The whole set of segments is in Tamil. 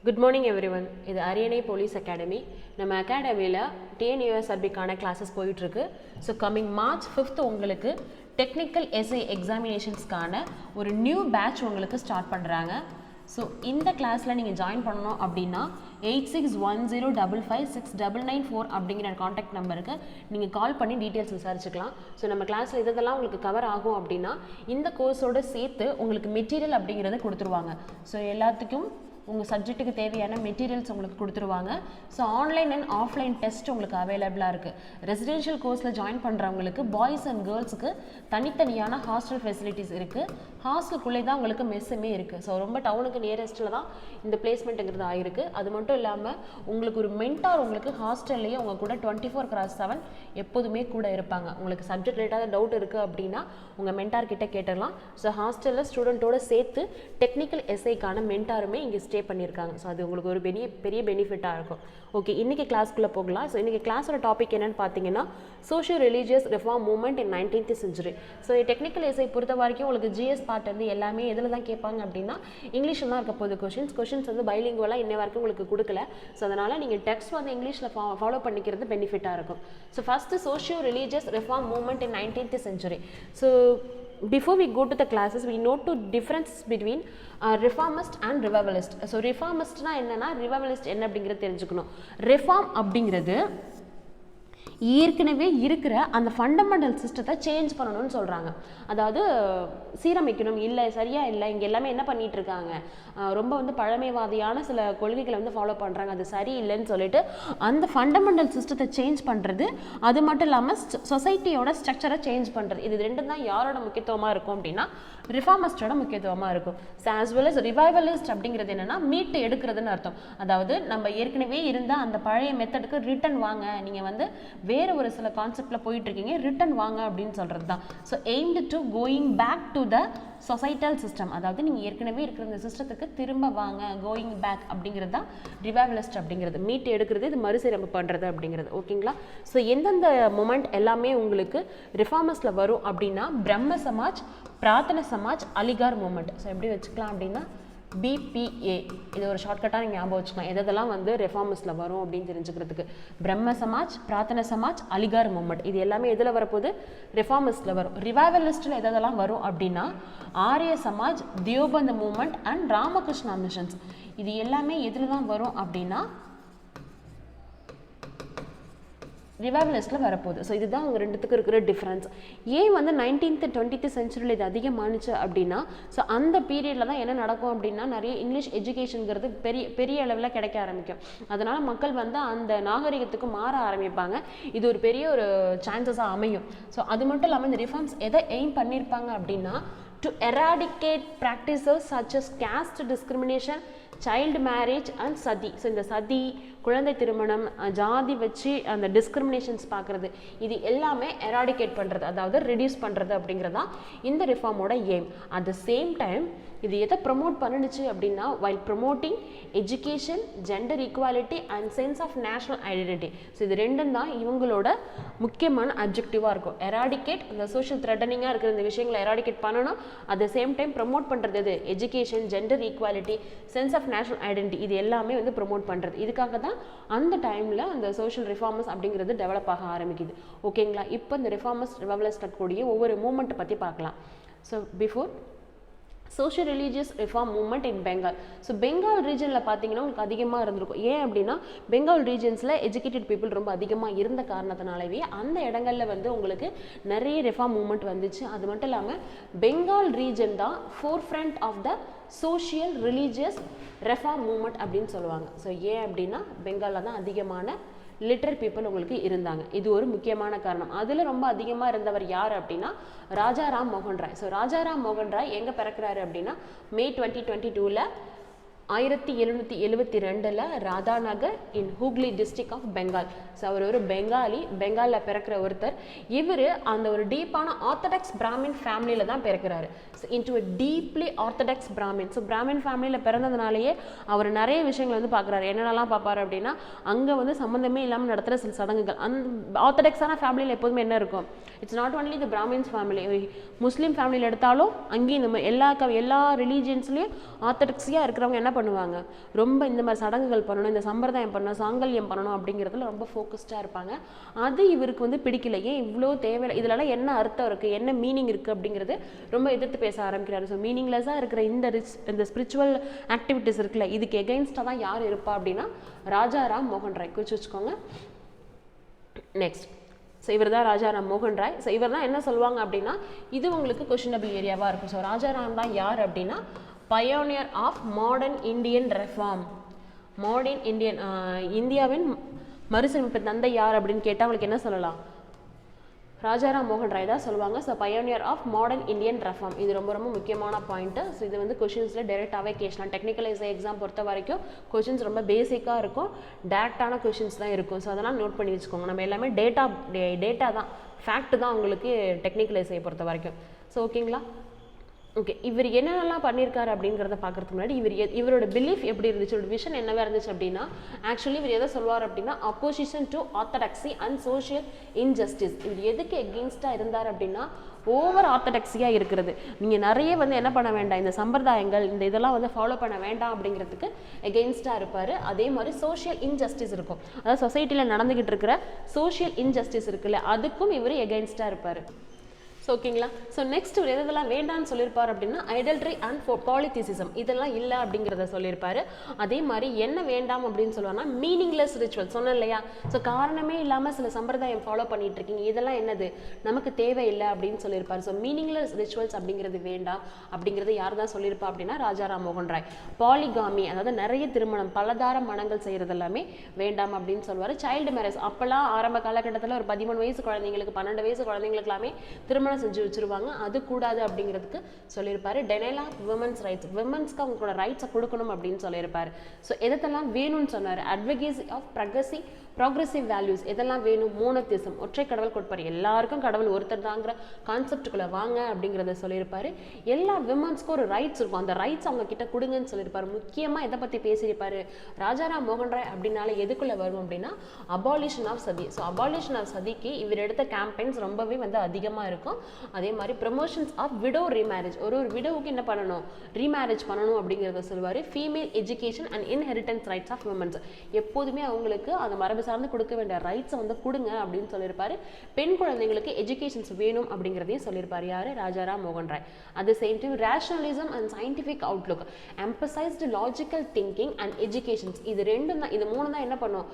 Good morning everyone. This is ARIYANAI Police Academy. நம்ம அகாடமியில் TNUSRB classes போயிட்டுருக்கு. So coming March 5th உங்களுக்கு டெக்னிக்கல் எஸ்ஐ எக்ஸாமினேஷன்ஸ்க்கான ஒரு நியூ பேட்ச் உங்களுக்கு ஸ்டார்ட் பண்ணுறாங்க. ஸோ இந்த கிளாஸில் நீங்கள் ஜாயின் பண்ணணும் அப்படின்னா 8610555699 அப்படிங்கிற காண்டாக்ட் நம்பருக்கு நீங்கள் கால் பண்ணி டீட்டெயில்ஸ் விசாரிச்சுக்கலாம். ஸோ நம்ம கிளாஸில் இதெல்லாம் உங்களுக்கு கவர் ஆகும் அப்படின்னா இந்த கோர்ஸோடு சேர்த்து உங்களுக்கு மெட்டீரியல் அப்படிங்கிறத கொடுத்துருவாங்க. ஸோ எல்லாத்துக்கும் உங்கள் சப்ஜெக்ட்டுக்கு தேவையான மெட்டீரியல்ஸ் உங்களுக்கு கொடுத்துருவாங்க. So online and offline test உங்களுக்கு அவைலபிளாக இருக்குது. ரெசிடென்ஷியல் கோர்ஸில் ஜாயின் பண்ணுறவங்களுக்கு பாய்ஸ் அண்ட் கேர்ள்ஸுக்கு தனித்தனியான ஹாஸ்டல் ஃபெசிலிட்டிஸ் இருக்குது. ஹாஸ்டலுக்குள்ளே தான் உங்களுக்கு மெஸ்ஸுமே இருக்குது. ஸோ ரொம்ப டவுனுக்கு நியரஸ்ட்டில் தான் இந்த பிளேஸ்மெண்ட்டுங்கிறது ஆகிருக்கு. அது மட்டும் இல்லாமல் உங்களுக்கு ஒரு மென்டார் உங்களுக்கு ஹாஸ்டல்லையே உங்கள் கூட 24/7 எப்போதுமே கூட இருப்பாங்க. உங்களுக்கு சப்ஜெக்ட் ரிலேட்டாக டவுட் இருக்குது அப்படின்னா உங்கள் மென்டார் கிட்டே கேட்டுடலாம். ஸோ ஹாஸ்டலில் ஸ்டூடெண்ட்டோடு சேர்த்து டெக்னிக்கல் எஸ்ஐக்கான மென்டாருமே இங்கே ஸ்டே பண்ணியிருக்காங்க. ஸோ அது உங்களுக்கு ஒரு பெரிய பெனிஃபிட்டாக இருக்கும். ஓகே, இன்றைக்கி கிளாஸ்க்குள்ளே போகலாம். ஸோ இன்றைக்கி கிளாஸோட டாபிக் என்னென்னு பார்த்தீங்கன்னா socio religious reform movement in 19th century. So technical SI பொறுத்த வரைக்கும் உங்களுக்கு ஜிஎஸ் பார்ட் வந்து எல்லாமே எதில் தான் கேட்பாங்க அப்படின்னா இங்கிலீஷில் தான் இருக்க போகுது. கொஷின்ஸ் வந்து பைலிங்குவலாக இன்ன வரைக்கும் உங்களுக்கு கொடுக்கல. ஸோ அதனால் நீங்கள் டெக்ஸ்ட் வந்து இங்கிலீஷில் ஃபாலோ பண்ணிக்கிறது பெனிஃபிட்டாக இருக்கும். So first socio religious reform movement in 19th century. So before we go to the classes, we note two differences between reformist and revivalist. So reformist na enna revivalist enna அப்படிங்கிறது தெரிஞ்சுக்கணும். reform அப்படிங்கிறது ஏற்கனவே இருக்கிற அந்த ஃபண்டமெண்டல் சிஸ்டத்தை சேஞ்ச் பண்ணணும்னு சொல்கிறாங்க. அதாவது சீரமைக்கணும், இல்லை சரியாக இல்லை, இங்கே எல்லாமே என்ன பண்ணிகிட்டு இருக்காங்க, ரொம்ப வந்து பழமைவாதியான சில கொள்கைகளை வந்து ஃபாலோ பண்ணுறாங்க, அது சரியில்லைன்னு சொல்லிட்டு அந்த ஃபண்டமெண்டல் சிஸ்டத்தை சேஞ்ச் பண்ணுறது. அது மட்டும் இல்லாமல் சொசைட்டியோட ஸ்ட்ரக்சரை சேஞ்ச் பண்ணுறது. இது ரெண்டும் தான் யாரோட முக்கியத்துவமாக இருக்கும் அப்படின்னா ரிஃபார்மிஸ்டோட முக்கியத்துவமாக இருக்கும். ஆஸ் வெல் அஸ் ரிவைவலிஸ்ட் அப்படிங்கிறது என்னென்னா மீட்டு எடுக்கிறதுன்னு அர்த்தம். அதாவது நம்ம ஏற்கனவே இருந்த அந்த பழைய மெத்தடுக்கு ரிட்டன் வாங்க, நீங்கள் வந்து வேறு ஒரு சில கான்செப்டில் போயிட்டுருக்கீங்க, ரிட்டன் வாங்க அப்படின்னு சொல்கிறது தான். So aimed to going back to the societal system. அதாவது நீங்கள் ஏற்கனவே இருக்கிற இந்த சிஸ்டத்துக்கு திரும்ப வாங்க, கோயிங் பேக் அப்படிங்கிறது தான் ரிவைவலிஸ்ட் அப்படிங்கிறது. மீட்டு எடுக்கிறது, இது மறுசீரமைப்பு பண்ணுறது அப்படிங்கிறது. ஓகேங்களா? ஸோ எந்தெந்த மொமெண்ட் எல்லாமே உங்களுக்கு ரிஃபார்மஸில் வரும் அப்படின்னா பிரம்ம சமாஜ், பிரார்த்தனை சமாஜ், அலிகார் மூமெண்ட். ஸோ எப்படி வச்சுக்கலாம் அப்படின்னா BPA, இது ஒரு ஷார்ட்கட்டாக நீங்கள் ஞாபகம் வச்சுக்கலாம். எதெல்லாம் வந்து ரெஃபார்மிஸ்டில் வரும் அப்படின்னு தெரிஞ்சுக்கிறதுக்கு. பிரம்ம சமாஜ், பிரார்த்தனை சமாஜ், அலிகார் மூமெண்ட், இது எல்லாமே எதில் வரப்போது ரெஃபார்மிஸ்டில் வரும். ரிவைவலிஸ்டில் எதெல்லாம் வரும் அப்படின்னா Arya Samaj, Deoband movement and Ramakrishna missions. இது எல்லாமே எதில் தான் வரும் அப்படின்னா ரிவைவலிஸ்டில் வரப்போகுது. ஸோ இதுதான் அவங்க ரெண்டுத்துக்கு இருக்கிற டிஃப்ரென்ஸ். ஏன் வந்து 19th 20th centuryயில் இது அதிகமானுச்சு அப்படின்னா ஸோ அந்த பீரியடில் தான் என்ன நடக்கும் அப்படின்னா நிறைய இங்கிலீஷ் எஜுகேஷனுங்கிறது பெரிய அளவில் கிடைக்க ஆரம்பிக்கும். அதனால் மக்கள் வந்து அந்த நாகரிகத்துக்கு மாற ஆரம்பிப்பாங்க. இது ஒரு பெரிய ஒரு சான்சஸாக அமையும். ஸோ அது மட்டும் இல்லாமல் இந்த ரிஃபார்ம்ஸ் எதை எய்ம் பண்ணியிருப்பாங்க அப்படின்னா to eradicate practices such as caste discrimination, child marriage and sati. So இந்த சதி, குழந்தை திருமணம், ஜாதி வச்சு அந்த டிஸ்கிரிமினேஷன்ஸ் பார்க்குறது, இது எல்லாமே எராடிகேட் பண்ணுறது, அதாவது ரெடியூஸ் பண்ணுறது அப்படிங்கிறதா இந்த ரிஃபார்மோட aim. At the same time இது எதை ப்ரமோட் பண்ணிடுச்சு அப்படின்னா while promoting education, gender equality and sense of national identity. So இது ரெண்டும் தான் இவங்களோட முக்கியமான அப்ஜெக்டிவாக இருக்கும். எராடிகேட், இந்த சோஷியல் த்ரெட்டனிங்காக இருக்கிற இந்த விஷயங்களை எராடிகேட் பண்ணணும். At the same time promote பண்ணுறது எது, education, gender equality, sense of national identity, இது எல்லாமே வந்து ப்ரமோட் பண்ணுறது. இதுக்காக தான் அந்த டைமில் அந்த சோஷியல் ரிஃபார்மர்ஸ் அப்படிங்கிறது டெவலப் ஆக ஆரம்பிக்குது. ஓகேங்களா? இப்போ இந்த ரிஃபார்மர்ஸ் ரிவைவலிஸ்ட் கூடிய ஒவ்வொரு மூமெண்ட்டை பற்றி பார்க்கலாம். So before social religious reform movement in Bengal. So Bengal ரீஜனில் பார்த்தீங்கன்னா உங்களுக்கு அதிகமாக இருந்திருக்கும். ஏன் அப்படின்னா பெங்கால் ரீஜன்ஸில் எஜுகேட்டட் பீப்புள் ரொம்ப அதிகமாக இருந்த காரணத்தினாலவே அந்த இடங்களில் வந்து உங்களுக்கு நிறைய ரிஃபார்ம் மூவ்மெண்ட் வந்துச்சு. அது மட்டும் இல்லாமல் பெங்கால் ரீஜன் தான் forefront of the social religious reform movement அப்படின்னு சொல்லுவாங்க. ஸோ ஏன் அப்படின்னா பெங்காலில் தான் அதிகமான லிட்டர் பீப்புள் உங்களுக்கு இருந்தாங்க. இது ஒரு முக்கியமான காரணம். அதில் ரொம்ப அதிகமாக இருந்தவர் யார் அப்படின்னா ராஜாராம் மோகன் ராய். ஸோ ராஜாராம் மோகன் ராய் எங்கே பிறக்கிறாரு அப்படின்னா May 2022 1772 Radhanagar in Hooghly district of Bengal. So அவர் ஒரு பெங்காலில் பிறக்கிற ஒருத்தர். இவர் அந்த ஒரு டீப்பான ஆர்த்தடாக்ஸ் பிராமின் ஃபேமிலியில் தான் பிறக்கிறாரு. into a deeply orthodox Brahmin. So Brahmin ஃபேமிலியில் பிறந்ததுனாலேயே அவர் நிறைய விஷயங்கள் வந்து பார்க்குறாரு. என்னென்னலாம் பார்ப்பாரு அப்படின்னா, அங்கே வந்து சம்மந்தமே இல்லாமல் நடத்துகிற சில சடங்குகள். அந்த ஆர்த்தடாக்ஸான ஃபேமிலியில் எப்போதுமே என்ன இருக்கும், it's not only the Brahmins family, Muslim ஃபேமிலியில் எடுத்தாலும் அங்கேயும் இந்த மாதிரி எல்லா ரிலீஜியன்ஸ்லேயும் ஆர்த்தடாக்ஸியாக இருக்கிறவங்க என்ன பண்ணுவாங்க, ரொம்ப இந்த மாதிரி சடங்குகள் பண்ணணும், இந்த சம்பிரதாயம் பண்ணணும், சாங்கல்யம் பண்ணணும் அப்படிங்கிறதுல ரொம்ப ஃபோக்கஸ்டாக இருப்பாங்க. அது இவருக்கு வந்து பிடிக்கல. ஏன் இவ்வளோ தேவை, இதெல்லாம் என்ன அர்த்தம் இருக்குது, என்ன மீனிங் இருக்குது அப்படிங்கிறது ரொம்ப எதிர்த்து பேச ஆரம்பிக்கிறாரு. ஸோ மீனிங்லெஸ்ஸாக இருக்கிற இந்த ஸ்பிரிச்சுவல் ஆக்டிவிட்டிஸ் இருக்குல்ல, இதுக்கு எகெயின்ஸ்டாக தான் யார் இருப்பா அப்படின்னா ராஜாராம் மோகன் ராய். குறிச்சு வச்சுக்கோங்க. நெக்ஸ்ட், ஸோ இவர் தான் ராஜாராம் மோகன் ராய். ஸோ இவர் தான் என்ன சொல்லுவாங்க அப்படின்னா, இது உங்களுக்கு கொஷினபிள் ஏரியாவாக இருக்கும். ஸோ ராஜாராம் தான் யார் அப்படின்னா, pioneer of modern Indian reform. Modern Indian இந்தியாவின் மறுசீரமைப்பு தந்தை யார் அப்படின்னு கேட்டால் அவங்களுக்கு என்ன சொல்லலாம், ராஜாராம் மோகன் ராய் தான் சொல்லுவாங்க. So pioneer of modern Indian reform. இது ரொம்ப ரொம்ப முக்கியமான பாயிண்ட்டு. ஸோ இது வந்து கொஷின்ஸில் டேரெக்டாகவே கேட்கலாம். டெக்னிக்கலைஸ் எக்ஸாம் பொறுத்த வரைக்கும் கொஷின்ஸ் ரொம்ப பேசிக்காக இருக்கும், டேரெக்டான கொஷின்ஸ் தான் இருக்கும். ஸோ அதெல்லாம் நோட் பண்ணி வச்சுக்கோங்க. நம்ம எல்லாமே டேட்டா தான், ஃபேக்ட் தான் உங்களுக்கு டெக்னிக்கலைஸை பொறுத்த வரைக்கும். ஸோ ஓகேங்களா. ஓகே, இவர் என்னென்னலாம் பண்ணியிருக்காரு அப்படிங்கிறத பார்க்குறதுக்கு முன்னாடி இவரோட பிலீஃப் எப்படி இருந்துச்சு, ஒரு விஷன் என்னவா இருந்துச்சு அப்படின்னா, ஆக்சுவலி இவர் எதை சொல்வார் அப்படின்னா, opposition to orthodoxy and social injustice. இவர் எதுக்கு எகெயின்ஸ்டாக இருந்தார் அப்படின்னா, ஓவர் ஆர்த்தடாக்ஸியாக இருக்கிறது, நீங்கள் நிறைய வந்து என்ன பண்ண வேண்டாம், இந்த சம்பிரதாயங்கள் இந்த இதெல்லாம் வந்து ஃபாலோ பண்ண வேண்டாம் அப்படிங்கிறதுக்கு எகெயின்ஸ்டாக இருப்பார். அதே மாதிரி சோஷியல் இன்ஜஸ்டிஸ் இருக்கும், அதாவது சொசைட்டியில் நடந்துக்கிட்டு இருக்கிற சோஷியல் இன்ஜஸ்டிஸ் இருக்குல்ல, அதுக்கும் இவர் எகெயின்ஸ்டாக இருப்பார். ஸோ ஓகேங்களா. ஸோ நெக்ஸ்ட் இவர் எதெல்லாம் வேண்டான்னு சொல்லியிருப்பார் அப்படின்னா, ஐடல்ட்ரி அண்ட் பாலித்திசிசம், இதெல்லாம் இல்லை அப்படிங்கிறத சொல்லியிருப்பாரு. அதே மாதிரி என்ன வேண்டாம் அப்படின்னு சொல்லுவாங்கன்னா, மீனிங்லெஸ் ரிச்சுவல். சொன்னேன் இல்லையா, ஸோ காரணமே இல்லாமல் சில சம்பிரதாயம் ஃபாலோ பண்ணிட்டு இருக்கீங்க, இதெல்லாம் என்னது நமக்கு தேவையில்லை அப்படின்னு சொல்லியிருப்பாரு. ஸோ மீனிங்லெஸ் ரிச்சுவல்ஸ் அப்படிங்கிறது வேண்டாம் அப்படிங்கிறது யார் தான் சொல்லியிருப்பா அப்படின்னா, ராஜாராம் மோகன் ராய். பாலிகாமி, அதாவது நிறைய திருமணம், பலதார மனங்கள் செய்கிறது எல்லாமே வேண்டாம் அப்படின்னு சொல்லுவார். சைல்டு மேரேஜ், அப்போல்லாம் ஆரம்ப காலகட்டத்தில் ஒரு 13 வயசு குழந்தைங்களுக்கு 12 வயசு குழந்தைங்களுக்கு எல்லாமே திருமணம் செஞ்சு வச்சிருவாங்க, அது கூடாது அப்படிங்கிறதுக்கு சொல்லியிருப்பாரு. டெனைல் ஆஃப் விமன்ஸ் ரைட்ஸ், விமன்ஸ்க்கு அவங்களோட ரைட்ஸை கொடுக்கணும் அப்படின்னு சொல்லியிருப்பாரு. ஸோ எதெல்லாம் வேணும்னு சொன்னார், அட்வொகேசி ஆஃப் ப்ராக்ரெசிவ் வேல்யூஸ், எதெல்லாம் வேணும், மோனோதிசம், ஒற்றை கடவுள் கொடுப்பாரு, எல்லாருக்கும் கடவுள் ஒருத்தர் தாங்கிற கான்செப்டுக்குள்ளே வாங்க அப்படிங்கிறத சொல்லியிருப்பாரு. எல்லா விமன்ஸ்க்கும் ஒரு ரைட்ஸ் இருக்கும், அந்த ரைட்ஸ் அவங்க கிட்ட கொடுங்கன்னு சொல்லியிருப்பாரு. முக்கியமாக எதை பற்றி பேசியிருப்பாரு, ராஜாராம் மோகன் ராய் அப்படின்னால எதுக்குள்ளே வரும் அப்படின்னா, abolition of sati. So abolition of சதிக்கு இவர் எடுத்த கேம்பெயின்ஸ் ரொம்பவே வந்து அதிகமாக இருக்கும். அதே மாதிரி ப்ரமோஷன்ஸ் ஆஃப் விடோ ரீமேரேஜ், ஒரு விடோவுக்கு என்ன பண்ணணும், ரீமேரேஜ் பண்ணணும் அப்படிங்கிறத சொல்லுவார். Female education and inheritance rights of womens, எப்போதுமே அவங்களுக்கு அந்த மரபு சார்ந்து கொடுக்க வேண்டிய ரைட்ஸை வந்து கொடுங்க அப்படின்னு சொல்லியிருப்பாரு. பெண் குழந்தைங்களுக்கு எஜுகேஷன்ஸ் வேணும் அப்படிங்கிறதையும் சொல்லியிருப்பார் யார், ராஜாராம் மோகன் Roy. At the same time rationalism and scientific outlook, emphasised logical thinking and educations, இது ரெண்டும் தான், இது மூணு தான் என்ன பண்ணும்,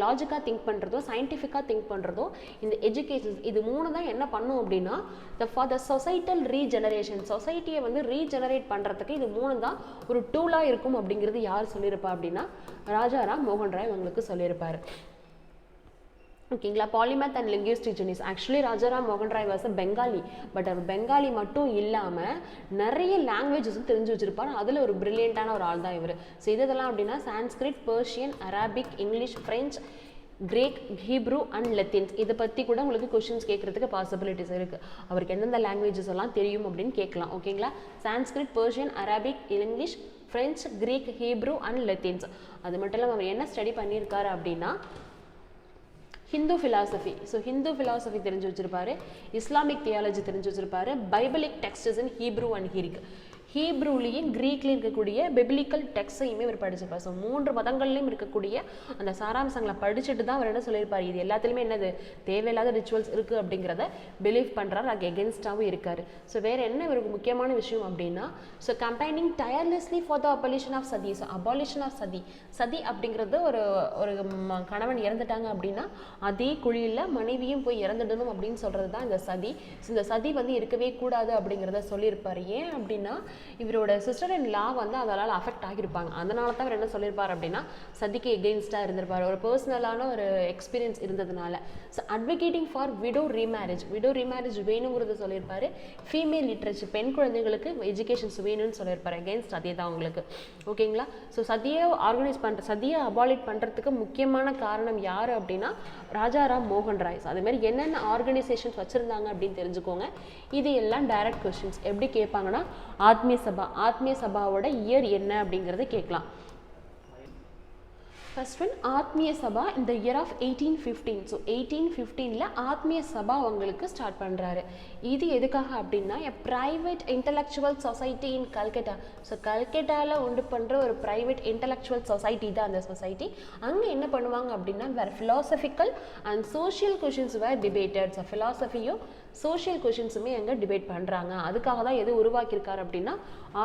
லாஜிக்காக திங்க் பண்ணுறதோ சயின்டிஃபிக்காக திங்க் பண்ணுறதோ இந்த எஜுகேஷன்ஸ், இது மூணு தான் என்ன பண்ணும் அப்படின்னா, ஃபார் த சொசைட்டல் ரீஜெனரேஷன், சொசைட்டியை வந்து ரீஜெனரேட் பண்ணுறதுக்கு இது மூணு தான் ஒரு டூலாக இருக்கும் அப்படிங்கிறது யார் சொல்லியிருப்பா அப்படின்னா, ராஜாராம் மோகன் ராய் உங்களுக்கு சொல்லியிருப்பார். ஓகேங்களா. பாலிமேத் and linguistic Jenneys, actually Rajaram மோகன் ராய் வாஸ் பெங்காலி, பட் அவர் பெங்காலி மட்டும் இல்லாமல் நிறைய லாங்குவேஜஸும் தெரிஞ்சு வச்சிருப்பார். அதில் ஒரு பிரில்லியண்டான ஒரு ஆள் தான் இவர். ஸோ இதெல்லாம் அப்படின்னா Sanskrit, Persian, Arabic, English, French, Greek, Hebrew and Latins, இதை பற்றி கூட உங்களுக்கு கொஷின்ஸ் கேட்கறதுக்கு பாசிபிலிட்டிஸ் இருக்குது. அவருக்கு எந்தெந்த லாங்குவேஜஸ் எல்லாம் தெரியும் அப்படின்னு கேட்கலாம். ஓகேங்களா. Sanskrit, Persian, Arabic, English, French, Greek, Hebrew and Latins. அது மட்டும் இல்லாமல் அவர் என்ன ஸ்டடி பண்ணியிருக்காரு அப்படின்னா, Hindu philosophy. So Hindu philosophy தெரிஞ்சு வச்சிருப்பாரு, இஸ்லாமிக் தியாலஜி தெரிஞ்சு வச்சிருப்பாரு, biblical texts in Hebrew and Greek, ஹீப்ரூலையும் கிரீக்லையும் இருக்கக்கூடிய பிபிலிக்கல் டெக்ஸ்டையுமே இவர் படிச்சிருப்பார். ஸோ 3 மதங்கள்லையும் இருக்கக்கூடிய அந்த சாராம்சங்களை படிச்சுட்டு தான் அவர் என்ன சொல்லியிருப்பார், இது எல்லாத்துலேயுமே என்னது தேவையில்லாத ரிச்சுவல்ஸ் இருக்குது அப்படிங்கிறத பிலீவ் பண்ணுறாரு, அதுக்கு எகென்ஸ்டாகவும் இருக்கார். ஸோ வேறு என்ன இவருக்கு முக்கியமான விஷயம் அப்படின்னா, so campaigning tirelessly for the abolition of sati. So abolition of sati அப்படிங்கிறது ஒரு கணவன் இறந்துட்டாங்க அப்படின்னா அதே குழியில் மனைவியும் போய் இறந்துடணும் அப்படின்னு சொல்கிறது தான் இந்த சதி. ஸோ இந்த சதி வந்து இருக்கவே கூடாது அப்படிங்கிறத சொல்லியிருப்பார். ஏன் அப்படின்னா, இவரோட சிஸ்டர் இன் லா வந்து அதனால் அஃபெக்ட் ஆகியிருப்பாங்க. அதனால தான் அவர் என்ன சொல்லியிருப்பார் அப்படின்னா சதிக்கு எகெயின்ஸ்டாக இருந்திருப்பார். ஒரு பர்சனலான ஒரு எக்ஸ்பீரியன்ஸ் இருந்ததுனால. So advocating for widow remarriage வேணுங்கிறத சொல்லியிருப்பாரு. ஃபீமேல் லிட்ரேச்சர் பெண் குழந்தைங்களுக்கு எஜுகேஷன்ஸ் வேணும்னு சொல்லியிருப்பாரு. அகெயின்ஸ்ட் அதே தான் உங்களுக்கு. ஓகேங்களா? ஸோ சதியை சதியை அபாலிட் பண்ணுறதுக்கு முக்கியமான காரணம் யார் அப்படின்னா ராஜாராம் மோகன் ராய். அதேமாதிரி என்னென்ன ஆர்கனைசேஷன்ஸ் வச்சுருந்தாங்க அப்படின்னு தெரிஞ்சுக்கோங்க. இது எல்லாம் டைரக்ட் கொஸ்டின்ஸ். எப்படி கேட்பாங்கன்னா ஆத்மிய சபாவோட இயர் என்ன அப்படிங்கிறத கேட்கலாம். ஃபர்ஸ்ட் ஒன் ஆத்மிய சபா இந்த year of 1815. So 1815 Atmiya Sabha உங்களுக்கு ஸ்டார்ட் பண்ணுறாரு. இது எதுக்காக அப்படின்னா private intellectual society in Calcutta. So கல்கட்டாவில் உண்டு பண்ணுற ஒரு ப்ரைவேட் இன்டலெக்சுவல் சொசைட்டி தான் அந்த சொசைட்டி. அங்கே என்ன பண்ணுவாங்க அப்படின்னா வேறு philosophical and social questions were debated. So ஃபிலாசபியும் சோஷியல் கொஷின்ஸுமே அங்கே டிபேட் பண்ணுறாங்க. அதுக்காக தான் எது உருவாக்கியிருக்காரு அப்படின்னா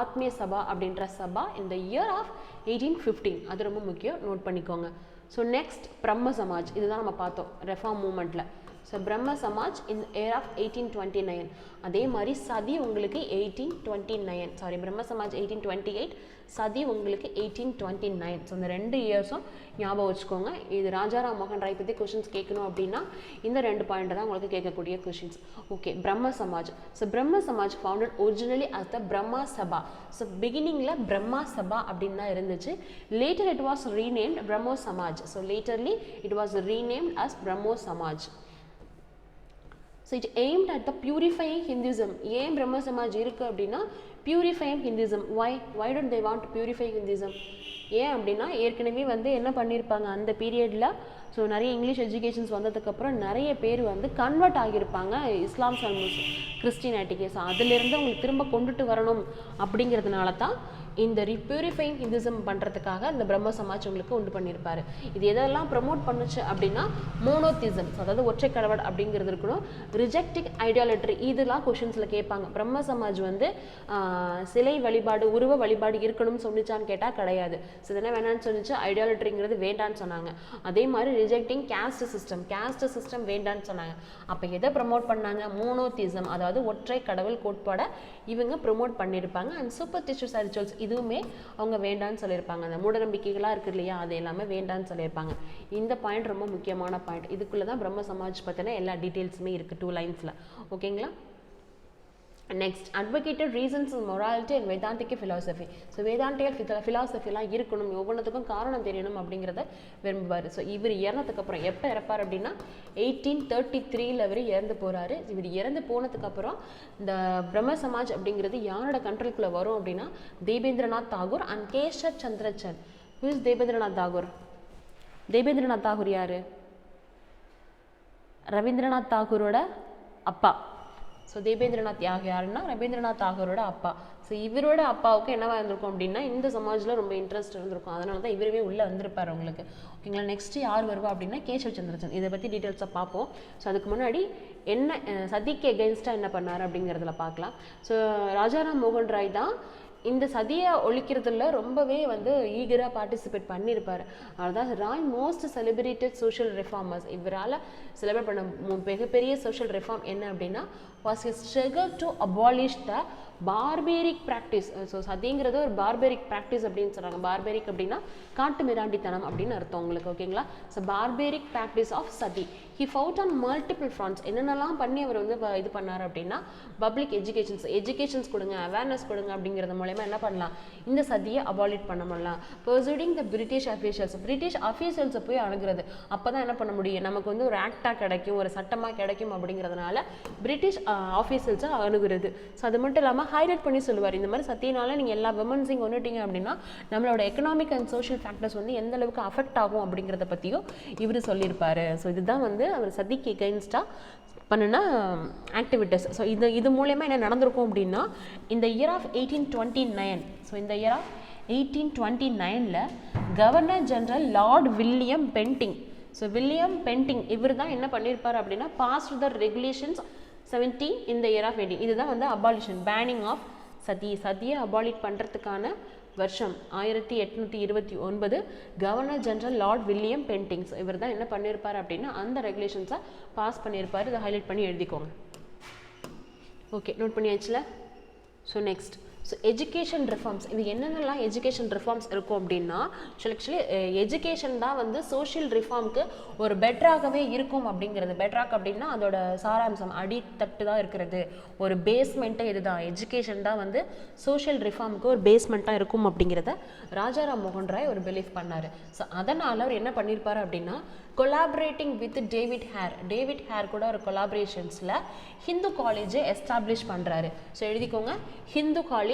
ஆத்மிய சபா அப்படின்ற சபா இந்த இயர் ஆஃப் 1815. அது ரொம்ப முக்கியம், நோட் பண்ணிக்கோங்க. ஸோ நெக்ஸ்ட் பிரம்ம சமாஜ். இதுதான் நம்ம பார்த்தோம் reform மூமெண்ட்டில். So Brahma Samaj in year of 1829. அதே மாதிரி சதி உங்களுக்கு 1829. பிரம்ம சமாஜ் 1828, சதி உங்களுக்கு 1829. ஸோ இந்த 2 இயர்ஸும் ஞாபகம் வச்சுக்கோங்க. இது ராஜாராம் மோகன் ராய் பற்றி கொஷின்ஸ் கேட்கணும் அப்படின்னா இந்த 2 பாயிண்ட் தான் உங்களுக்கு கேட்கக்கூடிய கொஷின்ஸ். ஓகே, பிரம்ம Samaj. So Brahma Samaj founded originally as the Brahma Sabha. So பிகினிங்கில் பிரம்மா சபா அப்படின்னு தான் இருந்துச்சு. Later it was renamed Brahmo Samaj. So latterly it was renamed as Brahmo Samaj. So it aimed at the purifying Hinduism. ஏன் பிரம்ம சமாஜ் இருக்குது அப்படின்னா purifying Hinduism. Why don't they want to purify Hinduism? ஏன் அப்படின்னா ஏற்கனவே வந்து என்ன பண்ணியிருப்பாங்க அந்த பீரியடில். ஸோ நிறைய இங்கிலீஷ் எஜுகேஷன்ஸ் வந்ததுக்கப்புறம் நிறைய பேர் வந்து கன்வெர்ட் ஆகியிருப்பாங்க இஸ்லாம் அண்ட் கிறிஸ்டியானிட்டிக்கு. ஸோ அதிலிருந்து அவங்களுக்கு திரும்ப கொண்டுட்டு வரணும் அப்படிங்கிறதுனால தான் இந்த பியூரிஃபைங் ஹிந்துசம் பண்ணுறதுக்காக இந்த பிரம்ம சமாஜ் உங்களுக்கு உண்டு பண்ணியிருப்பாரு. இது எதெல்லாம் ப்ரமோட் பண்ணுச்சு அப்படின்னா மோனோதிசம், அதாவது ஒற்றை கடவுள் அப்படிங்கிறது இருக்கணும். ரிஜெக்டிங் ஐடியாலட்ரி, இதெல்லாம் கொஷின்ஸில் கேட்பாங்க. பிரம்ம சமாஜ் வந்து சிலை வழிபாடு உருவ வழிபாடு இருக்கணும்னு சொன்னிச்சான்னு கேட்டால் கிடையாது. ஸோ இதெல்லாம் வேணான்னு சொன்னிச்சு. ஐடியாலட்ரிங்கிறது வேண்டான்னு சொன்னாங்க. அதே மாதிரி ரிஜெக்டிங் கேஸ்ட் சிஸ்டம் வேண்டான்னு சொன்னாங்க. அப்போ எதை ப்ரமோட் பண்ணாங்க? மோனோதிசம், அதாவது ஒற்றை கடவுள் கோட்பாடை இவங்க ப்ரமோட் பண்ணியிருப்பாங்க. அண்ட் சூப்பர்ஸ்டிஷியஸ் ரிச்சுவல்ஸ் இதுவுமே அவங்க வேண்டான்னு சொல்லியிருப்பாங்க. அந்த மூட நம்பிக்கைகளாக இருக்குது இல்லையா, அது எல்லாமே வேண்டான்னு சொல்லியிருப்பாங்க. இந்த பாயிண்ட் ரொம்ப முக்கியமான பாயிண்ட். இதுக்குள்ளே தான் பிரம்ம சமாஜ் பற்றின எல்லா டீட்டெயில்ஸுமே இருக்குது 2 லைன்ஸில். ஓகேங்களா? Next advocated reasons in morality and Vedantic philosophy. So வேதாந்தியல் ஃபிலாசபிலாம் இருக்கணும், ஒவ்வொன்றத்துக்கும் காரணம் தெரியணும் அப்படிங்கிறத விரும்புவார். ஸோ இவர் இறந்ததுக்கு அப்புறம் எப்போ இறப்பார் அப்படின்னா 1833 அவர் இறந்து போகிறாரு. இவர் இறந்து போனதுக்கப்புறம் இந்த பிரம்ம சமாஜ் அப்படிங்கிறது யாரோட கண்ட்ரோலுக்குள்ளே வரும் அப்படின்னா Debendranath Tagore and Keshav Chandra Chand. Who is Debendranath Tagore? Debendranath Tagore யார்? ரவீந்திரநாத் தாகூரோட அப்பா. ஸோ தேபேந்திரநாத் யாருன்னா ரவீந்திரநாத் தாகூரோட அப்பா. ஸோ இவரோட அப்பாவுக்கு என்னவா இருந்திருக்கும் அப்படின்னா இந்த சமாஜில் ரொம்ப இன்ட்ரெஸ்ட் இருந்திருக்கும். அதனால தான் இவருமே உள்ளே வந்திருப்பார் உங்களுக்கு. ஓகேங்களா? நெக்ஸ்ட் யார் வருவா அப்படின்னா கேஷவ் சந்திரசந்த். இதை பற்றி டீட்டெயில்ஸாக பார்ப்போம். ஸோ அதுக்கு முன்னாடி என்ன சதிக்கு எகெயின்ஸ்டாக என்ன பண்ணார் அப்படிங்கிறதுல பார்க்கலாம். ஸோ ராஜாராம் மோகன் ராய் தான் இந்த சதியை ஒழிக்கிறதுல ரொம்பவே வந்து ஈகராக பார்ட்டிசிபேட் பண்ணியிருப்பார். அதுதான் Roy most celebrated social reformers. இவரால் செலிப்ரேட் பண்ண மிகப்பெரிய சோஷியல் ரிஃபார்ம் என்ன அப்படின்னா was his struggle to abolish the barbaric practice. So சதிங்கிறது ஒரு பார்பெரிக் ப்ராக்டிஸ் அப்படின்னு சொல்கிறாங்க. பார்பெரிக் அப்படின்னா காட்டு மிராண்டித்தனம் அப்படின்னு அர்த்தம் உங்களுக்கு. ஓகேங்களா? ஸோ பார்பெரிக் ப்ராக்டிஸ் ஆஃப் சதி. He fought on multiple friends. என்னென்னலாம் பண்ணி அவர் வந்து இது பண்ணார் அப்படின்னா பப்ளிக் எஜுகேஷன்ஸ் கொடுங்க, அவேர்னஸ் கொடுங்க அப்படிங்கிறது மூலயமா என்ன பண்ணலாம், இந்த சதியை அபாலிட் பண்ண முடியலாம். பர்சூடிங் த பிரிட்டிஷ் அஃபீஷியல்ஸை போய் அணுகிறது. அப்போ தான் என்ன பண்ண முடியும், நமக்கு வந்து ஒரு ஆக்டாக கிடைக்கும், ஒரு சட்டமாக கிடைக்கும் அப்படிங்கிறதுனால பிரிட்டிஷ் ஆஃபீஸர்ஸை அணுகிறது. ஸோ அது மட்டும் இல்லாமல் ஹைலைட் பண்ணி சொல்லுவார், இந்த மாதிரி சத்தியனால நீங்கள் எல்லா விமன்ஸையும் கொண்டுட்டீங்க அப்படின்னா நம்மளோட எக்கனாமிக் அண்ட் சோஷியல் ஃபேக்டர்ஸ் வந்து எந்த அளவுக்கு அஃபெக்ட் ஆகும் அப்படிங்கிறத பற்றியும் இவர் சொல்லியிருப்பார். ஸோ இதுதான் வந்து அவர் சதிக்கு எகெயின்ஸ்டாக பண்ணின ஆக்டிவிட்டீஸ். ஸோ இது மூலயமா என்ன நடந்திருக்கும் அப்படின்னா இந்த இயர் ஆஃப் 1829, ஸோ இந்த year of 1829 governor general lord William Bentinck. So William Bentinck இவர் தான் என்ன பண்ணியிருப்பார் அப்படின்னா பாஸ்ட் த ரெகுலேஷன்ஸ் 17 இந்த இயர் ஆஃப் 18. இதுதான் வந்து அபாலிஷன், பேனிங் ஆஃப் சதியை அபாலிட் பண்ணுறதுக்கான வருஷம் 1829. கவர்னர் ஜெனரல் லார்ட் வில்லியம் பென்டிங்ஸ் இவர் தான் என்ன பண்ணியிருப்பார் அப்படின்னா அந்த ரெகுலேஷன்ஸை பாஸ் பண்ணியிருப்பார். இதை ஹைலைட் பண்ணி எழுதிக்கோங்க. ஓகே, நோட் பண்ணியாச்சுல. So next so education reforms, இது என்னென்னலாம் எஜுகேஷன் ரிஃபார்ம்ஸ் இருக்கும் அப்படின்னா, ஆக்சுவலி எஜுகேஷன் தான் வந்து சோஷியல் ரிஃபார்முக்கு ஒரு பெட்டராகவே இருக்கும் அப்படிங்கிறது. பெட்டராக அப்படின்னா அதோட சாராம்சம் அடித்தட்டு தான் இருக்கிறது, ஒரு பேஸ்மெண்ட்டே இதுதான். எஜுகேஷன் தான் வந்து சோஷியல் ரிஃபார்முக்கு ஒரு பேஸ்மெண்ட்டாக இருக்கும் அப்படிங்கிறத ராஜாராம் மோகன் ராய் ஒரு பிலீவ் பண்ணார். ஸோ அதனால் அவர் என்ன பண்ணியிருப்பார் அப்படின்னா, கொலாபரேட்டிங் வித் டேவிட் ஹேர் கூட ஒரு கொலாபரேஷன்ஸில் ஹிந்து காலேஜை எஸ்டாப்ளிஷ் பண்ணுறாரு. ஸோ எழுதிக்கோங்க, ஹிந்து காலேஜ்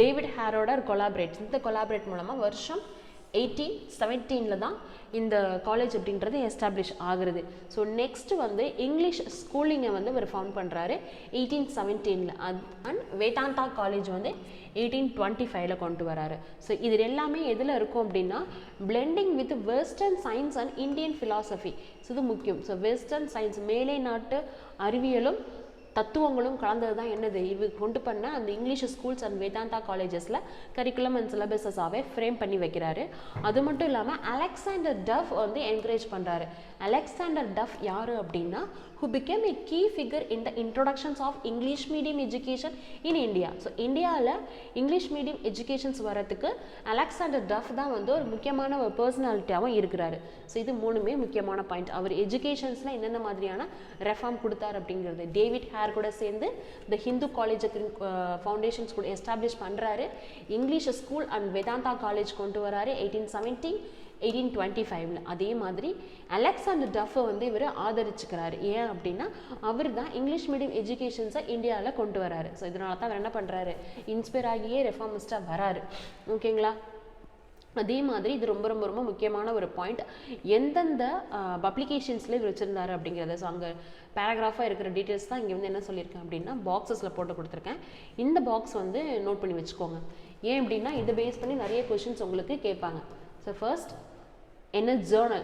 டேவிட் ஹேரோட ஒரு இந்த கொலாபரேட் மூலமாக வருஷம் 1817 தான் இந்த காலேஜ் அப்படின்றது எஸ்டாப்ளிஷ் ஆகுறது. ஸோ நெக்ஸ்ட் வந்து இங்கிலீஷ் ஸ்கூலிங்கை வந்து அவர் ஃபவுண்ட் பண்ணுறாரு 1817 அண்ட் வேதாந்தா காலேஜ் வந்து 1825 கொண்டு வராரு. ஸோ இது எல்லாமே எதில் இருக்கும் அப்படின்னா, blending with western science and Indian philosophy. So இது முக்கியம். ஸோ வெஸ்டர்ன் சயின்ஸ், மேலை நாட்டு அறிவியலும் தத்துவங்களும் கலந்தது தான் என்னது இவர் கொண்டு பண்ண அந்த இங்கிலீஷ் ஸ்கூல்ஸ் அண்ட் வேதாந்தா காலேஜஸில் கரிக்குலம் அண்ட் சிலபஸஸாகவே ஃப்ரேம் பண்ணி வைக்கிறாரு. அது மட்டும் இல்லாமல் அலெக்சாண்டர் டஃப் வந்து என்கரேஜ் பண்ணுறாரு. அலெக்சாண்டர் டஃப் யார் அப்படின்னா, who became a key figure in the introductions of English medium education in India. So இந்தியாவில் இங்கிலீஷ் மீடியம் எஜுகேஷன்ஸ் வரத்துக்கு அலெக்சாண்டர் டஃப் தான் வந்து ஒரு முக்கியமான ஒரு பர்சனாலிட்டியாகவும் இருக்கிறாரு. ஸோ இது மூணுமே முக்கியமான பாயிண்ட். அவர் எஜுகேஷன்ஸில் என்னென்ன மாதிரியான ரெஃபார்ம் கொடுத்தார் அப்படிங்கிறது. டேவிட் ஹேர் கூட சேர்ந்து இந்த ஹிந்து காலேஜ் ஃபவுண்டேஷன்ஸ் கூட எஸ்டாப்ளிஷ் பண்ணுறாரு. English school and Vedanta college கொண்டு வராரு 1825. அதே மாதிரி அலெக்சாண்டர் டஃப்பை வந்து இவர் ஆதரிச்சுக்கிறாரு. ஏன் அப்படின்னா அவர் தான் இங்கிலீஷ் மீடியம் எஜுகேஷன்ஸை இந்தியாவில் கொண்டு வராரு. ஸோ இதனால தான் அவர் என்ன பண்ணுறாரு, இன்ஸ்பயர் ஆகியே ரெஃபார்மிஸ்டாக வராரு. ஓகேங்களா? அதே மாதிரி இது ரொம்ப ரொம்ப ரொம்ப முக்கியமான ஒரு பாயிண்ட். எந்தெந்த பப்ளிகேஷன்ஸ்லேயே இவர் வச்சுருந்தாரு அப்படிங்கிறது. ஸோ அங்கே பேராகிராஃபாக இருக்கிற டீட்டெயில்ஸ் தான் இங்கே வந்து என்ன சொல்லியிருக்கேன் அப்படின்னா பாக்ஸஸில் போட்டு கொடுத்துருக்கேன். இந்த பாக்ஸ் வந்து நோட் பண்ணி வச்சுக்கோங்க. ஏன் அப்படின்னா இதை பேஸ் பண்ணி நிறைய கொஷின்ஸ் உங்களுக்கு கேட்பாங்க. ஸோ ஃபர்ஸ்ட், என்ன ஜேர்னல்,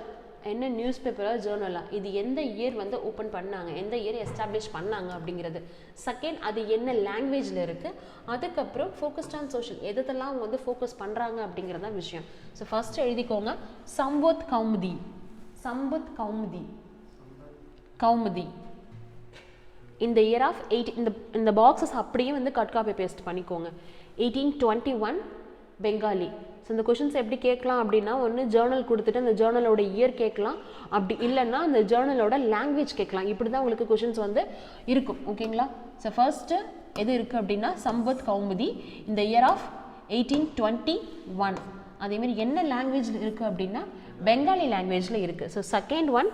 என்ன நியூஸ் பேப்பரா ஜேர்னலா, இது எந்த இயர் வந்து ஓப்பன் பண்ணாங்க, எந்த இயர் எஸ்டாப்ளிஷ் பண்ணாங்க அப்படிங்கிறது. செகண்ட், அது என்ன லாங்குவேஜில் இருக்குது. அதுக்கப்புறம் ஃபோக்கஸ்ட் ஆன் சோஷியல், எதெல்லாம் அவங்க வந்து ஃபோக்கஸ் பண்ணுறாங்க அப்படிங்கிறதான் விஷயம். ஸோ ஃபர்ஸ்ட் எழுதிக்கோங்க, சம்பத் கௌமுதி இந்த இயர் ஆஃப் இந்த பாக்ஸஸ் அப்படியே வந்து கட் காப்பி பேஸ்ட் பண்ணிக்கோங்க. 1821 பெங்காலி. ஸோ இந்த கொஷின்ஸ் எப்படி கேட்கலாம் அப்படின்னா, ஒன்று ஜேர்னல் கொடுத்துட்டு அந்த ஜேர்னலோட இயர் கேட்கலாம், அப்படி இல்லைன்னா அந்த ஜேர்னலோட லாங்குவேஜ் கேட்கலாம். இப்படி தான் உங்களுக்கு கொஷின்ஸ் வந்து இருக்கும். ஓகேங்களா? ஸோ ஃபர்ஸ்ட்டு எது இருக்குது அப்படின்னா சம்பத் கௌமுதி இந்த இயர் ஆஃப் 1821. அதேமாதிரி என்ன லாங்குவேஜில் இருக்குது அப்படின்னா பெங்காலி லாங்குவேஜில் இருக்குது. ஸோ செகண்ட் ஒன்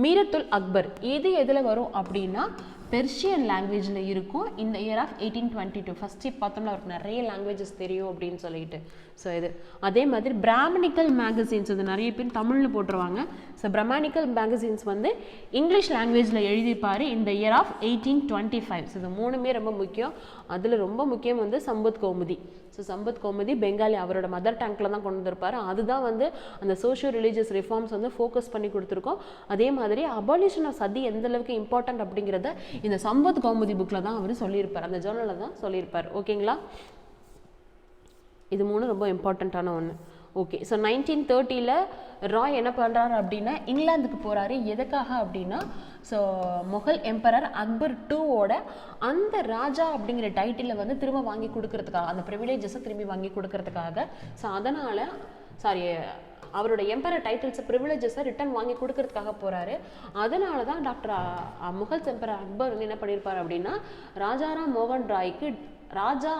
மீரத்துல் அக்பர், இது எதில் வரும் அப்படின்னா பெர்ஷியன் லாங்குவேஜில் இருக்கும் இந்த இயர் ஆஃப் 1822. ஃபஸ்ட்டு பார்த்தோம்னா அவருக்கு நிறைய லாங்குவேஜஸ் தெரியும் அப்படின்னு சொல்லிட்டு. ஸோ இது அதே மாதிரி பிராமணிக்கல் மேகசின்ஸ், இது நிறைய பேர் தமிழில் போட்டுருவாங்க. ஸோ பிராமணிக்கல் மேகசின்ஸ் வந்து இங்கிலீஷ் லாங்குவேஜில் எழுதிப்பார் இந்த இயர் ஆஃப் 1825. ஸோ இது மூணுமே ரொம்ப முக்கியம். அதில் ரொம்ப முக்கியம் வந்து சம்பத் கௌமுதி. ஸோ சம்பத் கௌமுதி பெங்காலி, அவரோட மதர் டங்கில் தான் கொண்டு வந்திருப்பார். அதுதான் வந்து அந்த சோஷியோ ரிலீஜியஸ் ரிஃபார்ம்ஸ் வந்து ஃபோக்கஸ் பண்ணி கொடுத்துருக்கோம். அதே மாதிரி அபாலிஷன் ஆஃப் சதி எந்த அளவுக்கு இம்பார்ட்டன்ட் அப்படிங்கிறத இந்த சம்பத் கௌமுதி புக்கில் தான் அவர் சொல்லியிருப்பார், அந்த ஜேர்னலில் தான் சொல்லியிருப்பார். ஓகேங்களா? இது மூணு ரொம்ப இம்பார்ட்டண்ட்டான ஒன்று. ஓகே. ஸோ 1930 ராய் என்ன பண்ணுறாரு அப்படின்னா இங்கிலாந்துக்கு போகிறாரு. எதுக்காக அப்படின்னா ஸோ முகல் எம்பரர் அக்பர் 2வோட அந்த ராஜா அப்படிங்கிற டைட்டிலை வந்து திரும்ப வாங்கி கொடுக்கறதுக்காக, அந்த ப்ரிவிலேஜஸை திரும்பி வாங்கி கொடுக்கறதுக்காக. ஸோ அதனால் அவரோட எம்பரர் டைட்டில்ஸை ப்ரிவிலேஜஸை ரிட்டன் வாங்கி கொடுக்கறதுக்காக போகிறாரு. அதனால தான் முகல் எம்பரர் அக்பர் வந்து என்ன பண்ணியிருப்பார் அப்படின்னா ராஜாராம் மோகன் ராய்க்கு ராஜா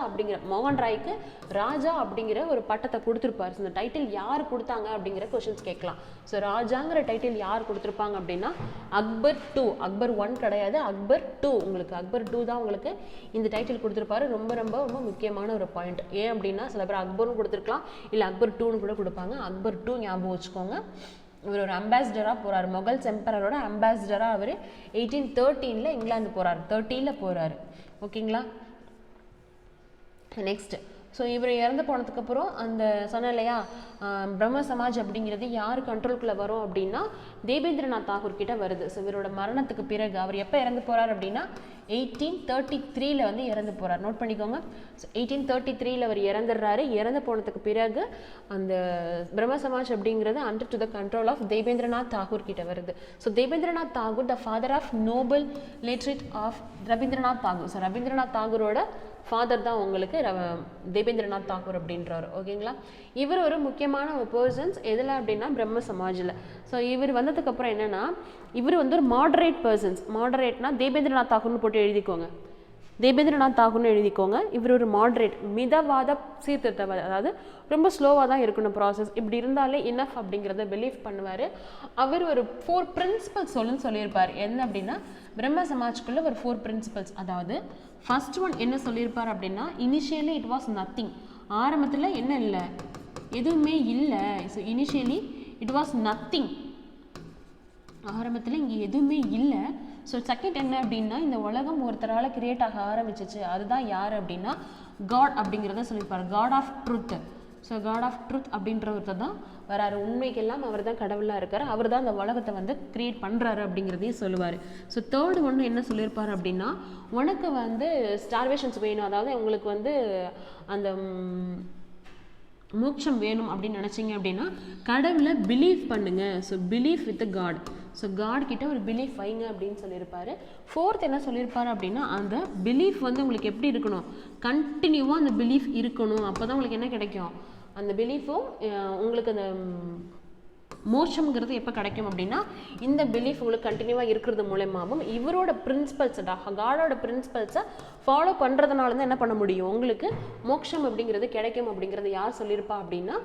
அப்படிங்கிற ஒரு பட்டத்தை கொடுத்துருப்பார். இந்த டைட்டில் யார் கொடுத்தாங்க அப்படிங்கிற கொஷின்ஸ் கேட்கலாம். ஸோ ராஜாங்கிற டைட்டில் யார் கொடுத்துருப்பாங்க அப்படின்னா அக்பர் 2, அக்பர் 1 கிடையாது, அக்பர் 2. உங்களுக்கு அக்பர் 2 தான் உங்களுக்கு இந்த டைட்டில் கொடுத்துருப்பாரு. ரொம்ப ரொம்ப ரொம்ப முக்கியமான ஒரு பாயிண்ட். ஏன் அப்படின்னா சில பேர் அக்பர்னு கொடுத்துருக்கலாம், இல்லை அக்பர் 2ன்னு கூட கொடுப்பாங்க. அக்பர் 2 ஞாபகம் வச்சுக்கோங்க. இவர் ஒரு அம்பாசிடராக போகிறார், முகல் எம்பரரோட அம்பாசிடராக அவர் 1813 இங்கிலாந்து போகிறார், 30 போகிறாரு. ஓகேங்களா? நெக்ஸ்ட், ஸோ இவர் இறந்து போனதுக்கப்புறம் அந்த சொன்ன இல்லையா பிரம்ம சமாஜ் அப்படிங்கிறது யார் கண்ட்ரோலுக்குள்ளே வரும் அப்படின்னா தேபேந்திரநாத் தாகூர் கிட்ட வருது. ஸோ இவரோட மரணத்துக்கு பிறகு அவர் எப்போ இறந்து போகிறார் அப்படின்னா 1833 வந்து இறந்து போகிறார். நோட் பண்ணிக்கோங்க. ஸோ 1833 அவர் இறந்துடுறாரு. இறந்து போனதுக்கு பிறகு அந்த பிரம்ம சமாஜ் அப்படிங்கிறது under to the control of Debendranath Tagore கிட்ட வருது. So Debendranath Tagore the father of Nobel laureate of Rabindranath Tagore. So Rabindranath தாகூரோட ஃபாதர் தான் உங்களுக்கு தேபேந்திரநாத் தாகூர் அப்படின்றார். ஓகேங்களா? இவர் ஒரு முக்கியமான ஒரு பர்சன்ஸ் எதில் அப்படின்னா பிரம்ம சமாஜில். ஸோ இவர் வந்ததுக்கப்புறம் என்னென்னா இவர் வந்து ஒரு மாடரேட் பர்சன்ஸ். மாடரேட்னா தேபேந்திரநாத் தாகூர்னு போட்டு எழுதிக்கோங்க. தேபேந்திரநாத் தாகூர்னு எழுதிக்கோங்க. இவர் ஒரு மாடரேட் மிதவாத சீர்திருத்தவாதி. அதாவது ரொம்ப ஸ்லோவாக தான் இருக்கணும் ப்ராசஸ். இப்படி இருந்தாலே இனஃப் அப்படிங்கிறத பிலீவ் பண்ணுவார். அவர் ஒரு 4 பிரின்சிபல்ஸ் சொல்லியிருப்பார். என்ன அப்படின்னா பிரம்ம சமாஜ்குள்ளே ஒரு 4 பிரின்சிபல்ஸ். அதாவது ஃபர்ஸ்ட் ஒன் என்ன சொல்லியிருப்பார் அப்படின்னா இனிஷியலி இட் வாஸ் நத்திங். ஆரம்பத்தில் என்ன இல்லை, எதுவுமே இல்லை. So initially it was nothing. ஆரம்பத்தில் இங்கே எதுவுமே இல்லை. ஸோ செகண்ட் என்ன அப்படின்னா இந்த உலகம் ஒருத்தரால் கிரியேட் ஆக ஆரம்பிச்சிச்சு. அதுதான் யார் அப்படின்னா காட் அப்படிங்கிறத சொல்லியிருப்பார். God of truth. So God of truth அப்படின்ற ஒருத்தர் தான் வராரு. உண்மைக்கெல்லாம் அவர் தான் கடவுளாக இருக்கார். அவர் தான் அந்த உலகத்தை வந்து கிரியேட் பண்ணுறாரு அப்படிங்கிறதையும் சொல்லுவார். ஸோ தேர்டு ஒன்று என்ன சொல்லியிருப்பார் அப்படின்னா உனக்கு வந்து ஸ்டார்வேஷன்ஸ் வேணும், அதாவது உங்களுக்கு வந்து அந்த மோட்சம் வேணும் அப்படின்னு நினச்சிங்க அப்படின்னா கடவுளை பிலீவ் பண்ணுங்க. So believe with God. So God கிட்ட ஒரு பிலீஃப் வைங்க அப்படின்னு சொல்லியிருப்பாரு. ஃபோர்த் என்ன சொல்லியிருப்பாரு அப்படின்னா அந்த பிலீஃப் வந்து உங்களுக்கு எப்படி இருக்கணும், கண்டினியூவாக அந்த பிலீஃப் இருக்கணும். அப்போ தான் உங்களுக்கு என்ன கிடைக்கும், அந்த பிலீஃபும் உங்களுக்கு அந்த மோட்சம்ங்கிறது எப்போ கிடைக்கும் அப்படின்னா இந்த பிலீஃப் உங்களுக்கு கண்டினியூவாக இருக்கிறது மூலமாகவும் இவரோட பிரின்சிபல்ஸ் காடோட பிரின்சிபல்ஸை ஃபாலோ பண்ணுறதுனால தான் என்ன பண்ண முடியும், உங்களுக்கு மோட்சம் அப்படிங்கிறது கிடைக்கும் அப்படிங்கிறது யார் சொல்லியிருப்பா அப்படின்னா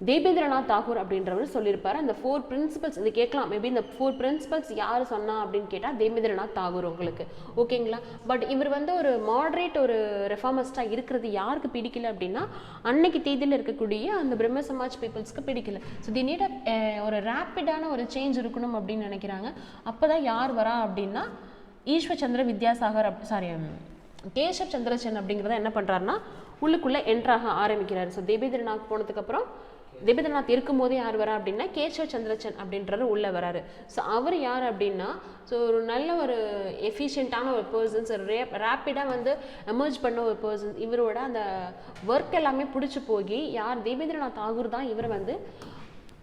தேபேந்திரநாத் தாகூர் அப்படின்றவர் சொல்லியிருப்பார். அந்த 4 பிரின்சிபல்ஸ் இது கேட்கலாம். மேபி இந்த 4 பிரின்சிபல்ஸ் யார் சொன்னா அப்படின்னு கேட்டால் தேபேந்திரநாத் தாகூர் உங்களுக்கு. ஓகேங்களா? பட் இவர் வந்து ஒரு மாடரேட் ஒரு ரெஃபார்மஸ்டாக இருக்கிறது யாருக்கு பிடிக்கல அப்படின்னா அன்னைக்கு தேதியில் இருக்கக்கூடிய அந்த பிரம்ம சமாஜ் பீப்புள்ஸ்க்கு பிடிக்கல. ஸோ தி நீட் ஒரு ரேப்பிடான ஒரு சேஞ்ச் இருக்கணும் அப்படின்னு நினைக்கிறாங்க. அப்போ தான் யார் வரா அப்படின்னா ஈஸ்வர் சந்திர வித்யாசாகர் கேசவ் சந்திர சென் அப்படிங்கிறத என்ன பண்ணுறாருன்னா உள்ளுக்குள்ளே என்ட்ராக ஆரம்பிக்கிறார். ஸோ தேபேந்திரநாத் போனதுக்கப்புறம் தேபேந்திரநாத் இருக்கும்போதே யார் வரா அப்படின்னா கேசவ் சந்திரசன் அப்படின்றது உள்ளே வராரு. ஸோ அவர் யார் அப்படின்னா ஸோ ஒரு நல்ல ஒரு எஃபிஷியண்ட்டான ஒரு பர்சன்ஸ், ரேப்பிடாக வந்து எமர்ஜ் பண்ண ஒரு பர்சன்ஸ். இவரோட அந்த ஒர்க் எல்லாமே பிடிச்சி போய் யார் தேபேந்திரநாத் தாகூர் தான் இவரை வந்து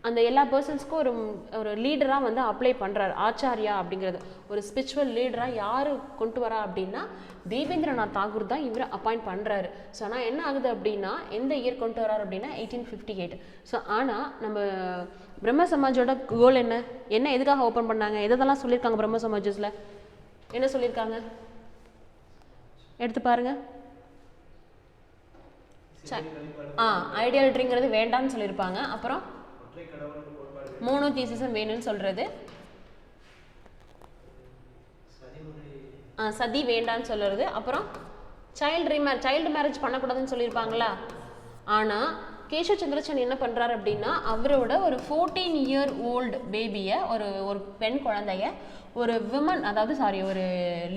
அந்த எல்லா பர்சன்ஸ்க்கும் ஒரு லீடராக வந்து அப்ளை பண்ணுறாரு. ஆச்சாரியா அப்படிங்கிறது ஒரு ஸ்பிரிச்சுவல் லீடராக யார் கொண்டு வரா அப்படின்னா தேபேந்திரநாத் தாகூர் தான் இவரை அப்பாயிண்ட் பண்ணுறாரு. ஸோ ஆனால் என்ன ஆகுது அப்படின்னா எந்த இயர் கொண்டு வராரு அப்படின்னா 1858. ஸோ ஆனால் நம்ம பிரம்ம சமாஜோட கோல் என்ன எதுக்காக ஓப்பன் பண்ணாங்க, எதெல்லாம் சொல்லியிருக்காங்க பிரம்ம சமாஜஸில் என்ன சொல்லியிருக்காங்க எடுத்து பாருங்க. ஐடியாலிட்டிங்கிறது வேண்டாம்னு சொல்லியிருப்பாங்க. அப்புறம் மோனோதீசிசம் வேணும்னு சொல்றது, சதி வேண்டான்னு சொல்றது, அப்புறம் சைல்டு மேரேஜ் பண்ணக்கூடாதுன்னு சொல்லியிருப்பாங்களா. ஆனால் கேசவ் சந்திரசன் என்ன பண்ணுறாரு அப்படின்னா அவரோட ஒரு 14 year old பேபியை ஒரு பெண் குழந்தைய ஒரு விமன் ஒரு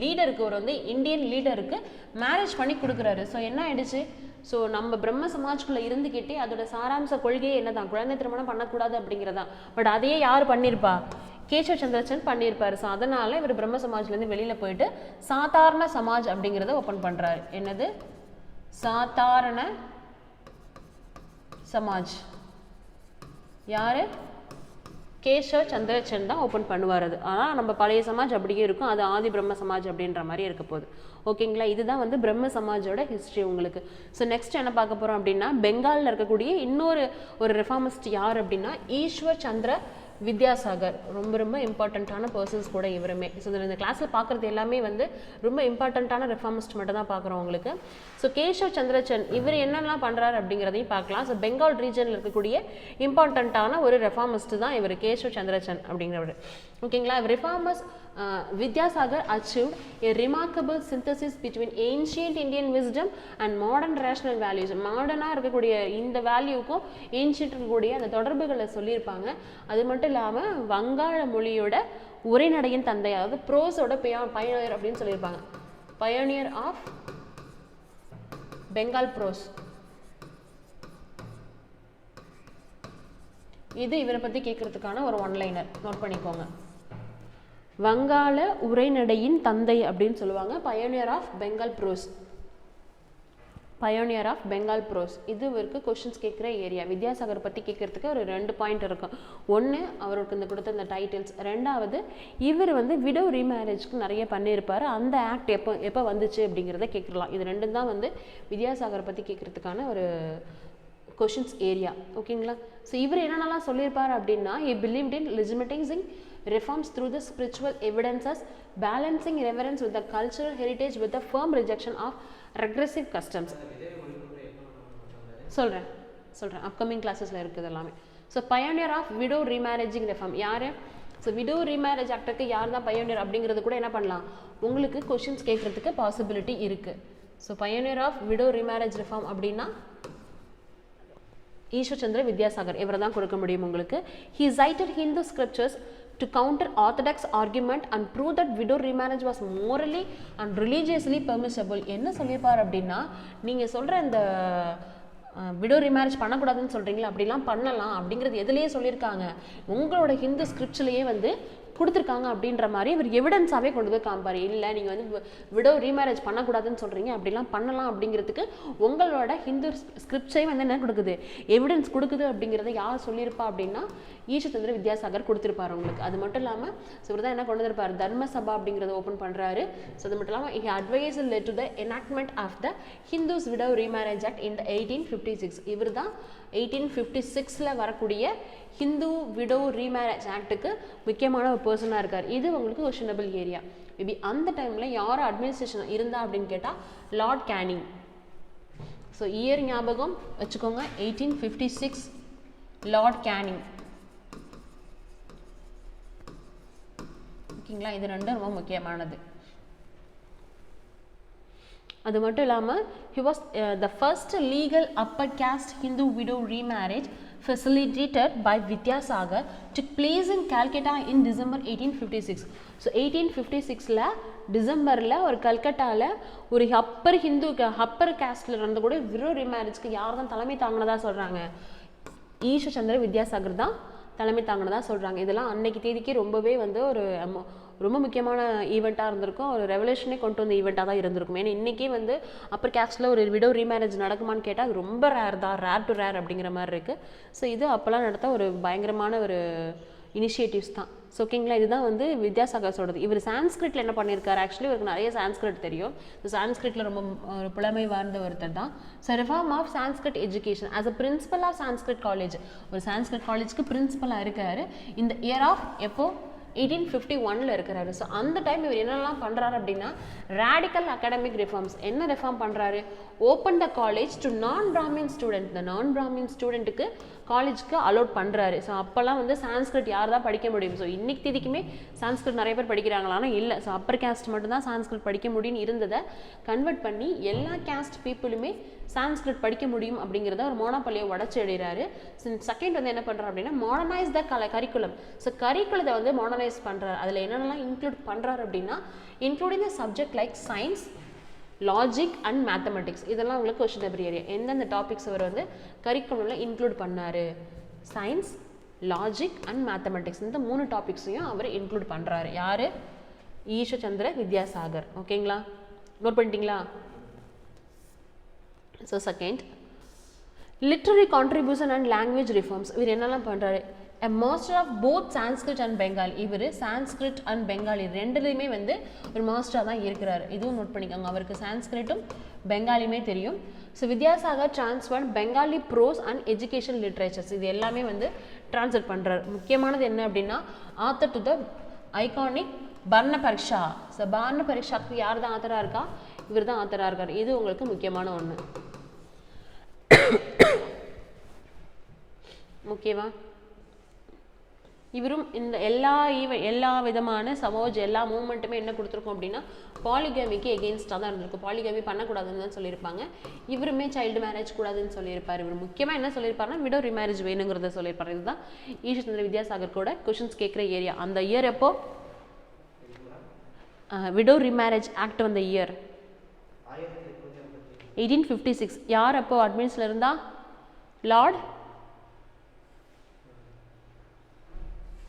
லீடருக்கு ஒரு வந்து இந்தியன் லீடருக்கு மேரேஜ் பண்ணி கொடுக்குறாரு. ஸோ என்ன ஆயிடுச்சு, ஸோ நம்ம பிரம்ம சமாஜ்குள்ளே இருந்துக்கிட்டே அதோட சாராம்ச கொள்கையே என்னதான் குழந்தை திருமணம் பண்ணக்கூடாது அப்படிங்கிறதான். பட் அதையே யார் பண்ணியிருப்பா, கேசவ் சந்திரசன் பண்ணியிருப்பார். ஸோ அதனால் இவர் பிரம்ம சமாஜ்லேருந்து வெளியில் போயிட்டு சாதாரண சமாஜ் அப்படிங்கிறத ஓப்பன் பண்ணுறாரு. என்னது சாதாரண சமாஜ், யார் கேசவ் சந்திரசன் தான் ஓப்பன் பண்ணுவார். அது ஆனால் நம்ம பழைய சமாஜ் அப்படியே இருக்கும், அது ஆதி பிரம்ம சமாஜ் அப்படின்ற மாதிரி இருக்க போகுது. ஓகேங்களா? இதுதான் வந்து பிரம்ம சமாஜோட ஹிஸ்ட்ரி உங்களுக்கு. ஸோ நெக்ஸ்ட் என்ன பார்க்க போகிறோம் அப்படின்னா பெங்காலில் இருக்கக்கூடிய இன்னொரு ரெஃபார்மிஸ்ட் யார் அப்படின்னா ஈஸ்வர் சந்திர வித்யாசாகர். ரொம்ப இம்பார்ட்டண்ட்டான பர்சன்ஸ் கூட இவருமே. ஸோ இந்த கிளாஸில் பார்க்குறது எல்லாமே வந்து ரொம்ப இம்பார்ட்டண்ட்டான ரெஃபார்மிஸ்ட் மட்டும் தான் பார்க்குறோம் உங்களுக்கு. ஸோ கேசவ் சந்திரசன் இவர் என்னெல்லாம் பண்ணுறாரு அப்படிங்கிறதையும் பார்க்கலாம். ஸோ பெங்கால் ரீஜனில் இருக்கக்கூடிய இம்பார்ட்டண்ட்டான ஒரு ரெஃபார்மிஸ்ட் தான் இவர் கேசவ் சந்திரசன் அப்படிங்கிறவர். ஓகேங்களா? Reformers Vidyasagar achieved a remarkable synthesis between ancient Indian wisdom and modern rational values. மாடர்னாக இருக்கக்கூடிய இந்த வேல்யூக்கும் ஏன்ஷியன்ட் இருக்கக்கூடிய அந்த தொடர்புகளை சொல்லியிருப்பாங்க. அது மட்டும் இல்லாமல் வங்காள மொழியோட உரைநடையின் தந்தை, அதாவது ப்ரோஸோட பயோனியர் அப்படின்னு சொல்லியிருப்பாங்க. Pioneer of Bengal prose. இது இவரை பற்றி கேட்குறதுக்கான ஒரு ஒன்லைனர் நோட் பண்ணிக்கோங்க. வங்காள உரைநடையின் தந்தை அப்படின்னு சொல்லுவாங்க. Pioneer of Bengal prose. Pioneer of Bengal prose. இது இவருக்கு கொஷின்ஸ் கேட்குற ஏரியா. வித்யாசாகர் பற்றி கேட்குறதுக்கு ஒரு 2 பாயிண்ட் இருக்கும். ஒன்று அவருக்கு இந்த கொடுத்த இந்த டைட்டில்ஸ், ரெண்டாவது இவர் வந்து விடோ ரீமேரேஜ்க்கு நிறைய பண்ணியிருப்பார். அந்த ஆக்ட் எப்போ வந்துச்சு அப்படிங்கிறத கேட்கலாம். இது ரெண்டும் தான் வந்து வித்யாசாகர் பற்றி கேட்குறதுக்கான ஒரு கொஷின்ஸ் ஏரியா. ஓகேங்களா? ஸோ இவர் என்னென்னலாம் சொல்லியிருப்பார் அப்படின்னா, he believed in legitimating reforms through the spiritual evidences, balancing reverence with the cultural heritage with the firm rejection of regressive customs. சொல்கிறேன் அப்கமிங் கிளாஸஸில் இருக்குது எல்லாமே. So pioneer of widow remarriaging reform யார்? ஸோ விடோ ரீமேரேஜ் ஆக்டுக்கு யார் தான் பயோனியர் அப்படிங்கிறது கூட என்ன பண்ணலாம், உங்களுக்கு கொஷின்ஸ் கேட்குறதுக்கு பாசிபிலிட்டி இருக்குது. So pioneer of widow remarriage reform அப்படின்னா ஈஸ்வர் சந்திர வித்யாசாகர், இவரை தான் கொடுக்க முடியும் உங்களுக்கு. He cited Hindu scriptures to counter orthodox argument and prove that widow remarriage was morally and religiously permissible. என்ன சொல்லியிருப்பார் அப்படின்னா, நீங்கள் சொல்கிற இந்த விடோ ரீமேரேஜ் பண்ணக்கூடாதுன்னு சொல்கிறீங்களா, அப்படிலாம் பண்ணலாம் அப்படிங்கிறது எதுலேயே சொல்லியிருக்காங்க, உங்களோட ஹிந்து ஸ்கிரிப்ட்ஸ்லேயே வந்து கொடுத்துருக்காங்க அப்படின்ற மாதிரி இவர் எவிடன்ஸாகவே கொண்டு போய் காமிப்பார். இல்லை நீங்கள் வந்து விடோ ரீமேரேஜ் பண்ணக்கூடாதுன்னு சொல்கிறீங்க, அப்படிலாம் பண்ணலாம் அப்படிங்கிறதுக்கு உங்களோட ஹிந்து ஸ்கிரிப்ட்ஸே வந்து என்ன கொடுக்குது, எவிடன்ஸ் கொடுக்குது அப்படிங்கிறத யார் சொல்லியிருப்பா அப்படின்னா ஈஸ்வர் சந்திர வித்யாசாகர் கொடுத்துருப்பார் உங்களுக்கு. அது மட்டும் இல்லாமல் இவர் தான் என்ன கொண்டு வந்திருப்பார், தர்ம சபா அப்படிங்கிறத ஓப்பன் பண்ணுறாரு. ஸோ அது மட்டும் இல்லாமல் he advised led to the enactment of the Hindus Widow Remarriage Act in the 1856. இவர் தான் 1856 வரக்கூடிய ஹிந்து விடோ ரீமேரேஜ் ஆக்டுக்கு முக்கியமான ஒரு பர்சனாக இருக்கார். இது உங்களுக்கு கொஷனபிள் ஏரியா. மேபி அந்த டைமில் யார் அட்மினிஸ்ட்ரேஷன் இருந்தா அப்படின்னு கேட்டால் லார்ட் கேனிங். ஸோ இயர் ஞாபகம் வச்சுக்கோங்க, 1856 லார்ட் கேனிங். ஓகேங்களா? இது ரெண்டும் ரொம்ப முக்கியமானது. அது மட்டும் இல்லாமல் he was the first legal upper caste Hindu widow remarriage facilitated by Vidyasagar took place in Calcutta in December 1856. So 1856 டிசம்பரில் ஒரு கல்கட்டாவில் ஒரு அப்பர் கேஸ்டில் இருந்து கூட விடோ ரீமேரேஜ்க்கு யார் தான் தலைமை தாங்கினதா சொல்கிறாங்க, ஈஸ்வர் சந்திர வித்யாசாகர் தான் தலைமை தாங்கினதா சொல்கிறாங்க. இதெல்லாம் அன்னைக்கு தேதிக்கு ரொம்பவே வந்து ஒரு ரொம்ப முக்கியமான ஈவெண்ட்டாக இருந்திருக்கும், ஒரு ரெவல்யூஷனே கொண்டு வந்த ஈவெண்ட்டாக தான் இருந்திருக்கும். ஏன்னா இன்றைக்கி வந்து அப்பர் கேஸ்டில் ஒரு விடோ ரீமேரேஜ் நடக்குமான்னு கேட்டால் அது ரொம்ப ரேர் தான், ரேர் டு ரேர் அப்படிங்கிற மாதிரி இருக்குது. ஸோ இது அப்போல்லாம் நடத்த ஒரு பயங்கரமான ஒரு இனிஷியேட்டிவ்ஸ் தான். ஸோ ஓகேங்களா? இதுதான் வந்து வித்யாசாகர் சொல்கிறது. இவர் சான்ஸ்கிரிட்டில் என்ன பண்ணியிருக்காரு, ஆக்சுவலி இவருக்கு நிறைய சான்ஸ்கிரிட் தெரியும். சான்ஸ்கிரிட்டில் ரொம்ப ஒரு புலமை வாய்ந்த ஒருத்தர் தான். So reform of Sanskrit education as a principal of Sanskrit college, ஒரு சான்ஸ்கிரிட் காலேஜ்க்கு பிரின்சிபலாக இருக்கார். இந்த இயர் ஆஃப் எப்போ 1851 இருக்கிறாரு. ஸோ அந்த டைம் இவர் என்னெல்லாம் பண்ணுறாரு அப்படின்னா ரேடிக்கல் அகாடமிக் ரிஃபார்ம்ஸ். என்ன ரிஃபார்ம் பண்ணுறாரு, ஓப்பன் த காலேஜ் டு நான் பிராமின் ஸ்டூடெண்ட். இந்த நான் பிராமின் ஸ்டூடெண்ட்டுக்கு காலேஜ்க்கு அலோட் பண்ணுறாரு. ஸோ அப்போல்லாம் வந்து சான்ஸ்கிரிட் யார் தான் படிக்க முடியும். ஸோ இன்னைக்கு தேதிக்குமே சான்ஸ்கிரிட் நிறைய பேர் படிக்கிறாங்களான்னா இல்லை. ஸோ அப்பர் கேஸ்ட் மட்டும்தான் சான்ஸ்கிரிட் படிக்க முடியும்னு இருந்ததை கன்வெர்ட் பண்ணி எல்லா கேஸ்ட் பீப்புளுமே சான்ஸ்கிரிட் படிக்க முடியும் அப்படிங்கிறத ஒரு மோனோபலியை உடச்சி எழுதுறாரு. செகண்ட் வந்து என்ன பண்ணுறாரு அப்படின்னா மாடர்னைஸ் த கரிக்குலம். ஸோ கரிக்குலத்தை வந்து மாடர்னைஸ் பண்ணுறாரு. அதில் என்னென்னலாம் இன்க்ளூட் பண்ணுறாரு அப்படின்னா including the subject like science, logic and mathematics. இதெல்லாம் உங்களுக்கு கொஸ்டினபிள் ஏரியா. எந்தெந்த டாபிக்ஸ் அவர் வந்து கரிக்குலமில் இன்க்ளூட் பண்ணார், சயின்ஸ், லாஜிக் அண்ட் மேத்தமெட்டிக்ஸ், இந்த 3 டாபிக்ஸையும் அவர் இன்க்ளூட் பண்ணுறாரு. யார், ஈஸ்வர் சந்திர வித்யாசாகர். ஓகேங்களா? நோட் பண்ணிட்டீங்களா? So second literary contribution and language reforms. இவர் என்னெல்லாம் பண்ணுறாரு, a master of both Sanskrit and Bengali. இவர் சான்ஸ்கிரிட் அண்ட் பெங்காலி ரெண்டுலேயுமே வந்து ஒரு மாஸ்டராக தான் இருக்கிறார். இதுவும் நோட் பண்ணிக்கோங்க, அவருக்கு சான்ஸ்கிரிட்டும் பெங்காலியுமே தெரியும். So Vidyasagar transfer Bengali prose and education literatures இது எல்லாமே வந்து டிரான்ஸ்ஃபர் பண்ணுறாரு. முக்கியமானது என்ன அப்படின்னா author to the iconic Barna Parichay. So Barna பரீட்சாக்கு யார் தான் ஆத்தராக இருக்கா, இவர் தான் ஆத்தராக இருக்கார். இது உங்களுக்கு முக்கியமான ஒன்று. ஓகேவா? இவரும் இந்த எல்லா விதமான சமோஜ் எல்லா மூவ்மெண்ட்டுமே என்ன கொடுத்துருக்கோம் அப்படின்னா பாலிகேமிக்கு எகெயின்ஸ்டாக தான் இருந்திருக்கும். பாலிகேமி பண்ணக்கூடாதுன்னு தான் சொல்லியிருப்பாங்க. இவருமே சைல்டு மேரேஜ் கூடாதுன்னு சொல்லியிருப்பார். இவர் முக்கியமாக என்ன சொல்லியிருப்பாருன்னா விடோ ரீமேரேஜ் வேணுங்கிறத சொல்லியிருப்பார். இதுதான் ஈஸ்வர் சந்திர வித்யாசாகர் கூட கொஷின்ஸ் கேட்குற ஏரியா. அந்த இயர் எப்போ விடோ ரீமேரேஜ் ஆக்ட் வந்த இயர் 1856. யார் அப்போ அட்மின்ஸில் இருந்தா, லார்ட்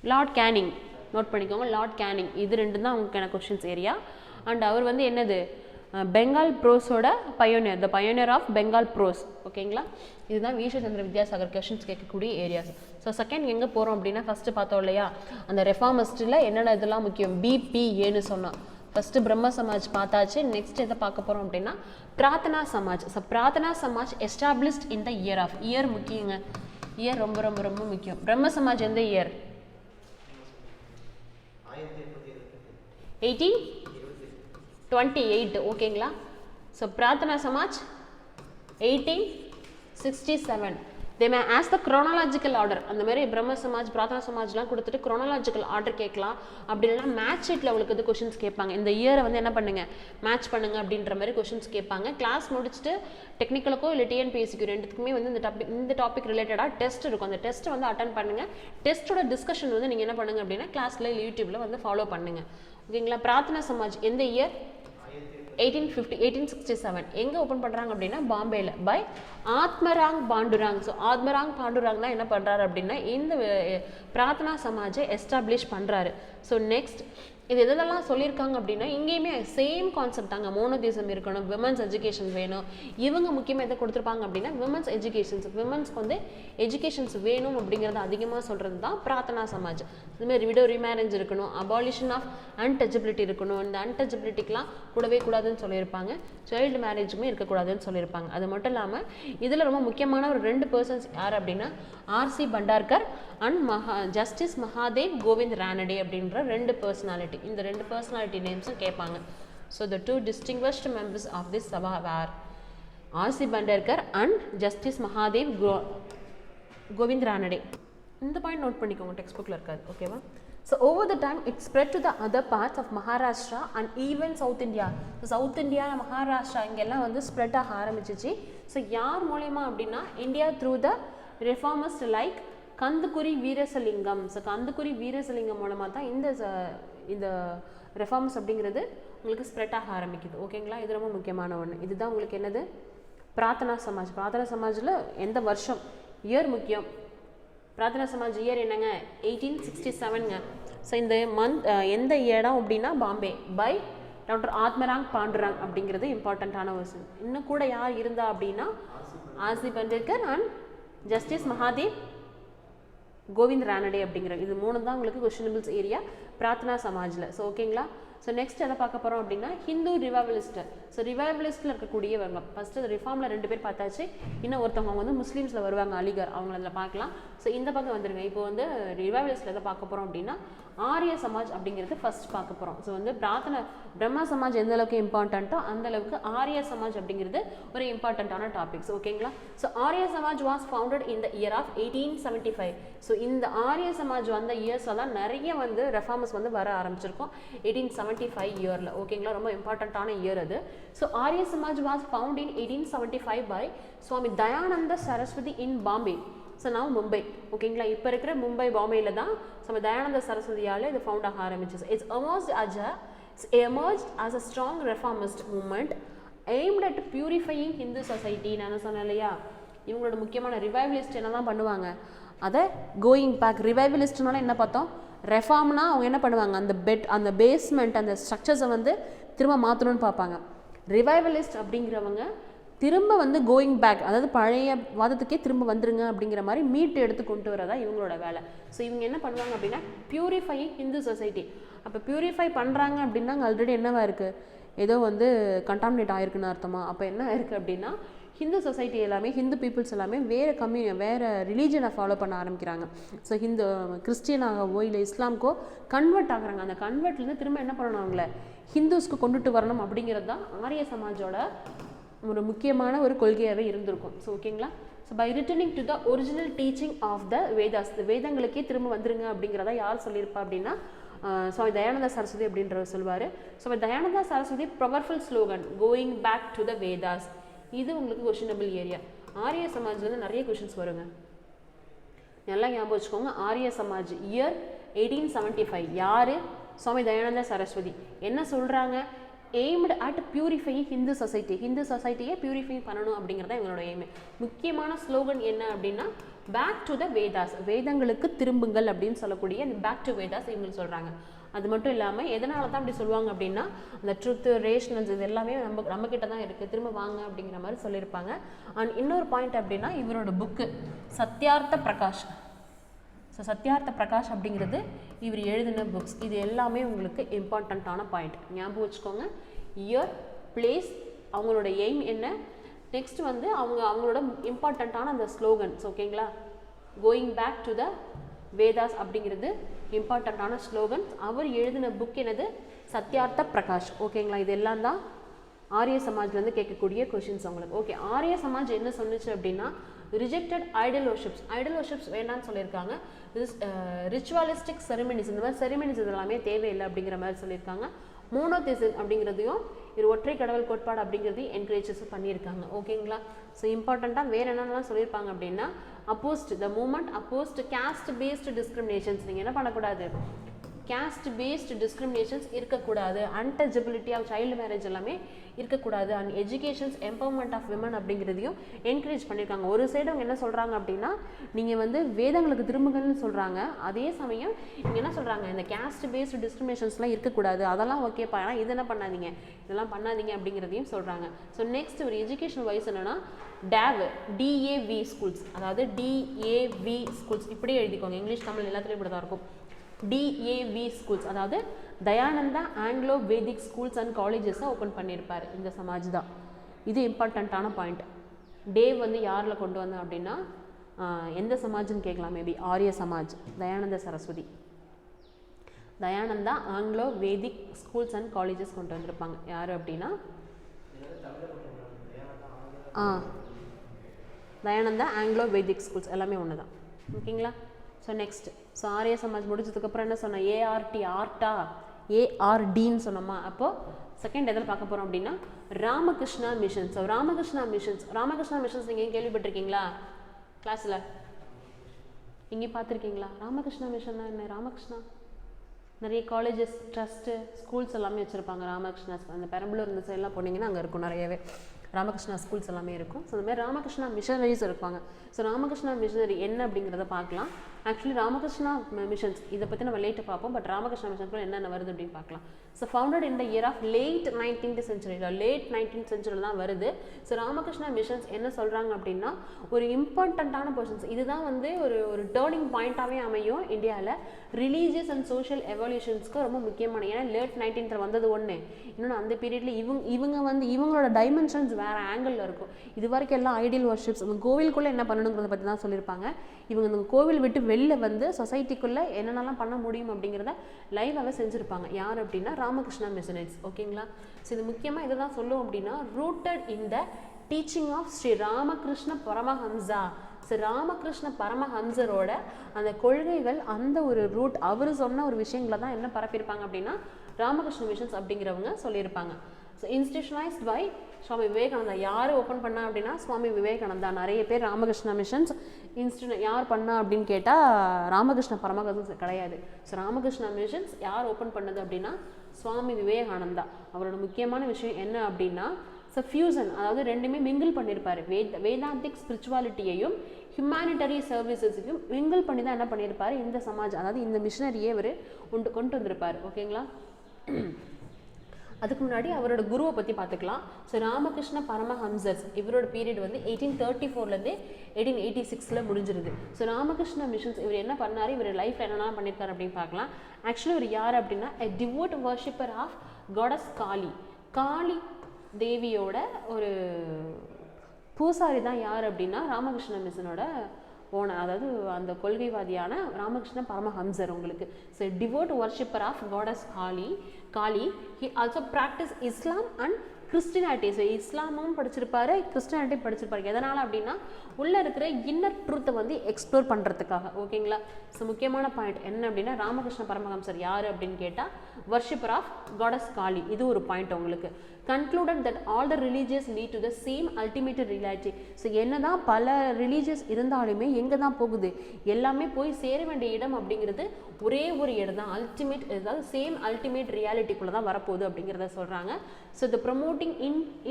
லார்ட் கேனிங் நோட் பண்ணிக்கோங்க. லார்ட் கேனிங் இது ரெண்டு தான் உங்களுக்கான கொஷின்ஸ் ஏரியா. அண்ட் அவர் வந்து என்னது பெங்கால் ப்ரோஸோட pioneer, the pioneer of Bengal prose. ஓகேங்களா, இதுதான் வீரசந்திர வித்யாசாகர் கொஷின்ஸ் கேட்கக்கூடிய ஏரியாஸ். ஸோ செகண்ட் எங்கே போகிறோம் அப்படின்னா ஃபஸ்ட்டு பார்த்தோம் இல்லையா, அந்த ரெஃபார்மிஸ்ட்டில் என்னென்ன இதெல்லாம் முக்கியம், பிபிஏன்னு சொன்னோம். ஃபஸ்ட்டு பிரம்ம சமாஜ் பார்த்தாச்சு. நெக்ஸ்ட் எதை பார்க்க போகிறோம் அப்படின்னா Prarthana Samaj. So Prarthana Samaj established in the year of, year முக்கியங்க, இயர் ரொம்ப ரொம்ப ரொம்ப முக்கியம். பிரம்ம சமாஜ் எந்த இயர், 1828. ஓகேங்களா. So Prarthana Samaj 1867. they may ask the chronological order. அந்த மாதிரி பிரம்ம சமாஜ் பிரார்த்தனா சமாஜ்லாம் கொடுத்துட்டு chronological order கேட்கலாம். அப்படி இல்லைனா மேட்ச் ஷீட்டில் உங்களுக்கு வந்து கொஷின்ஸ் கேட்பாங்க. இந்த இயரை வந்து என்ன பண்ணுங்க, மேட்ச் பண்ணுங்க அப்படின்ற மாதிரி கொஷின்ஸ் கேட்பாங்க. கிளாஸ் முடிச்சுட்டு டெக்னிக்கலுக்கோ இல்லை டிஎன்பிஎஸ்சிக்கு ரெண்டுத்துக்குமே வந்து இந்த டாபிக் ரிலேட்டடாக டெஸ்ட் இருக்கும். அந்த டெஸ்ட்டை வந்து அட்டன் பண்ணுங்க. டெஸ்ட்டோட டிஸ்கஷன் வந்து நீங்கள் என்ன பண்ணுங்க அப்படின்னா கிளாஸில் யூடியூப்பில் வந்து ஃபாலோ பண்ணுங்க. ஓகேங்களா. பிரார்த்தனா சமாஜ் எந்த இயர், 1867. எங்கே ஓப்பன் பண்ணுறாங்க அப்படின்னா பாம்பேயில் பை ஆத்மராங் பாண்டுராங். ஸோ ஆத்மராங் பாண்டுராங் தான் என்ன பண்ணுறாரு அப்படின்னா இந்த பிரார்த்தனா சமாஜை எஸ்டாப்ளிஷ் பண்ணுறாரு. ஸோ நெக்ஸ்ட் இது எதெல்லாம் சொல்லியிருக்காங்க அப்படின்னா இங்கேயுமே சேம் கான்செப்ட் தாங்க. மோனோதிசம் இருக்கணும், விமன்ஸ் எஜுகேஷன் வேணும். இவங்க முக்கியமாக எதை கொடுத்துருப்பாங்க அப்படின்னா விமன்ஸ் எஜுகேஷன்ஸ், விமன்ஸ்க்கு வந்து எஜுகேஷன்ஸ் வேணும் அப்படிங்கிறத அதிகமாக சொல்கிறது தான் பிரார்த்தனா சமாஜ். இதுமாதிரி விடோ ரீமேரேஜ் இருக்கணும், அபாலிஷன் ஆஃப் அன்டச்சபிலிட்டி இருக்கணும். இந்த அன்டச்சபிலிட்டிக்கெலாம் கூடவே கூடாதுன்னு சொல்லியிருப்பாங்க. சைல்டு மேரேஜுமே இருக்கக்கூடாதுன்னு சொல்லியிருப்பாங்க. அது மட்டும் இல்லாமல் இதில் ரொம்ப முக்கியமான ஒரு 2 பர்சன்ஸ் யார் அப்படின்னா R C Bhandarkar and justice Mahadev Govind Ranade அப்படின்ற 2 பர்சனாலிட்டி. இந்த 2 பர்சனாலிட்டி நேம்ஸும் கேட்பாங்க. So the 2 distinguished members of this Sabha were R C Bhandarkar and justice Mahadev Govind Ranade. இந்த பாயிண்ட் நோட் பண்ணிக்கோங்க, டெக்ஸ்ட் புக்கில் இருக்காது. ஓகேவா. So over the time it spread to the other parts of Maharashtra and even South India. So South India, Maharashtra இங்கெல்லாம் வந்து ஸ்ப்ரெட் ஆக ஆரம்பிச்சிச்சு. ஸோ யார் மூலயமா அப்படின்னா India through the reformist like Kandukuri Veeresalingam. So Kandukuri Veeresalingam மூலமாக தான் இந்த ரெஃபார்ம்ஸ் அப்படிங்கிறது உங்களுக்கு ஸ்ப்ரெட் ஆக ஆரம்பிக்குது. ஓகேங்களா. இது ரொம்ப முக்கியமான ஒன்று. இதுதான் உங்களுக்கு என்னது பிரார்த்தனா சமாஜ். பிரார்த்தனா சமாஜில் எந்த வருஷம், இயர் முக்கியம். பிரார்த்தனா சமாஜ் இயர் என்னங்க 1867ங்க. ஸோ இந்த மந்த் எந்த இடம் அப்படின்னா பாம்பே பை டாக்டர் ஆத்மராங் பாண்டுராங் அப்படிங்கிறது இம்பார்ட்டண்ட்டான விஷயம். இன்னும் கூட யார் இருந்தா அப்படின்னா R C Bhandarkar and justice Mahadev Govind Ranade அப்படிங்கிற இது 3 தான் உங்களுக்கு கொஸ்டினபிள்ஸ் ஏரியா பிரார்த்தனா சமாஜில். ஸோ ஓகேங்களா. ஸோ நெக்ஸ்ட் எதை பார்க்க போகிறோம் அப்படின்னா ஹிந்து ரிவைவலிஸ்ட். ஸோ ரிவைவலிஸ்ட்டில் இருக்கக்கூடியவங்க ஃபஸ்ட்டு ரிஃபார்மில் 2 பேர் பார்த்தாச்சு. இன்னும் ஒருத்தவங்க வந்து முஸ்லீம்ஸில் வருவாங்க, அலிகர், அவங்கள அதில் பார்க்கலாம். ஸோ இந்த பக்கம் வந்துருங்க. இப்போ வந்து ரிவைவலிஸ்ட்டில் எதை பார்க்க போகிறோம் அப்படின்னா ஆரிய சமாஜ் அப்படிங்கிறது ஃபர்ஸ்ட் பார்க்க போகிறோம். ஸோ வந்து பிரம்மா சமாஜ் எந்த அளவுக்கு இம்பார்ட்டண்ட்டோ அந்த அளவுக்கு ஆரிய சமாஜ் அப்படிங்கிறது ஒரு இம்பார்ட்டண்ட்டான டாபிக்ஸ். ஓகேங்களா. So Arya Samaj was founded in the year of 1875. So இந்த ஆரிய சமாஜ் வந்த இயர்ஸில் தான் நிறைய வந்து ரெஃபார்மஸ் வந்து வர ஆரம்பிச்சிருக்கோம் 1875 இயரில். ஓகேங்களா. ரொம்ப இம்பார்ட்டண்ட்டான இயர் அது. So Arya Samaj was found in 1875 by Swami Dayananda Saraswati in Bombay. So நான் மும்பை. ஓகேங்களா. இப்போ இருக்கிற மும்பை பாம்பேயில் தான் சுவாமி தயானந்த சரஸ்வதியால் இது ஃபவுண்ட் ஆக ஆரம்பிச்சிச்சு. It's emerged as a strong reformist movement aimed at purifying Hindu society. நான் சொன்னேன் இல்லையா, இவங்களோட முக்கியமான ரிவைவலிஸ்ட் என்ன தான் பண்ணுவாங்க, அதை கோயிங் பேக். ரிவைவலிஸ்ட்னால என்ன பார்த்தோம், ரெஃபார்ம்னா அவங்க என்ன பண்ணுவாங்க, அந்த பேஸ்மெண்ட் அந்த ஸ்ட்ரக்சர்ஸை வந்து திரும்ப மாற்றணும்னு பார்ப்பாங்க. ரிவைவலிஸ்ட் அப்படிங்கிறவங்க திரும்ப வந்து கோயிங் பேக், அதாவது பழைய வாதத்துக்கே திரும்ப வந்துருங்க அப்படிங்கிற மாதிரி மீட்டு எடுத்து கொண்டு வரதா இவங்களோட வேலை. ஸோ இவங்க என்ன பண்ணுவாங்க அப்படின்னா பியூரிஃபையிங் ஹிந்து சொசைட்டி. அப்போ பியூரிஃபை பண்ணுறாங்க அப்படின்னா அங்கே ஆல்ரெடி என்னவா இருக்குது, ஏதோ வந்து கண்டாமினேட் ஆகிருக்குன்னு அர்த்தமா. அப்போ என்ன ஆயிருக்கு அப்படின்னா ஹிந்து சொசைட்டி எல்லாமே, ஹிந்து பீப்புள்ஸ் எல்லாமே வேறு ரிலீஜனை ஃபாலோ பண்ண ஆரம்பிக்கிறாங்க. ஸோ ஹிந்து கிறிஸ்டியனாகவோ இல்லை இஸ்லாமுக்கோ கன்வெர்ட் ஆகுறாங்க. அந்த கன்வெர்ட்லேருந்து திரும்ப என்ன பண்ணணும், அவங்கள ஹிந்துஸ்க்கு கொண்டுட்டு வரணும் அப்படிங்கிறது தான் ஆரிய சமாஜோட ஒரு முக்கியமான ஒரு கொள்கையாகவே இருந்திருக்கும். ஸோ ஓகேங்களா. So by returning to the original teaching of the Vedas, வேதங்களுக்கே திரும்ப வந்துருங்க அப்படிங்கிறத யார் சொல்லியிருப்பா அப்படின்னா சுவாமி தயானந்த சரஸ்வதி அப்படின்றவர் சொல்வார். Swami Dayananda Saraswati powerful slogan going back to the Vedas. இது உங்களுக்கு கொஷினபிள் ஏரியா. ஆரிய சமாஜ்லேருந்து நிறைய கொஷின்ஸ் வருங்க, நல்லா ஞாபகம் வச்சுக்கோங்க. ஆரிய சமாஜ் இயர் 1875. யார், சுவாமி தயானந்த சரஸ்வதி. என்ன சொல்கிறாங்க, aimed at purifying Hindu society. Hindu சொசைட்டியை பியூரிஃபை பண்ணணும் அப்படிங்கிறத இவங்களோட எய்மு. முக்கியமான ஸ்லோகன் என்ன அப்படின்னா பேக் டு த வேதாஸ், வேதங்களுக்கு திரும்புங்கள் அப்படின்னு சொல்லக்கூடிய இந்த பேக் டு வேதாஸ் இவங்க சொல்கிறாங்க. அது மட்டும் இல்லாமல் எதனால தான் அப்படி சொல்லுவாங்க அப்படின்னா அந்த ட்ருத்து ரேஷனல்ஸ் இது எல்லாமே நம்ம கிட்ட தான் இருக்குது, திரும்ப வாங்க அப்படிங்கிற மாதிரி சொல்லியிருப்பாங்க. அண்ட் இன்னொரு பாயிண்ட் அப்படின்னா இவரோட புக்கு சத்யார்த்த பிரகாஷ். ஸோ சத்யார்த்த பிரகாஷ் அப்படிங்கிறது இவர் எழுதின புக்ஸ். இது எல்லாமே உங்களுக்கு இம்பார்ட்டண்ட்டான பாயிண்ட், ஞாபகம் வச்சுக்கோங்க. இயர், பிளேஸ், அவங்களோட எய்ம் என்ன, நெக்ஸ்ட் வந்து அவங்களோட இம்பார்ட்டண்ட்டான அந்த ஸ்லோகன்ஸ். ஓகேங்களா, going back to the Vedas அப்படிங்கிறது இம்பார்ட்டண்ட்டான ஸ்லோகன்ஸ். அவர் எழுதின புக் என்னது, சத்யார்த்த பிரகாஷ். ஓகேங்களா, இது எல்லாம் தான் ஆரிய சமாஜ்லேருந்து கேட்கக்கூடிய கொஷின்ஸ் உங்களுக்கு. ஓகே, ஆரிய சமாஜ் என்ன சொன்னிச்சு அப்படின்னா rejected Idol worships, Idol worships வேண்டாம்னு சொல்லியிருக்காங்க. ரிச்சுவலிஸ்டிக் செரிமனிஸ், இந்த மாதிரி செரிமனிஸ் இதெல்லாமே தேவையில்லை அப்படிங்கிற மாதிரி சொல்லியிருக்காங்க. மோனோதிசம் அப்படிங்கிறதையும் இது ஒற்றை கடவுள் கோட்பாடு அப்படிங்கிறதையும் என்கரேஜஸ் பண்ணியிருக்காங்க. ஓகேங்களா, ஸோ இம்பார்ட்டண்ட்டாக வேறு என்னென்னலாம் சொல்லியிருப்பாங்க அப்படின்னா oppose the movement oppose caste based discriminations. நீங்கள் என்ன பண்ணக்கூடாது, கேஸ்ட் பேஸ்டு டிஸ்கிரிமினேஷன்ஸ் இருக்கக்கூடாது, அன்டச்சபிலிட்டி ஆஃப் சைல்டு மேரேஜ் எல்லாமே இருக்கக்கூடாது, and educations empowerment of women அப்படிங்கிறதையும் என்கரேஜ் பண்ணியிருக்காங்க. ஒரு சைடு அவங்க என்ன சொல்கிறாங்க அப்படின்னா நீங்கள் வந்து வேதங்களுக்கு திரும்புங்கள்னு சொல்கிறாங்க, அதே சமயம் இங்கே என்ன சொல்கிறாங்க, இந்த கேஸ்ட் பேஸ்டு டிஸ்கிரிமினேஷன்ஸ்லாம் இருக்கக்கூடாது, அதெல்லாம் ஓகேப்பா, ஆனால் இது என்ன பண்ணாதீங்க, இதெல்லாம் பண்ணாதீங்க அப்படிங்கிறதையும் சொல்கிறாங்க. ஸோ நெக்ஸ்ட் ஒரு எஜுகேஷன் வைஸ் என்னென்னா DAV ஸ்கூல்ஸ், அதாவது DAV ஸ்கூல்ஸ் இப்படியே எழுதிக்கோங்க, இங்கிலீஷ் தமிழ் எல்லாத்துலேயும் இப்படி தான் இருக்கும். DAV ஸ்கூல்ஸ் அதாவது Dayananda Anglo Vedic schools and காலேஜஸை ஓப்பன் பண்ணியிருப்பார் இந்த சமாஜ் தான். இது இம்பார்ட்டண்ட்டான பாயிண்ட். டேவ் வந்து யாரில் கொண்டு வந்தேன் அப்படின்னா எந்த சமாஜ்னு கேட்கலாம், maybe Arya Samaj, Dayananda Saraswati, Dayananda Anglo Vedic schools and colleges கொண்டு வந்திருப்பாங்க. யார் அப்படின்னா தயானந்தா ஆங்கிலோ வேதிக் ஸ்கூல்ஸ் எல்லாமே ஒன்று தான். ஓகேங்களா, so next so Arya Samaj முடிச்சதுக்கப்புறம் என்ன சொன்னேன், ARDன்னு சொன்னோமா. அப்போது செகண்ட் எதில் பார்க்க போகிறோம் அப்படின்னா ராமகிருஷ்ணா மிஷன்ஸ். ஸோ ராமகிருஷ்ணா மிஷன்ஸ் நீங்கள் எங்கே கேள்விப்பட்டிருக்கீங்களா கிளாஸில், எங்கேயும் பார்த்துருக்கீங்களா? ராமகிருஷ்ணா மிஷன்னா என்ன, ராமகிருஷ்ணா நிறைய காலேஜஸ் ட்ரஸ்ட்டு ஸ்கூல்ஸ் எல்லாமே வச்சுருப்பாங்க. ராமகிருஷ்ணா அந்த பெரம்பலூர் இந்த சைட்லாம் போனீங்கன்னா அங்கே இருக்கும் நிறையவே ராமகிருஷ்ணா ஸ்கூல்ஸ் எல்லாமே இருக்கும். ஸோ இந்த மாதிரி ராமகிருஷ்ணா மிஷனரிஸ் இருப்பாங்க. ஸோ ராமகிருஷ்ணா மிஷனரி என்ன அப்படிங்கிறத பார்க்கலாம். ஆக்சுவலி ராமகிருஷ்ணா மிஷன்ஸ் இதை பற்றி நம்ம லேட்டு பார்ப்போம், பட் ராமகிருஷ்ணா மிஷன்ஸ்க்குள்ள என்னென்ன வருது அப்படின்னு பார்க்கலாம். So founded in the year of late 19th century தான் வருது. ஸோ ராமகிருஷ்ணா மிஷன்ஸ் என்ன சொல்கிறாங்க அப்படின்னா ஒரு இம்பார்ட்டண்ட்டான பொசிஷன்ஸ், இதுதான் வந்து ஒரு டேர்னிங் பாயிண்ட்டாகவே அமையும் இந்தியாவில். ரிலீஜியஸ் அண்ட் சோஷியல் எவல்யூஷன்ஸ்க்கு ரொம்ப முக்கியமான, ஏன்னா லேட் 19th வந்தது ஒன்று, இன்னொன்று அந்த பீரியடில் இவங்க வந்து இவங்களோட டைமென்ஷன்ஸ் வேறு ஆங்கிளில் இருக்கும். இது வரைக்கும் எல்லாம் ஐடியல் வர்ஷிப்ஸ், அந்த கோவிலுக்குள்ளே என்ன பண்ணணுங்கிறத பற்றி தான் சொல்லியிருப்பாங்க. இவங்க இந்த கோவில் விட்டு வெளில வந்து சொசைட்டிக்குள்ளே என்னென்னலாம் பண்ண முடியும் அப்படிங்கிறத லைவாகவே செஞ்சுருப்பாங்க. யார் அப்படின்னா ராமகிருஷ்ணா மிஷனரிஸ். ஓகேங்களா, ஸோ இது முக்கியமாக இதை தான் சொல்லுவோம் அப்படின்னா rooted in the teaching of Shri Ramakrishna Paramahamsa. So Ramakrishna பரமஹம்சரோட அந்த கொள்கைகள், அந்த ஒரு ரூட், அவர் சொன்ன ஒரு விஷயங்களை தான் என்ன பரப்பியிருப்பாங்க அப்படின்னா ராமகிருஷ்ண மிஷன்ஸ் அப்படிங்கிறவங்க சொல்லியிருப்பாங்க. So இன்ஸ்டிடியூஷனைஸ்ட் by Swami Vivekananda. யார் ஓப்பன் பண்ணா அப்படின்னா சுவாமி விவேகானந்தா. நிறைய பேர் ராமகிருஷ்ணா மிஷன்ஸ் யார் பண்ணா அப்படின்னு கேட்டால் ராமகிருஷ்ண பரமஹம்சர் கிடையாது. ஸோ ராமகிருஷ்ணா மிஷன்ஸ் யார் ஓப்பன் பண்ணது அப்படின்னா சுவாமி விவேகானந்தா. அவரோட முக்கியமான விஷயம் என்ன அப்படின்னா ஸோ ஃபியூசன், அதாவது ரெண்டுமே மிங்கிள் பண்ணியிருப்பார். வேதாந்திக் ஸ்பிரிச்சுவாலிட்டியையும் ஹியூமானிட்டரி சர்வீசஸையும் மிங்கிள் பண்ணி தான் என்ன பண்ணியிருப்பார் இந்த சமாஜ், அதாவது இந்த மிஷனரியே அவர் கொண்டு வந்திருப்பார். ஓகேங்களா, அதுக்கு முன்னாடி அவரோட குருவை பற்றி பார்த்துக்கலாம். ஸோ ராமகிருஷ்ண பரமஹம்சர்ஸ் இவரோட பீரியட் வந்து 1834 1886 முடிஞ்சிருது. ஸோ ராமகிருஷ்ண மிஷன்ஸ் இவர் என்ன பண்ணார், இவர் லைஃப்பில் என்னெல்லாம் பண்ணியிருக்காரு அப்படின்னு பார்க்கலாம். ஆக்சுவலி இவர் யார் அப்படின்னா எ டிவோட் வர்ஷிப்பர் ஆஃப் காடஸ் காளி. காளி தேவியோட ஒரு பூசாரி தான் யார் அப்படின்னா ராமகிருஷ்ண மிஷனோட ஓனர், அதாவது அந்த கொள்கைவாதியான ராமகிருஷ்ண பரமஹம்சர் உங்களுக்கு. So devout worshipper of goddess Kali. He also practice Islam and Christianity. So இஸ்லாமும் படிச்சிருப்பாரு, கிறிஸ்டியானிட்டியும் படிச்சிருப்பாரு. எதனால் அப்படின்னா உள்ளே இருக்கிற இன்னர் ட்ரூத்தை வந்து எக்ஸ்ப்ளோர் பண்ணுறதுக்காக. ஓகேங்களா, ஸோ முக்கியமான பாயிண்ட் என்ன அப்படின்னா ராமகிருஷ்ண பரமஹம்சர் யார் அப்படின்னு கேட்டால் வர்ஷிப்பர் ஆஃப் காடஸ் காளி. இது ஒரு பாயிண்ட் உங்களுக்கு. concluded that all the religions lead to the same ultimate reality. So என்னதான் பல ரிலீஜியஸ் இருந்தாலுமே எங்கே தான் போகுது, எல்லாமே போய் சேர வேண்டிய இடம் அப்படிங்கிறது ஒரே ஒரு இடம் தான், அல்டிமேட், அதாவது சேம் அல்டிமேட் ரியாலிட்டிக்குள்ளே தான் வரப்போகுது அப்படிங்கிறத சொல்கிறாங்க. So the promoting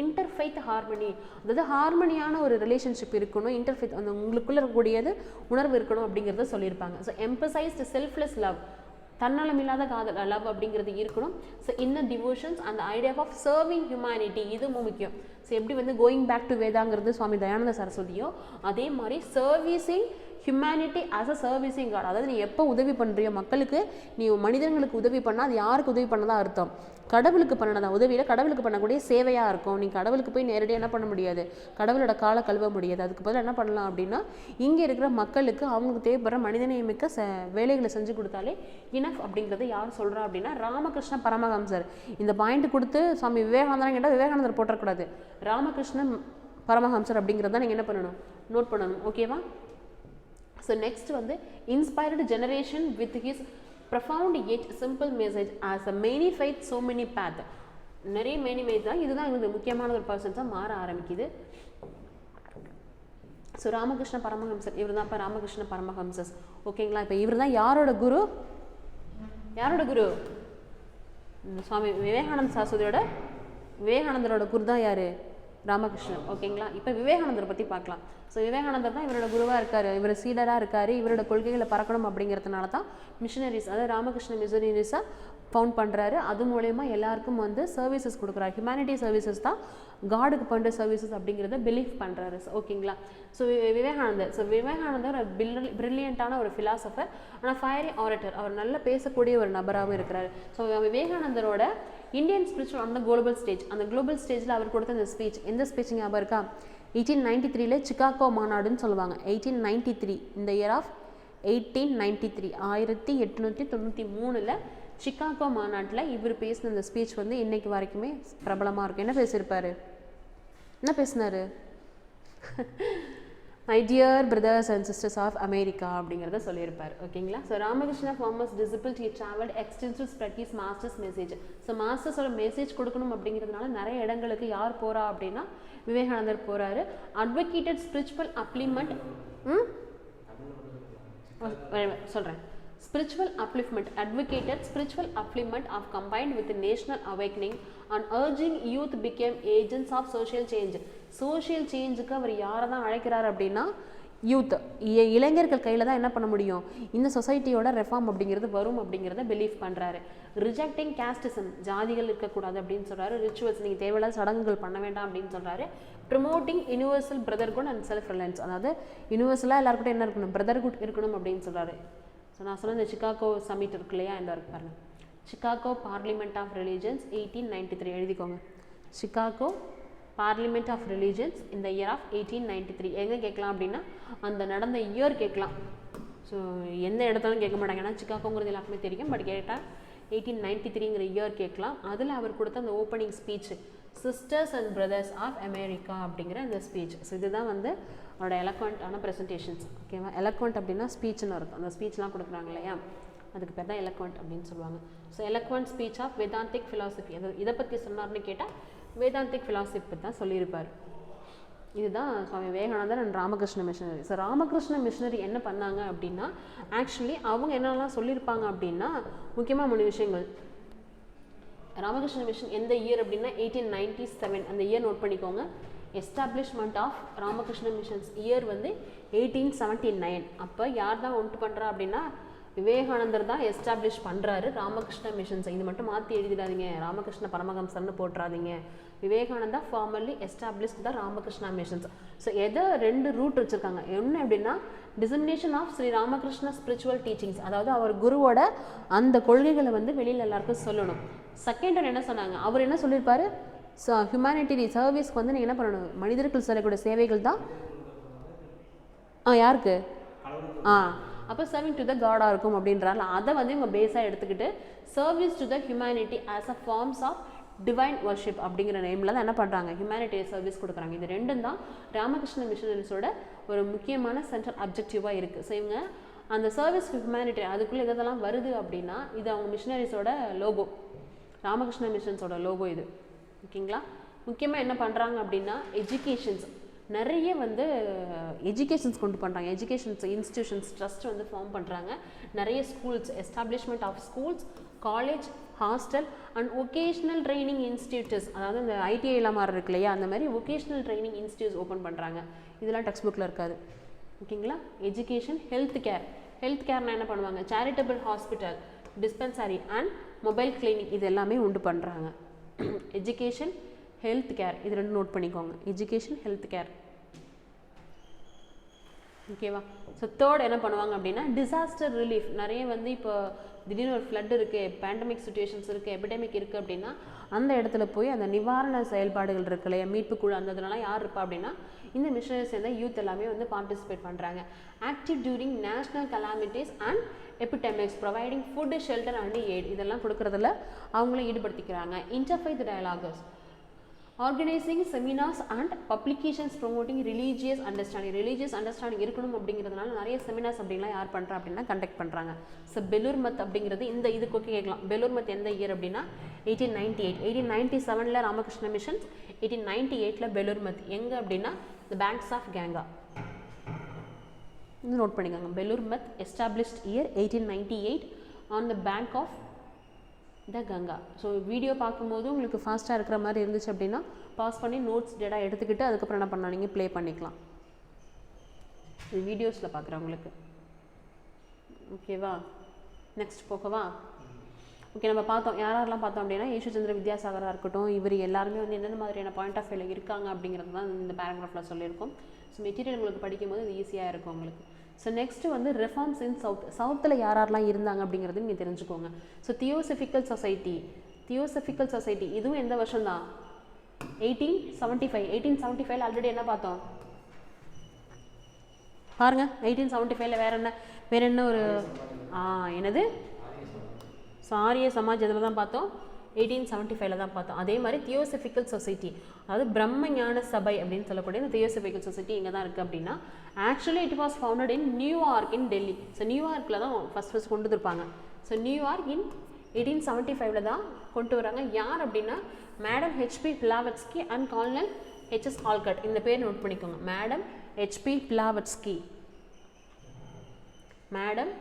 interfaith harmony, அதாவது ஹார்மனியான ஒரு ரிலேஷன்ஷிப் இருக்கணும், இன்டர்ஃபெய்த் அந்த உங்களுக்குள்ளே இருக்கக்கூடியது உணர்வு இருக்கணும் அப்படிங்கிறத சொல்லியிருப்பாங்க. ஸோ எம்பசைஸ்டு செல்ஃப்லெஸ் லவ், தன்னலம் இல்லாத காதல் லவ் அப்படிங்கிறது இருக்கணும். ஸோ இன்னர் டிவோஷன்ஸ் அந்த ஐடியா ஆஃப் சர்விங் ஹியூமனிட்டி, இது முக்கியம். ஸோ எப்படி வந்து கோயிங் பேக் டு வேதாங்கிறது சுவாமி தயானந்த சரஸ்வதியோ, அதே மாதிரி servicing humanity as a servicing God. அதாவது நீ எப்போ உதவி பண்ணுறியோ மக்களுக்கு, நீ மனிதர்களுக்கு உதவி பண்ணால் அது யாருக்கு உதவி பண்ணதான் அர்த்தம், கடவுளுக்கு பண்ணதான் உதவியில் கடவுளுக்கு பண்ணக்கூடிய சேவையாக இருக்கும். நீ கடவுளுக்கு போய் நேரடியாக என்ன பண்ண முடியாது, கடவுளோட காலை கழுவ முடியாது. அதுக்கு பதில் என்ன பண்ணலாம் அப்படின்னா, இங்கே இருக்கிற மக்களுக்கு அவங்களுக்கு தேவைப்படுற மனிதநேயமிக்க வேலைகளை செஞ்சு கொடுத்தாலே இனஃப் அப்படிங்கிறத யார் சொல்கிறா அப்படின்னா ராமகிருஷ்ண பரமஹம்சர். இந்த பாயிண்ட் கொடுத்து சுவாமி விவேகானந்தர் கேட்டால் விவேகானந்தர் போட்டக்கூடாது, ராமகிருஷ்ண பரமஹம்சர் அப்படிங்கிறத நீங்கள் என்ன பண்ணணும், நோட் பண்ணணும். ஓகேவா? ஸோ நெக்ஸ்ட் வந்து inspired generation with his profound yet simple message as a many faith so many path. நிறைய many faith தான், இதுதான் இந்த முக்கியமான ஒரு பர்சன்ஸாக மாற ஆரம்பிக்குது. ஸோ ராமகிருஷ்ண பரமஹம்சர் இவர் தான் இப்போ ராமகிருஷ்ண பரமஹம்சஸ். ஓகேங்களா? இப்போ இவர் தான் யாரோட குரு, யாரோட குரு, சுவாமி விவேகானந்த சரஸ்வதியோட, விவேகானந்தரோட குரு தான் யார், ராமகிருஷ்ணன். ஓகேங்களா? இப்போ விவேகானந்தரை பற்றி பார்க்கலாம். ஸோ விவேகானந்தர் தான் இவரோட குருவாக இருக்கார், இவர் சீடராக இருக்கார். இவரோட கொள்கைகளை பறக்கணும் அப்படிங்கிறதுனால தான் மிஷனரிஸ், அதாவது ராமகிருஷ்ண மிஷனரிஸாக ஃபவுண்ட் பண்ணுறாரு. அது மூலயமா எல்லாருக்கும் வந்து சர்வீசஸ் கொடுக்குறாரு. ஹியூமனிட்டி சர்வீசஸ் தான் காடுக்கு பண்ணுற சர்வீசஸ் அப்படிங்கிறத பிலீவ் பண்ணுறாரு. ஓகேங்களா? ஸோ விவேகானந்தர் ஒரு பிரில்லியண்ட்டான ஒரு ஃபிலாசபர், ஆனால் ஃபயரி ஆரட்டர், அவர் நல்லா பேசக்கூடிய ஒரு நபராகவும் இருக்கிறார். ஸோ விவேகானந்தரோட Indian spiritual on the global stage, அந்த குளோபல் ஸ்டேஜில் அவர் கொடுத்த அந்த ஸ்பீச், எந்த ஸ்பீச் ஞாபகம் இருக்கா? 1893 சிகாகோ மாநாடுன்னு சொல்லுவாங்க. 1893, இந்த இயர் ஆஃப் 1893, 1893 சிகாகோ மாநாட்டில் இவர் பேசின அந்த ஸ்பீச் வந்து இன்னைக்கு வரைக்குமே பிரபலமாக இருக்கும். என்ன பேசியிருப்பார், என்ன பேசினார்? My dear brothers and sisters of America அப்படிங்கிறத சொல்லியிருப்பார். ஓகேங்களா? So Ramakrishna foremost disciple he travelled extensive spread his master's message. So மாஸ்டர்ஸோட மெசேஜ் கொடுக்கணும் அப்படிங்கிறதுனால நிறைய இடங்களுக்கு யார் போகிறா அப்படின்னா விவேகானந்தர் போகிறாரு. அட்வொகேட்டட் ஸ்பிரிச்சுவல் அப்ளிமெண்ட், சொல்கிறேன், spiritual upliftment, advocated spiritual upliftment of combined with the national awakening and urging youth became agents of social change. social changeக்கு அவர் யாரை தான் அழைக்கிறார் அப்படின்னா யூத், இளைஞர்கள் கையில் தான் என்ன பண்ண முடியும், இந்த சொசைட்டியோட ரெஃபார்ம் அப்படிங்கிறது வரும் அப்படிங்கிறத பிலீவ் பண்ணுறாரு. ரிஜெக்டிங் கேஸ்டிசம், ஜாதிகள் இருக்கக்கூடாது அப்படின்னு சொல்கிறாரு. ரிச்சுவல்ஸ், நீங்கள் தேவையில்லாத சடங்குகள் பண்ண வேண்டாம் அப்படின்னு சொல்கிறாரு. Promoting universal brotherhood and self Reliance, அதாவது யூனிவர்சலாக எல்லாருக்கிட்ட என்ன இருக்கணும், பிரதர்ஹுட் இருக்கணும் அப்படின்னு சொல்கிறாரு. ஸோ நான் சொன்ன இந்த சிகாகோ சமிட் இருக்கு இல்லையா, இந்த இருக்கு பாருங்கள், சிகாகோ பார்லிமெண்ட் ஆஃப் ரிலீஜன்ஸ் 1893 எழுதிக்கோங்க. சிகாகோ பார்லிமெண்ட் ஆஃப் ரிலீஜன்ஸ் இந்த இயர் ஆஃப் 1893. எங்கே கேட்கலாம் அப்படின்னா அந்த நடந்த இயர் கேட்கலாம். ஸோ எந்த இடத்துலையும் கேட்க மாட்டாங்க, ஏன்னா சிகாகோங்கிறது எல்லாருக்குமே தெரியும். பட் கேட்டால் 1893ங்கிற இயர் கேட்கலாம். அதில் அவர் கொடுத்த அந்த opening speech sisters and brothers of America அப்படிங்கிற இந்த ஸ்பீச். ஸோ இதுதான் வந்து அவரோட எலக்வெண்ட்டான ப்ரெசன்டேஷன்ஸ். ஓகேவா? எலக்வெண்ட் அப்படின்னா ஸ்பீச்னு இருக்கும். அந்த ஸ்பீச்லாம் கொடுக்குறாங்க இல்லையா, அதுக்கு பேர் தான் எலக்வெண்ட் அப்படின்னு சொல்லுவாங்க. So eloquent speech of Vedantic philosophy, அது இதை பற்றி சொன்னார்னு கேட்டால் வேதாந்திக் ஃபிலாசபி பற்றி தான் சொல்லியிருப்பார். இதுதான் சுவாமி விவேகானந்தர் and Ramakrishna missionary. So Ramakrishna missionary என்ன பண்ணாங்க அப்படின்னா, ஆக்சுவலி அவங்க என்னெல்லாம் சொல்லியிருப்பாங்க அப்படின்னா முக்கியமாக 3 விஷயங்கள். ராமகிருஷ்ண மிஷன் எந்த இயர் அப்படின்னா 1897, அந்த இயர் நோட் பண்ணிக்கோங்க. Establishment of Ramakrishna missions year வந்து 1879. அப்போ யார் தான் ஒன்று பண்ணுறா அப்படின்னா விவேகானந்தர் தான் எஸ்டாப்ளிஷ் பண்ணுறாரு ராமகிருஷ்ண மிஷன்ஸை. இது மட்டும் மாற்றி எழுதிடாதீங்க, ராமகிருஷ்ண பரமஹம்சர்னு போட்டுறாதீங்க. Vivekananda formally established the Ramakrishna missions. So எதை 2 ரூட் வச்சுருக்காங்க. என்ன அப்படின்னா dissemination of Shri Ramakrishna spiritual teachings, அதாவது அவர் குருவோட அந்த கொள்கைகளை வந்து வெளியில் எல்லாருக்கும் சொல்லணும். செகண்ட் ஒன் என்ன சொன்னாங்க, அவர் என்ன சொல்லியிருப்பாரு, ஹியூமனிட்டி சர்வீஸ்க்கு வந்து நீங்கள் என்ன பண்ணணும், மனிதர்கள் செய்யக்கூடிய சேவைகள் தான் யாருக்கு, அப்போ சர்விங் டு த காடாக இருக்கும் அப்படின்றால அதை வந்து இவங்க பேஸாக எடுத்துக்கிட்டு service to the humanity as a forms of divine worship அப்படிங்கிற நேமில் தான் என்ன பண்ணுறாங்க, ஹியூமனிட்டி சர்வீஸ் கொடுக்குறாங்க. இது 2 தான் ராமகிருஷ்ண மிஷனரிஸோட ஒரு முக்கியமான சென்ட்ரல் அப்ஜெக்டிவாக இருக்குது. ஸோ இவங்க அந்த சர்வீஸ் ஹியூமனிட்டி அதுக்குள்ளே இதெல்லாம் வருது அப்படின்னா இது அவங்க மிஷனரிஸோட லோகோ, ராமகிருஷ்ண மிஷன்ஸோட லோகோ இது. ஓகேங்களா. முக்கியமாக என்ன பண்ணுறாங்க அப்படின்னா எஜுகேஷன்ஸ் நிறைய வந்து எஜுகேஷன்ஸ் கொண்டு பண்ணுறாங்க. எஜுகேஷன்ஸ் இன்ஸ்டியூஷன்ஸ் ட்ரஸ்ட் வந்து ஃபார்ம் பண்ணுறாங்க. நிறைய schools establishment of schools, college, hostel and vocational training institutes, அதாவது இந்த ஐடிஐலாம் மாதிரி இருக்கு இல்லையா, அந்த மாதிரி ஒகேஷ்னல் ட்ரைனிங் இன்ஸ்டியூட்ஸ் ஓப்பன் பண்ணுறாங்க. இதெல்லாம் டெக்ஸ்ட் புக்கில் இருக்காது. ஓகேங்களா. Education, health care. ஹெல்த் கேர்னால் என்ன பண்ணுவாங்க, charitable hospital, dispensary and mobile clinic இது எல்லாமே உண்டு பண்ணுறாங்க. எஜுகேஷன், ஹெல்த் கேர் இது ரெண்டு நோட் பண்ணிக்கோங்க. Education, health care. ஓகேவா. ஸோ தேர்ட் என்ன பண்ணுவாங்க அப்படின்னா டிசாஸ்டர் ரிலீஃப். நிறைய வந்து இப்போ திடீர்னு ஒரு ஃப்ளட் இருக்குது, பேண்டமிக் சுச்சுவேஷன்ஸ் இருக்குது, எபிடமிக் இருக்குது அப்படின்னா அந்த இடத்துல போய் அந்த நிவாரண செயல்பாடுகள் இருக்கு இல்லையா, மீட்பு குழு, அந்த இதெல்லாம் யார் இருப்பா அப்படின்னா இந்த மிஷனரிஸ் சேர்ந்த யூத் எல்லாமே வந்து பார்ட்டிசிபேட் பண்ணுறாங்க. Active during national calamities and epidemics, providing food, shelter and aid இதெல்லாம் கொடுக்குறதுல அவங்கள ஈடுபடுத்திக்கிறாங்க. Interfaith dialogues, organising seminars and publications promoting religious understanding. Religious understanding இருக்கணும் அப்படிங்கிறதுனால நிறைய செமினார்ஸ் அப்படின்லாம் யார் பண்ணுறா அப்படின்னா கண்டக்ட் பண்ணுறாங்க. ஸோ பெலூர் மத் அப்படிங்கிறது இந்த இதுக்கு ஓகே கேட்கலாம். பெலூர் மத் எந்த இயர் அப்படின்னா 1898. 1897 ராமகிருஷ்ண மிஷன், 1898 பெலூர் மத் எங்கே அப்படின்னா த பேங்க்ஸ் ஆஃப் கேங்கா. இது நோட் பண்ணிக்கோங்க. Belur Math established year 1898 on the bank of the Ganga. So video பார்க்கும்போது உங்களுக்கு ஃபாஸ்ட்டாக இருக்கிற மாதிரி இருந்துச்சு அப்படின்னா பாஸ் பண்ணி நோட்ஸ் டேட்டா எடுத்துக்கிட்டு அதுக்கப்புறம் என்ன பண்ணலாம், நீங்கள் ப்ளே பண்ணிக்கலாம். இது வீடியோஸில் பார்க்குறவங்களுக்கு. ஓகேவா. நெக்ஸ்ட் போகவா. ஓகே, நம்ம பார்த்தோம் யாரெல்லாம் பார்த்தோம் அப்படின்னா ஈஸ்வர்சந்திர வித்யாசாகராக இருக்கட்டும், இவர் எல்லாருமே வந்து எந்தெந்த மாதிரியான பாயிண்ட் ஆஃப் வியூவில் இருக்காங்க அப்படிங்கிறது தான் இந்த பேராகிராஃபில் சொல்லியிருக்கோம். ஸோ மெட்டீரியல் உங்களுக்கு படிக்கும்போது இது ஈஸியாக இருக்கும் உங்களுக்கு. ஸோ நெக்ஸ்ட்டு வந்து ரிஃபார்ம்ஸ் இன் சவுத்தில் யாரெல்லாம் இருந்தாங்க அப்படிங்கிறது நீங்கள் தெரிஞ்சுக்கோங்க. So theosophical society, theosophical society இதுவும் எந்த வருஷம் தான் 1875. 1875 ஆல்ரெடி என்ன பார்த்தோம் பாருங்க. 1875 வேற என்ன ஒரு என்னது ஆரிய சமாஜ் இதில் தான் பார்த்தோம், 1875 தான் பார்த்தோம். அதே மாதிரி தியோசபிக்கல் சொசைட்டி, அதாவது பிரம்ம ஞான சபை அப்படின்னு சொல்லக்கூடிய இந்த தியோசபிக்கல் சொசைட்டி எங்கே தான் இருக்குது அப்படின்னா actually it was founded in New York in Delhi. So நியூயார்க்கில் தான் ஃபஸ்ட் கொண்டு வந்துருப்பாங்க. ஸோ நியூயார்க் இன் 1875 தான் கொண்டு வராங்க. யார் அப்படின்னா madam H P Blavatsky and colonel H S Olcott. இந்த பேர் நோட் பண்ணிக்கோங்க. Madam H P Blavatsky, madam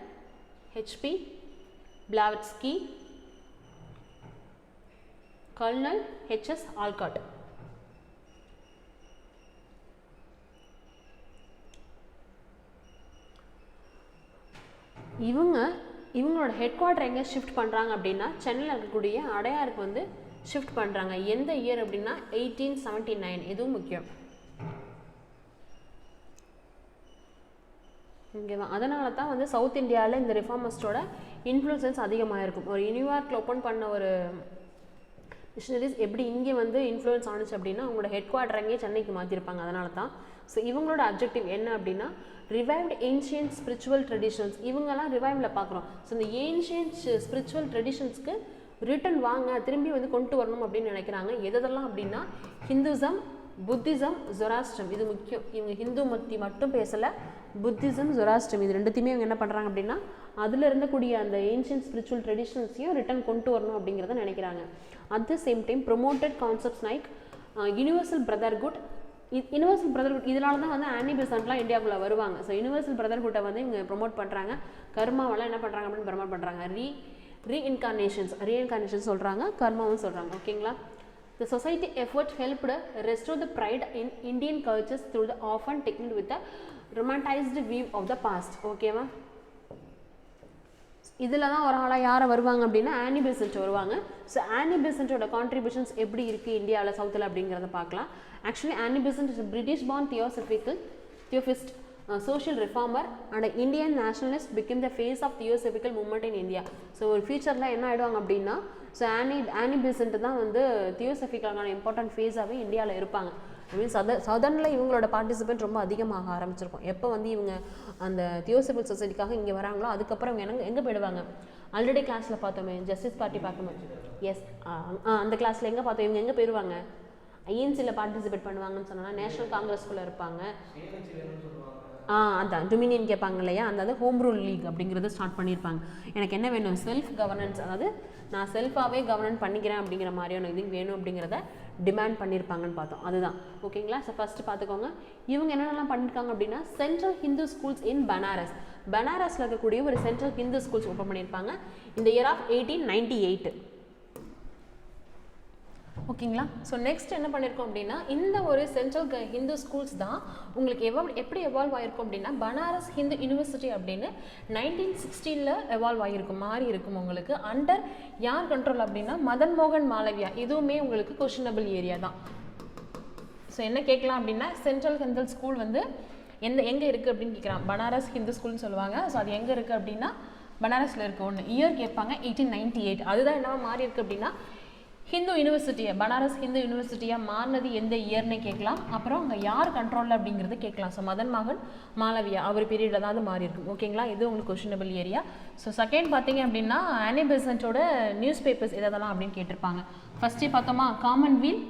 H P Blavatsky, colonel H S Olcott. இவங்களோட ஹெட் குவார்ட்டர் எங்கே ஷிஃப்ட் பண்ணுறாங்க அப்படின்னா சென்னையில் இருக்கக்கூடிய அடையாருக்கு வந்து ஷிஃப்ட் பண்ணுறாங்க. எந்த இயர் அப்படின்னா 1879. இதுவும் முக்கியம். ஓகேவா. அதனால தான் வந்து சவுத் இந்தியாவில் இந்த ரிஃபார்மஸ்டோட இன்ஃப்ளூயன்ஸ் அதிகமாக இருக்கும். ஒரு நியூயார்க்கில் ஓப்பன் பண்ண ஒரு மிஷனரிஸ் எப்படி இங்கே வந்து இன்ஃப்ளூயன்ஸ் ஆனிச்சு அப்படின்னா அவங்களோட ஹெட் குவார்ட்டர் அங்கேயே சென்னைக்கு மாற்றிருப்பாங்க. அதனால தான். ஸோ இவங்களோட அப்ஜெக்டிவ் என்ன அப்படின்னா ரிவைவ்டு ஏன்ஷியன்ட் ஸ்பிரிச்சுவல் ட்ரெடிஷன்ஸ். இவங்கெல்லாம் ரிவைவில் பார்க்குறோம். ஸோ இந்த ஏன்ஷியன்ட் ஸ்பிரிச்சுவல் ட்ரெடிஷன்ஸ்க்கு ரிட்டன் வாங்க, திரும்பி வந்து கொண்டு வரணும் அப்படின்னு நினைக்கிறாங்க. எதெல்லாம் அப்படின்னா ஹிந்துசம், புத்திசம், ஜொராஸ்ட்ரம். இது முக்கியம். இவங்க ஹிந்து மத்தி மட்டும் பேசலை, புத்திசம், ஜொராஸ்ட்ரம் இது ரெண்டுத்தையுமே இவங்க என்ன பண்ணுறாங்க அப்படின்னா அதில் இருந்தக்கூடிய அந்த ஏன்ஷியன்ட் ஸ்பிரிச்சுவல் ட்ரெடிஷன்ஸையும் ரிட்டன் கொண்டு வரணும் அப்படிங்கிறத நினைக்கிறாங்க. At the same time promoted concepts like universal brotherhood. Universal brotherhood இதனால தான் வந்து ஆனி பெசன்ட்லாம் இந்தியாவுக்குள்ளே வருவாங்க. ஸோ யூனிவர்சல் பிரதர்ஹுட்டை வந்து இவங்க ப்ரொமோட் பண்ணுறாங்க. கர்மாவெல்லாம் என்ன பண்ணுறாங்க அப்படின்னு ப்ரொமோட் பண்ணுறாங்க. ரீஇன்கார்னேஷன்ஸ் சொல்கிறாங்க, கர்மாவும் சொல்கிறாங்க. ஓகேங்களா. The society effort helped restore the pride in Indian cultures through the often taken with a romanticized view of the past. ஓகேவா. இதில் தான் ஒரு ஆளாக யாரை வருவாங்க அப்படின்னா ஆனி பெசன்ட் வருவாங்க. ஸோ ஆனி பெசன்ட்டோட கான்ட்ரிபியூஷன்ஸ் எப்படி இருக்குது இந்தியாவில் சவுத்தில் அப்படிங்கிறத பார்க்கலாம். Actually Annie Besant is British born theosophist, social reformer and Indian nationalist became the face of theosophical movement in India. So ஒரு ஃபியூச்சரில் என்ன ஆகிடுவாங்க அப்படின்னா ஸோ ஆனி பெசன்ட் தான் வந்து தியோசபிக்கலான இம்பார்ட்டன்ட் ஃபேஸாகவே இந்தியாவில் இருப்பாங்க. மீன்ஸ் சதர்னில் இவங்களோட பார்ட்டிசிபேட் ரொம்ப அதிகமாக ஆரம்பிச்சிருக்கும். எப்போ வந்து இவங்க அந்த தியோசபிக்கல் சொசைட்டிக்காக இங்கே வராங்களோ அதுக்கப்புறம் இவங்க எங்கே போயிடுவாங்க. ஆல்ரெடி கிளாஸில் பார்த்தோமே ஜஸ்டிஸ் பார்ட்டி பார்க்கும்போது எஸ் அந்த கிளாஸில் எங்கே பார்த்தோம் இவங்க எங்கே போயிடுவாங்க ஐஎன்சியில் பார்ட்டிசிபேட் பண்ணுவாங்கன்னு சொன்னால் நேஷனல் காங்கிரஸ்குள்ளே இருப்பாங்க. அதான் டொமினியன் கேட்பாங்க இல்லையா, அந்த ஹோம் ரூல் லீக் அப்படிங்கிறத ஸ்டார்ட் பண்ணியிருப்பாங்க. எனக்கு என்ன வேணும் செல்ஃப் கவர்னன்ஸ், அதாவது நான் செல்ஃபாகவே கவர்னன்ஸ் பண்ணிக்கிறேன் அப்படிங்கிற மாதிரியான இது வேணும் அப்படிங்கிறத டிமாண்ட் பண்ணியிருப்பாங்கன்னு பார்த்தோம். அதுதான் ஓகேங்களா. ஸோ ஃபஸ்ட்டு பார்த்துக்கோங்க, இவங்க என்னென்னலாம் பண்ணியிருக்காங்க அப்படின்னா central Hindu schools in Banaras, பனாரஸில் இருக்கக்கூடிய ஒரு சென்ட்ரல் ஹிந்து ஸ்கூல்ஸ் ஓப்பன் பண்ணியிருப்பாங்க இந்த இயர் ஆஃப் 1898. ஓகேங்களா. ஸோ நெக்ஸ்ட் என்ன பண்ணியிருக்கோம் அப்படின்னா இந்த ஒரு சென்ட்ரல் ஹிந்து ஸ்கூல்ஸ் தான் உங்களுக்கு எப்படி எவால்வ் ஆகிருக்கும் அப்படின்னா பனாரஸ் ஹிந்து யூனிவர்சிட்டி அப்படின்னு 1960 எவால்வ் ஆகிருக்கும், மாறி இருக்கும் உங்களுக்கு. அண்டர் யார் கண்ட்ரோல் அப்படின்னா மதன் மோகன் மாலவியா. இதுவுமே உங்களுக்கு கொஷினபிள் ஏரியா தான். ஸோ என்ன கேட்கலாம் அப்படின்னா சென்ட்ரல் ஹிந்து ஸ்கூல் வந்து எங்கே இருக்குது அப்படின்னு கேட்குறான். பனாரஸ் ஹிந்து ஸ்கூல்னு சொல்லுவாங்க. ஸோ அது எங்கே இருக்குது அப்படின்னா பனாரஸில் இருக்க ஒன்று. இயர் கேட்பாங்க 1898. அதுதான் என்னவா மாறி இருக்குது அப்படின்னா ஹிந்து யூனிவர்சிட்டியை பனாரஸ் ஹிந்து யூனிவர்சிட்டியாக மாறினது எந்த இயர்னு கேட்கலாம். அப்புறம் அங்கே யார் கண்ட்ரோலில் அப்படிங்கிறது கேட்கலாம். ஸோ மதன் மோகன் மாலவியா அவர் பீரியடில் தான் அது மாறி இருக்கும். ஓகேங்களா. இது உங்களுக்கு கொஷினபிள் ஏரியா. ஸோ செகண்ட் பார்த்தீங்க அப்படின்னா ஆனி பெசன்ட்டோட நியூஸ் பேப்பர்ஸ் எதெல்லாம் அப்படின்னு கேட்டிருப்பாங்க. ஃபஸ்ட்டு பார்த்தோமா காமன்வெல்த்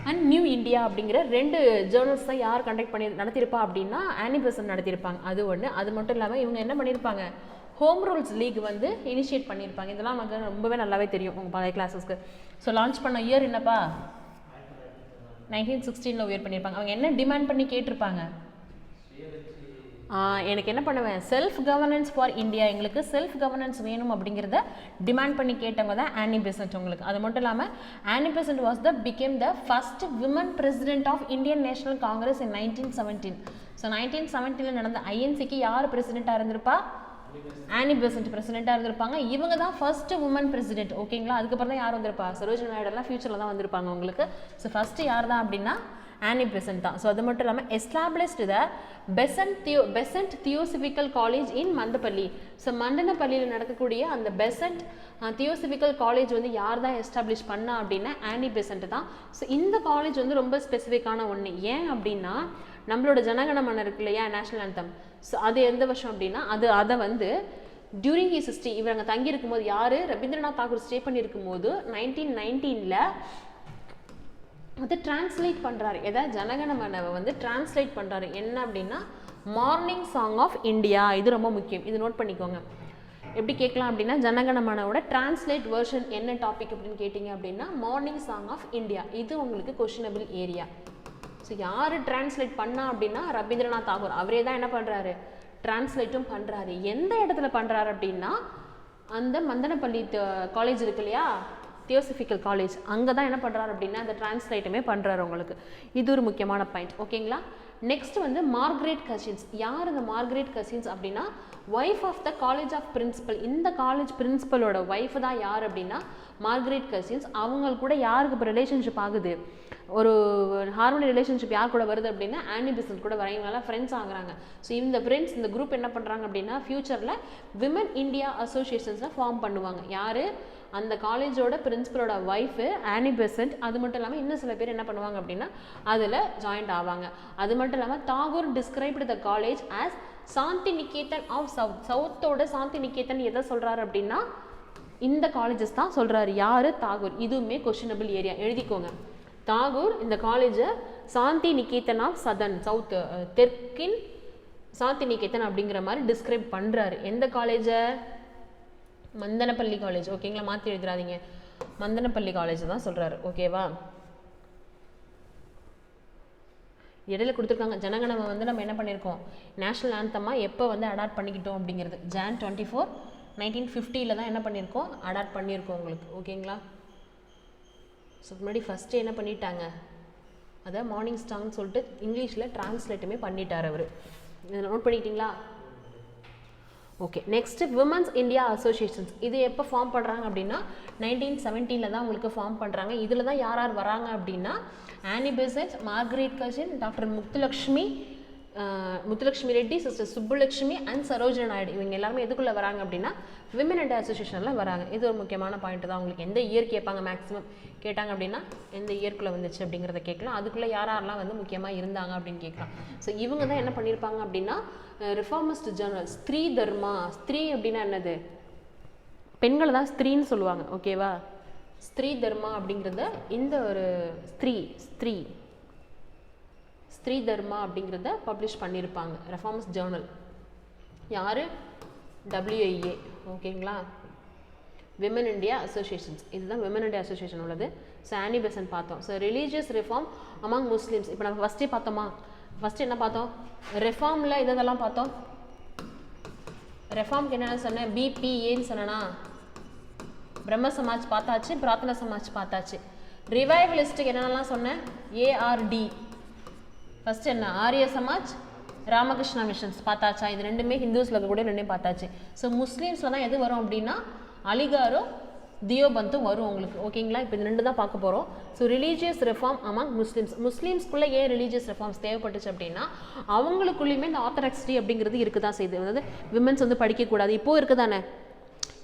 அண்ட் நியூ இந்தியா அப்படிங்கிற 2 ஜேர்னல்ஸ் தான் யார் கண்டக்ட் நடத்தியிருப்பா அப்படின்னா ஆனி பெசன்ட் நடத்தியிருப்பாங்க. அது ஒன்று. அது மட்டும் இல்லாமல் இவங்க என்ன பண்ணியிருப்பாங்க ஹோம் ரூல்ஸ் லீக் வந்து இனிஷியேட் பண்ணியிருப்பாங்க. இதெல்லாம் நமக்கு ரொம்பவே நல்லாவே தெரியும் உங்கள் பழைய கிளாஸஸ்க்கு. ஸோ லான்ச் பண்ண இயர் என்னப்பா 1916 இயர் பண்ணியிருப்பாங்க. அவங்க என்ன டிமாண்ட் பண்ணி கேட்டிருப்பாங்க, எனக்கு என்ன பண்ணுவேன் செல்ஃப் கவர்னன்ஸ் ஃபார் இந்தியா, எங்களுக்கு செல்ஃப் கவர்னன்ஸ் வேணும் அப்படிங்கிறத டிமாண்ட் பண்ணி கேட்டவங்க தான் ஆனி பெசன்ட் உங்களுக்கு. அது மட்டும் இல்லாமல் Annie Besant became the first women president of Indian National Congress in 1917. So 1917 நடந்த ஐஎன்சிக்கு யார் பிரசிடென்ட்டாக இருந்திருப்பா, ஆனி பெசன்ட் பிரசிடென்ட்டாக இருந்திருப்பாங்க. இவங்க தான் ஃபர்ஸ்ட் உமன் பிரசிடென்ட். ஓகேங்களா. அதுக்கப்புறம் தான் யார் வந்திருப்பா, சரோஜினி நாயுடுலாம் ஃபியூச்சரில் தான் வந்திருப்பாங்க உங்களுக்கு. ஸோ ஃபஸ்ட்டு யார் தான் அப்படின்னா ஆனி பெசன்ட் தான். ஸோ அது மட்டும் இல்லாமல் established the Besant theosophical college in Madanapalle. So மண்டனப்பள்ளியில் நடக்கக்கூடிய அந்த பெசன்ட் தியோசபிக்கல் காலேஜ் வந்து யார் தான் எஸ்டாப்ளிஷ் பண்ணா அப்படின்னா ஆனி பெசன்ட் தான். ஸோ இந்த காலேஜ் வந்து ரொம்ப ஸ்பெசிஃபிக்கான ஒன்று. ஏன் அப்படின்னா நம்மளோட ஜனகணமன இருக்கு இல்லையா நேஷனல் ஆந்தம், ஸோ அது எந்த வருஷம் அப்படின்னா அதை வந்து டியூரிங் ஹிஸ் ஸ்டே இவங்க தங்கியிருக்கும் போது யார் ரவீந்திரநாத் தாகூர் ஸ்டே பண்ணியிருக்கும் போது 1919 அது டிரான்ஸ்லேட் பண்ணுறாரு. எதாவது ஜனகணமனவை வந்து டிரான்ஸ்லேட் பண்ணுறாரு. என்ன அப்படின்னா மார்னிங் சாங் ஆஃப் இந்தியா. இது ரொம்ப முக்கியம், இது நோட் பண்ணிக்கோங்க. எப்படி கேட்கலாம் அப்படின்னா ஜனகணமனோட டிரான்ஸ்லேட் வெர்ஷன் என்ன டாபிக் அப்படின்னு கேட்டிங்க அப்படின்னா மார்னிங் சாங் ஆஃப் இந்தியா. இது உங்களுக்கு கொஷினபிள் ஏரியா. ஸோ யார் டிரான்ஸ்லேட் பண்ணா அப்படின்னா ரவீந்திரநாத் தாகூர். அவரே தான் என்ன பண்ணுறாரு டிரான்ஸ்லேட்டும் பண்ணுறாரு. எந்த இடத்துல பண்ணுறாரு அப்படின்னா அந்த மந்தனப்பள்ளி காலேஜ் இருக்கு இல்லையா தியோசபிக்கல் காலேஜ், அங்கே தான் என்ன பண்ணுறாரு அப்படின்னா அந்த டிரான்ஸ்லேட்டுமே பண்ணுறாரு உங்களுக்கு. இது ஒரு முக்கியமான பாயிண்ட். ஓகேங்களா. நெக்ஸ்ட் வந்து மார்கரெட் கசின்ஸ். யார் இந்த மார்கரெட் கசின்ஸ் அப்படின்னா wife of the college of principal. இந்த காலேஜ் பிரின்சிபலோட ஒய்ஃப் தான் யார் அப்படின்னா மார்கரெட் கசின்ஸ். அவங்க கூட யாருக்கு இப்போ ரிலேஷன்ஷிப் ஆகுது, ஒரு ஹார்மோனி ரிலேஷன்ஷிப் யார் கூட வருது அப்படின்னா ஆனி பெசன்ட் கூட வரவங்களால ஃப்ரெண்ட்ஸ் ஆகுறாங்க. ஸோ இந்த ஃப்ரெண்ட்ஸ் இந்த குரூப் என்ன பண்ணுறாங்க அப்படின்னா ஃபியூச்சரில் விமன் இந்தியா அசோசியேஷன்ஸை ஃபார்ம் பண்ணுவாங்க. யார் அந்த காலேஜோட பிரின்சிபலோட ஒய்ஃபு ஆனி பெசன்ட். அது மட்டும் இல்லாமல் இன்னும் சில பேர் என்ன பண்ணுவாங்க அப்படின்னா அதில் ஜாயின்ட் ஆவாங்க. அது மட்டும் இல்லாமல் Tagore described the college as Santiniketan of south. சவுத்தோட சாந்தி நிகேதன் எதை சொல்கிறாரு அப்படின்னா இந்த காலேஜஸ் தான் சொல்கிறாரு. யார் தாகூர். இதுவுமே கொஷினபிள் ஏரியா, எழுதிக்கோங்க. தாகூர் இந்த காலேஜை சாந்தி நிகேதன் ஆஃப் சதன் சவுத் தெற்கின் சாந்தி நிகேதன் அப்படிங்கிற மாதிரி டிஸ்கிரைப் பண்ணுறாரு. எந்த காலேஜை மந்தனப்பள்ளி காலேஜ். ஓகேங்களா, மாற்றி எழுதுறாதீங்க, மந்தனப்பள்ளி காலேஜ் தான் சொல்கிறாரு. ஓகேவா. இடையில கொடுத்துருக்காங்க ஜனகணம வந்து நம்ம என்ன பண்ணியிருக்கோம் நேஷனல் ஆந்தமாக எப்போ வந்து அடாப்ட் பண்ணிக்கிட்டோம் அப்படிங்கிறது Jan 24, 1950 தான் என்ன பண்ணியிருக்கோம் அடாப்ட் பண்ணியிருக்கோம் உங்களுக்கு. ஓகேங்களா. ஸோ முன்னாடி ஃபஸ்ட்டு என்ன பண்ணிட்டாங்க அதை மார்னிங் ஸ்டாங்னு சொல்லிட்டு இங்கிலீஷில் டிரான்ஸ்லேட்டுமே பண்ணிட்டார் அவர். இதை நோட் பண்ணிக்கிட்டீங்களா. Okay. Next women's India associations. இது எப்போ ஃபார்ம் பண்ணுறாங்க அப்படின்னா 1917 தான் உங்களுக்கு ஃபார்ம் பண்ணுறாங்க. இதில் தான் யார் யார் வராங்க அப்படின்னா Annie Besant, Margaret Cousin, doctor Muthulakshmi Reddy, sister Subbulakshmi and Sarojini Naidu. இவங்க எல்லாருமே எதுக்குள்ளே வராங்க அப்படின்னா விமன் இந்தியா அசோசியேஷனில் வராங்க. இது ஒரு முக்கியமான பாயிண்ட் தான். உங்களுக்கு எந்த இயர் கேட்பாங்க மேக்ஸிமம் கேட்டாங்க அப்படின்னா எந்த இயர்க்குள்ளே வந்துச்சு அப்படிங்கிறத கேட்கலாம். அதுக்குள்ளே யாரெல்லாம் வந்து முக்கியமாக இருந்தாங்க அப்படின்னு கேட்கலாம். ஸோ இவங்க தான் என்ன பண்ணியிருப்பாங்க அப்படின்னா ரிஃபார்மிஸ்ட் ஜேர்னல் ஸ்திரீ தர்மா. ஸ்திரீ அப்படின்னா என்னது பெண்களை தான் ஸ்திரீன்னு சொல்லுவாங்க. ஓகேவா. ஸ்திரீ தர்மா அப்படிங்கிறத இந்த ஒரு ஸ்திரீ தர்மா அப்படிங்கிறத பப்ளிஷ் பண்ணியிருப்பாங்க ரெஃபார்மிஸ்ட் ஜேர்னல். யார் WIA. ஓகேங்களா. விமன் இந்தியா அசோசியேஷன்ஸ், இதுதான் விமன் இந்தியா அசோசியேஷன் உள்ளது. ஸோ ஆனி பெசன்ட் பார்த்தோம். So religious reform among Muslims, இப்போ நம்ம ஃபஸ்ட்டே பார்த்தோமா, ஃபஸ்ட்டு என்ன பார்த்தோம், ரெஃபார்மில் இதெல்லாம் பார்த்தோம். ரெஃபார்ம்க்கு என்னென்ன சொன்னேன், பிபிஏன்னு சொன்னேன்னா பிரம்ம சமாஜ் பார்த்தாச்சு, பிரார்த்தனா சமாஜ் பார்த்தாச்சு. ரிவைவலிஸ்ட்டுக்கு என்னென்னலாம் சொன்னேன், ஏஆர்டி ஃபஸ்ட்டு என்ன, ஆரிய சமாஜ், ராமகிருஷ்ணா மிஷன்ஸ் பார்த்தாச்சா, இது ரெண்டுமே ஹிந்துஸில் இருக்கக்கூடிய ரெண்டையும் பார்த்தாச்சு. ஸோ முஸ்லீம்ஸில் தான் எது வரும் அப்படின்னா அலிகாரும் தியோபந்தும் வரும் உங்களுக்கு. ஓகேங்களா, இப்போ இது ரெண்டு தான் பார்க்க போகிறோம். ஸோ ரிலீஜியஸ் ரெஃபார்ம் அமாங் முஸ்லீம்ஸ்குள்ளே ஏன் ரிலீஜியஸ் ரெஃபார்ம்ஸ் தேவைப்பட்டுச்சு அப்படின்னா அவங்களுக்குள்ளேயுமே இந்த ஆர்த்தடாக்ஸி அப்படிங்கிறது இருக்க தான் செய்யுது. அதாவது விமன்ஸ் வந்து படிக்கக்கூடாது, இப்போது இருக்குதானே,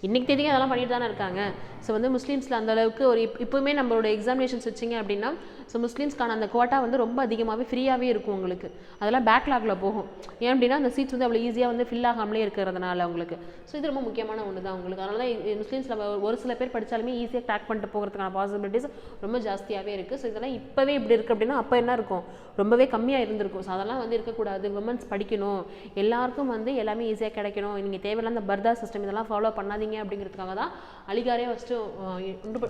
இன்றைக்கி தேதிக்கு அதெல்லாம் பண்ணிட்டு தானே இருக்காங்க. ஸோ வந்து முஸ்லீம்ஸில் அந்தளவுக்கு ஒரு இப்போவுமே நம்மளோட எக்ஸாமினேஷன்ஸ் வச்சிங்க அப்படின்னா ஸோ முஸ்லீம்ஸ்க்கான அந்த குவாட்டா வந்து ரொம்ப அதிகமாகவே ஃப்ரீயாகவே இருக்கும் உங்களுக்கு. அதெல்லாம் பேக்லாகில் போகும். ஏன் அப்படின்னா அந்த சீட்ஸ் வந்து அவ்வளோ ஈஸியாக வந்து ஃபில் ஆகாமலே இருக்கிறதுனால உங்களுக்கு. ஸோ இது ரொம்ப முக்கியமான ஒன்று தான் உங்களுக்கு. அதனால தான் முஸ்லீம்ஸில் ஒரு சில பேர் படித்தாலுமே ஈஸியாக ட்ராக் பண்ணிட்டு போகிறதுக்கான பாசிபிலிட்டிஸ் ரொம்ப ஜாஸ்தியாகவே இருக்குது. ஸோ இதெல்லாம் இப்போவே இப்படி இருக்குது அப்படின்னா அப்போ என்ன இருக்கும், ரொம்பவே கம்மியாக இருந்திருக்கும். ஸோ அதெல்லாம் வந்து இருக்கக்கூடாது, விமன்ஸ் படிக்கணும், எல்லாருக்கும் வந்து எல்லாமே ஈஸியாக கிடைக்கணும், நீங்கள் தேவையில்ல அந்த பர்தா சிஸ்டம் இதெல்லாம் ஃபாலோ பண்ணாதீங்க அப்படிங்கிறதுக்காக தான் அலிகாரே ஃபஸ்ட்டு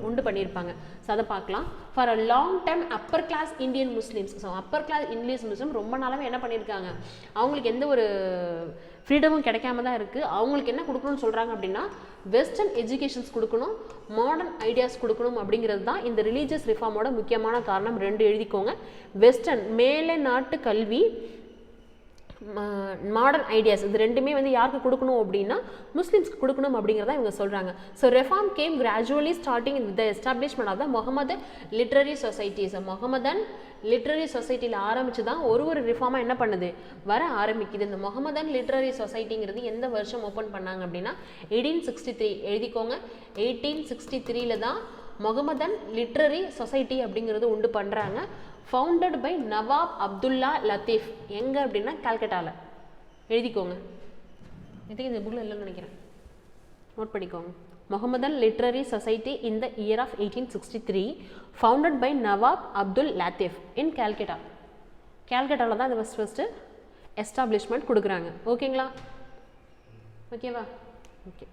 உண்டு பண்ணியிருப்பாங்க. ஸோ அதை பார்க்கலாம். For a long time upper class Indian Muslims, so upper class Indian Muslim ரொம்ப நாளாவே என்ன பண்ணியிருக்காங்க, அவங்களுக்கு எந்த ஒரு ஃப்ரீடமும் கிடைக்காம தான் இருக்குது. அவங்களுக்கு என்ன கொடுக்கணும்னு சொல்கிறாங்க அப்படின்னா வெஸ்டர்ன் எஜுகேஷன்ஸ் கொடுக்கணும், மாடர்ன் ஐடியாஸ் கொடுக்கணும் அப்படிங்கிறது தான் இந்த ரிலீஜியஸ் ரிஃபார்மோட முக்கியமான காரணம். ரெண்டு எழுதிக்கோங்க, வெஸ்டர்ன் மேலை நாட்டு கல்வி, மாடர்ன் ஐடியாஸ், இது ரெண்டுமே வந்து யாருக்கு கொடுக்கணும் அப்படின்னா முஸ்லீம்ஸ்க்கு கொடுக்கணும் அப்படிங்கிறத இவங்க சொல்கிறாங்க. So reform came gradually starting with the establishment of the Mohammad literary societies. Mohammedan literary சொசைட்டியில் ஆரம்பித்து தான் ஒரு ரிஃபார்மாக என்ன பண்ணுது, வர ஆரம்பிக்குது. இந்த முகமதன் லிட்ரரி சொசைட்டிங்கிறது எந்த வருஷம் ஓப்பன் பண்ணாங்க அப்படின்னா 1863 எழுதிக்கோங்க. 1863 தான் முகமதன் லிட்ரரி சொசைட்டி அப்படிங்கிறது உண்டு பண்ணுறாங்க. ஃபவுண்டட் பை நவாப் அப்துல்லா லத்தீஃப். எங்கே அப்படின்னா கல்கட்டாவில். எழுதிக்கோங்க, இதுக்கு இந்த புக்கில் இல்லைன்னு நினைக்கிறேன், நோட் பண்ணிக்கோங்க. Mohammedan literary society in the year of 1863 founded by Nawab Abdul Latif in Calcutta. கல்கட்டாவில் தான் இந்த ஃபஸ்ட்டு எஸ்டாப்ளிஷ்மெண்ட் கொடுக்குறாங்க. ஓகேங்களா, ஓகேவா, okay.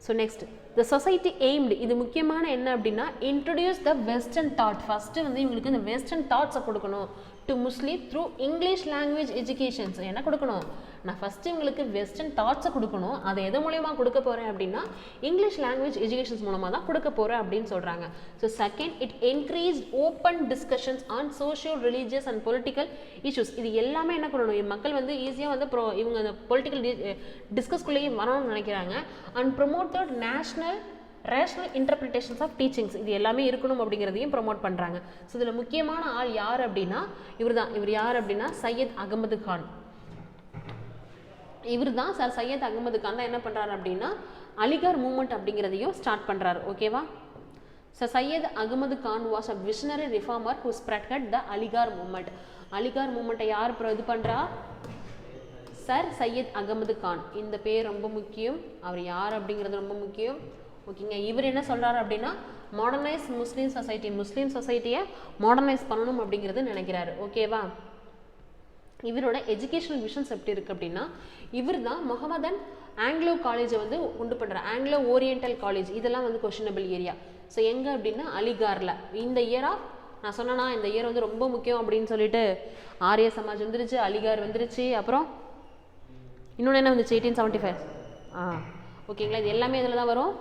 So next the society aimed, இது முக்கியமான என்ன அப்படின்னா introduce the western thought. First வந்து இவங்களுக்கு இந்த வெஸ்டர்ன் தாட்ஸை கொடுக்கணும் to Muslim through English language educations. என்ன கொடுக்கணும், நான் ஃபஸ்ட்டு இவங்களுக்கு வெஸ்டர்ன் தாட்ஸை கொடுக்கணும். அதை எது மூலயமா கொடுக்க போகிறேன் அப்படின்னா இங்கிலீஷ் லாங்குவேஜ் எஜுகேஷன்ஸ் மூலமாக தான் கொடுக்க போகிறேன் அப்படின்னு சொல்கிறாங்க. So second, it encourage open discussions on social religious and political issues. இது எல்லாமே என்ன பண்ணணும், மக்கள் வந்து ஈஸியாக வந்து இவங்க அந்த பொலிட்டிக்கல் டிஸ்கஸ்குள்ளேயே வரணும்னு நினைக்கிறாங்க. And promoted rational interpretations of teachings, இது எல்லாமே இருக்கணும் அப்படிங்கிறதையும் ப்ரொமோட் பண்ணுறாங்க. ஸோ இதில் முக்கியமான ஆள் யார் அப்படின்னா இவர் யார் அப்படின்னா சையத் அகமது கான். இவர் தான் சார் சையத் அகமது கான் தான் என்ன பண்ணுறாரு அப்படின்னா அலிகார் மூமெண்ட் அப்படிங்கிறதையும் ஸ்டார்ட் பண்ணுறாரு. ஓகேவா, so Syed Ahmed Khan was a visionary reformer who spreaded the Aligarh movement. Aligarh மூமெண்ட்டை யார் இது பண்ணுறா, சார் சையத் அகமது கான். இந்த பேர் ரொம்ப முக்கியம், அவர் யார் அப்படிங்கிறது ரொம்ப முக்கியம். ஓகேங்க, இவர் என்ன சொல்கிறாரு அப்படின்னா மாடர்னைஸ் முஸ்லீம் சொசைட்டியை மாடர்னைஸ் பண்ணணும் அப்படிங்கிறது நினைக்கிறாரு. ஓகேவா, இவரோட எஜுகேஷனல் விஷன்ஸ் எப்படி இருக்குது அப்படின்னா இவர் தான் முகமதன் ஆங்கிலோ காலேஜை வந்து உண்டு பண்ணுறார். ஆங்கிலோ ஓரியண்டல் காலேஜ் இதெல்லாம் வந்து கொஷனபிள் ஏரியா. ஸோ எங்கே அப்படின்னா அலிகாரில். இந்த இயர் ஆஃப் நான் சொன்னேன்னா இந்த இயர் வந்து ரொம்ப முக்கியம் அப்படின்னு சொல்லிட்டு ஆரிய சமாஜ் வந்துருச்சு, அலிகார் வந்துருச்சு, அப்புறம் இன்னொன்று என்ன வந்துச்சு 1875. ஓகேங்களா, இது எல்லாமே இதில் தான் வரும்.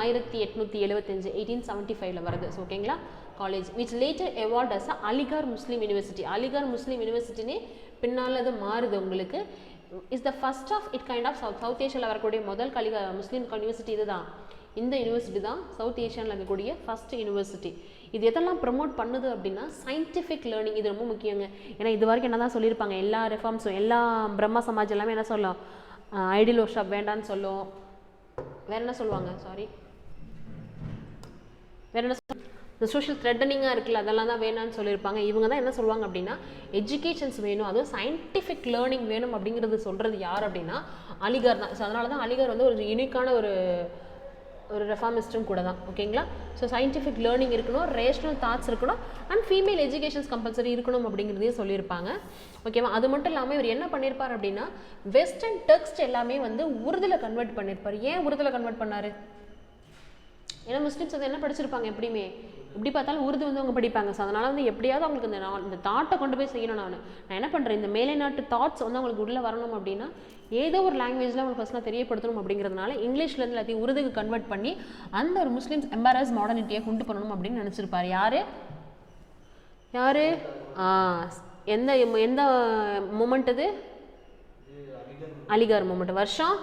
1875 1875 வருது. ஸோ ஓகேங்களா, college which later evolve as Aligarh Muslim University. Aligarh Muslim யூனிவர்சிட்டினே பின்னால் அது மாறுது உங்களுக்கு. Is the first of it kind of south ஏஷியாவில் வரக்கூடிய முதல் முஸ்லீம் யூனிவர்சிட்டி இதுதான். இந்த யூனிவர்சிட்டி தான் சவுத் ஏஷியாவில் இருக்கக்கூடிய ஃபர்ஸ்ட் யூனிவர்சிட்டி. இது எதெல்லாம் ப்ரமோட் பண்ணுது அப்படின்னா சயின்டிஃபிக் லேர்னிங். இது ரொம்ப முக்கியங்க. ஏன்னா இது வரைக்கும் என்ன தான் சொல்லியிருப்பாங்க, எல்லா ரெஃபார்ம்ஸும் எல்லா பிரம்மா சமாஜ் எல்லாமே என்ன சொல்லும், ஐடியல் ஒர்க்ஷாப் வேண்டான்னு சொல்லும். வேற என்ன சொல்லுவாங்க, வேற என்ன இந்த சோஷியல் த்ரெட்டனிங்காக இருக்குல்ல அதெல்லாம் தான் வேணான்னு சொல்லியிருப்பாங்க. இவங்க தான் என்ன சொல்லுவாங்க அப்படின்னா எஜுகேஷன்ஸ் வேணும், அதுவும் சயின்டிஃபிக் லேர்னிங் வேணும் அப்படிங்கிறது சொல்கிறது யார் அப்படின்னா அலிகார் தான். ஸோ அதனால தான் அலிகார் வந்து ஒரு யூனிக்கான ஒரு ரெஃபார்மிஸ்டும் கூட தான். ஓகேங்களா, ஸோ சயின்டிஃபிக் லேர்னிங் இருக்கணும், ரேஷனல் தாட்ஸ் இருக்கணும், அண்ட் ஃபீமேல் எஜுகேஷன்ஸ் கம்பல்சரி இருக்கணும் அப்படிங்கிறதையும் சொல்லியிருப்பாங்க. ஓகேவா, அது மட்டும் இல்லாமல் இவர் என்ன பண்ணியிருப்பார் அப்படின்னா வெஸ்டர்ன் டெக்ஸ்ட் எல்லாமே வந்து உருதுல கன்வெர்ட் பண்ணியிருப்பார். ஏன் உருதுல கன்வெர்ட் பண்ணார், ஏன்னா முஸ்லீம்ஸ் வந்து என்ன படிச்சிருப்பாங்க எப்படியுமே எப்படி பார்த்தாலும் உருது வந்து அவங்க படிப்பாங்க. ஸோ அதனால் வந்து எப்படியாவது அவங்களுக்கு இந்த தாட்டை கொண்டு போய் செய்யணும். நான் என்ன பண்ணுறேன், இந்த மேலை நாட்டு தாட்ஸ் வந்து அவங்களுக்கு உள்ளே வரணும் அப்படின்னா ஏதோ ஒரு லாங்குவேஜில் அவங்களுக்கு ஃபஸ்ட்டாக தெரியப்படுத்தணும் அப்படிங்கிறதுனால இங்கிலீஷ்லேருந்து எல்லாத்தையும் உருதுக்கு கன்வெர்ட் பண்ணி அந்த ஒரு முஸ்லீம்ஸ் எம்பாரஸ் மாடர்னிட்டியை கொண்டு பண்ணணும் அப்படின்னு நினச்சிருப்பார். யார் எந்த எந்த மூமெண்ட் அது? அலிகார் மூமெண்ட். வருஷம்?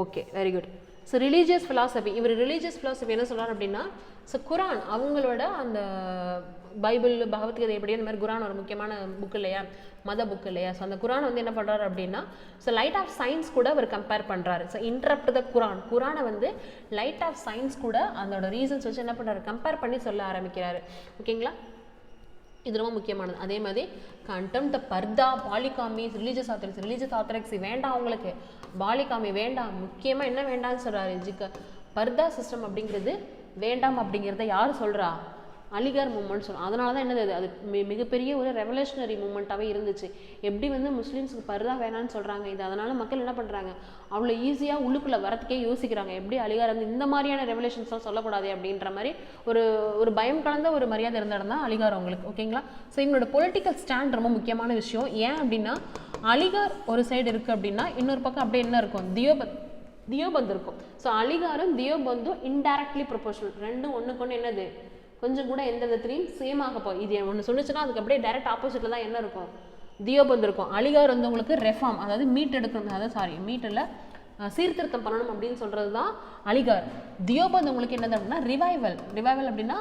Okay, very good. So religious philosophy, இவர் ரிலீஜியஸ் ஃபிலாசபி என்ன சொல்கிறார் அப்படின்னா, ஸோ குரான் அவங்களோட அந்த பைபிள் பகவத்கீதை எப்படி அந்த மாதிரி குரான் ஒரு முக்கியமான புக் இல்லையா, மத புக் இல்லையா. ஸோ அந்த குரான் வந்து என்ன பண்ணுறாரு அப்படின்னா, ஸோ லைட் ஆஃப் சயின்ஸ் கூட அவர் கம்பேர் பண்ணுறாரு. ஸோ இன்டரப்ட் த குரானை வந்து லைட் ஆஃப் சயின்ஸ் கூட அதோட ரீசன்ஸ் வச்சு என்ன பண்ணுறாரு, கம்பேர் பண்ணி சொல்ல ஆரம்பிக்கிறாரு. ஓகேங்களா, இது ரொம்ப முக்கியமானது. அதே மாதிரி கண்டெம்ட் பர்தா, பாலிகாமி, ரிலீஜியஸ் ஆர்த்தடாக்ஸி வேண்டாம் அவங்களுக்கு, பாலிகாமி வேண்டாம். முக்கியமாக என்ன வேண்டாம்னு சொல்கிறாரு, பர்தா சிஸ்டம் அப்படிங்கிறது வேண்டாம் அப்படிங்கிறத யார் சொல்கிறா, அலிகார் மூமெண்ட் சொல்லுவோம். அதனால தான் என்னது அது மிகப்பெரிய ஒரு ரெவல்யூஷனரி மூமெண்ட்டாகவே இருந்துச்சு. எப்படி வந்து முஸ்லீம்ஸுக்கு பர்தா வேணான்னு சொல்கிறாங்க, இது அதனால் மக்கள் என்ன பண்ணுறாங்க, அவ்வளோ ஈஸியாக உள்ளுக்குள்ளே வரத்துக்கே யோசிக்கிறாங்க. எப்படி அலிகார் வந்து இந்த மாதிரியான ரெவல்யூஷன்ஸ்லாம் சொல்லக்கூடாது அப்படின்ற மாதிரி ஒரு பயம் கலந்த ஒரு மரியாதை இருந்த இடம் தான் அலிகார் அவங்களுக்கு. ஓகேங்களா, ஸோ இவங்களோட பொலிட்டிக்கல் ஸ்டாண்ட் ரொம்ப முக்கியமான விஷயம். ஏன் அப்படின்னா அலிகார் ஒரு சைடு இருக்குது அப்படின்னா இன்னொரு பக்கம் அப்படியே என்ன இருக்கும், தியோபந்த் இருக்கும். ஸோ அலிகாரும் தியோபந்தும் இன்டைரக்ட்லி ப்ரொபோஷனல், ரெண்டும் ஒன்றுக்கு ஒன்று என்னது கொஞ்சம் கூட எந்த விதத்துலையும் சேம் ஆக போகுது. இது ஒன்று சொன்னிச்சுன்னா அதுக்கு அப்படியே டைரக்ட் ஆப்போசிட்டில் தான் என்ன இருக்கும், தியோபந்த் இருக்கும். அலிகார் வந்து உங்களுக்கு ரெஃபார்ம், அதாவது மீட் எடுக்கணும், அதாவது மீட்டில் சீர்திருத்தம் பண்ணணும் அப்படின்னு சொல்கிறது தான் அலிகார். தியோபந்த் உங்களுக்கு என்னது அப்படின்னா ரிவைவல் அப்படின்னா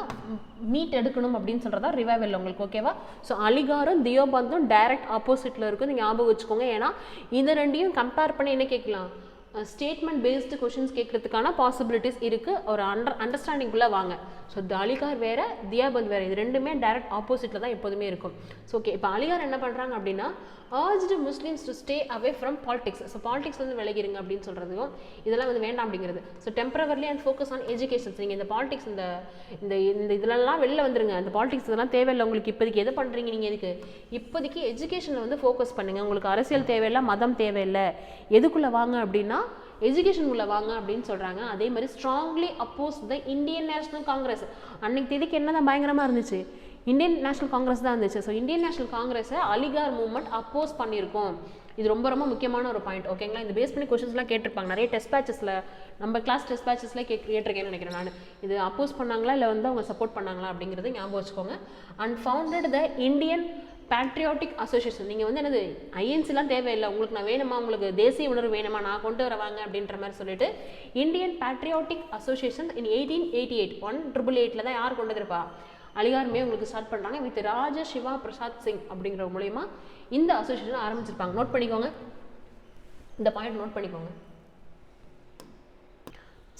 மீட் எடுக்கணும் அப்படின்னு சொல்கிறதா ரிவைவல் உங்களுக்கு. ஓகேவா, ஸோ அலிகாரும் தியோபந்தும் டைரக்ட் ஆப்போசிட்டில் இருக்குது, நீங்கள் ஞாபகம் வச்சுக்கோங்க. ஏன்னா இந்த ரெண்டையும் கம்பேர் பண்ணி என்ன கேட்கலாம், ஸ்டேட்மெண்ட் பேஸ்டு கொஷின்ஸ் கேட்கறதுக்கான பாசிபிலிட்டிஸ் இருக்குது. ஒரு அண்டர்ஸ்டாண்டிங்குள்ளே வாங்க. ஸோ அலிகார் வேறு, தியோபந்த் வேறு, இது ரெண்டுமே டைரக்ட் ஆப்போசிட்டில் தான் எப்போதுமே இருக்கும். ஸோ ஓகே, இப்போ அலிகார் என்ன பண்ணுறாங்க அப்படின்னா urged Muslims to stay away from politics. So politics வந்து விலகிருங்க அப்படின்னு சொல்கிறதுக்கும் இதெல்லாம் வந்து வேண்டாம் அப்படிங்கிறது. So temporarily and focus on education. நீங்கள் இந்த பாலிடிக்ஸ் இந்த இதெல்லாம் வெளில வந்துருங்க, அந்த பாலிடிக்ஸ் இதெல்லாம் தேவையில்லை உங்களுக்கு. இப்போதைக்கு எது பண்ணுறீங்க நீங்கள், எதுக்கு இப்போதைக்கு எஜுகேஷனில் வந்து ஃபோக்கஸ் பண்ணுங்கள். உங்களுக்கு அரசியல் தேவையில்லை, மதம் தேவையில்லை, எதுக்குள்ளே வாங்க அப்படின்னா எஜுகேஷன் உள்ள வாங்க அப்படின்னு சொல்கிறாங்க. அதே மாதிரி strongly oppose the Indian National Congress. அன்னைக்கு தேதிக்கு என்ன தான் பயங்கரமாக இருந்துச்சு, இந்தியன் நேஷனல் காங்கிரஸ் தான் இருந்துச்சு. ஸோ இந்தியன் நேஷனல் காங்கிரஸை அலிகார் மூவ்மெண்ட் அப்போஸ் பண்ணியிருக்கோம். இது ரொம்ப ரொம்ப முக்கியமான ஒரு பாயிண்ட். ஓகேங்களா, இந்த பேஸ் பண்ணி கொஸ்டின்ஸ்லாம் கேட்டிருப்பாங்க நிறைய டெஸ்ட் பேச்சஸில், நம்ம கிளாஸ் டெஸ்ட் பேச்சஸில் கேட்டிருக்கேன்னு நினைக்கிறேன் நான். இது அப்போஸ் பண்ணாங்களா இல்லை வந்து அவங்க சப்போர்ட் பண்ணாங்களா அப்படிங்கிறது ஞாபகம் வச்சுக்கோங்க. And founded the Indian patriotic association. நீங்கள் வந்து என்னது ஐஎன்சிலாம் தேவையில்லை, உங்களுக்கு நான் வேணுமா, உங்களுக்கு தேசிய உணர்வு வேணுமா, நான் கொண்டு வரவாங்க அப்படின்ற மாதிரி சொல்லிட்டு இந்தியன் பேட்ரியாட்டிக் அசோசியேஷன் இன் 1888 1888 தான் யார் கொண்டு வந்திருப்பா, அலிகாருமே உங்களுக்கு ஸ்டார்ட் பண்ணுறாங்க. வித் ராஜ சிவா பிரசாத் சிங் அப்படிங்கிற மூலயமா இந்த அசோசியேஷன் ஆரம்பிச்சிருப்பாங்க. நோட் பண்ணிக்கோங்க, இந்த பாயிண்ட் நோட் பண்ணிக்கோங்க.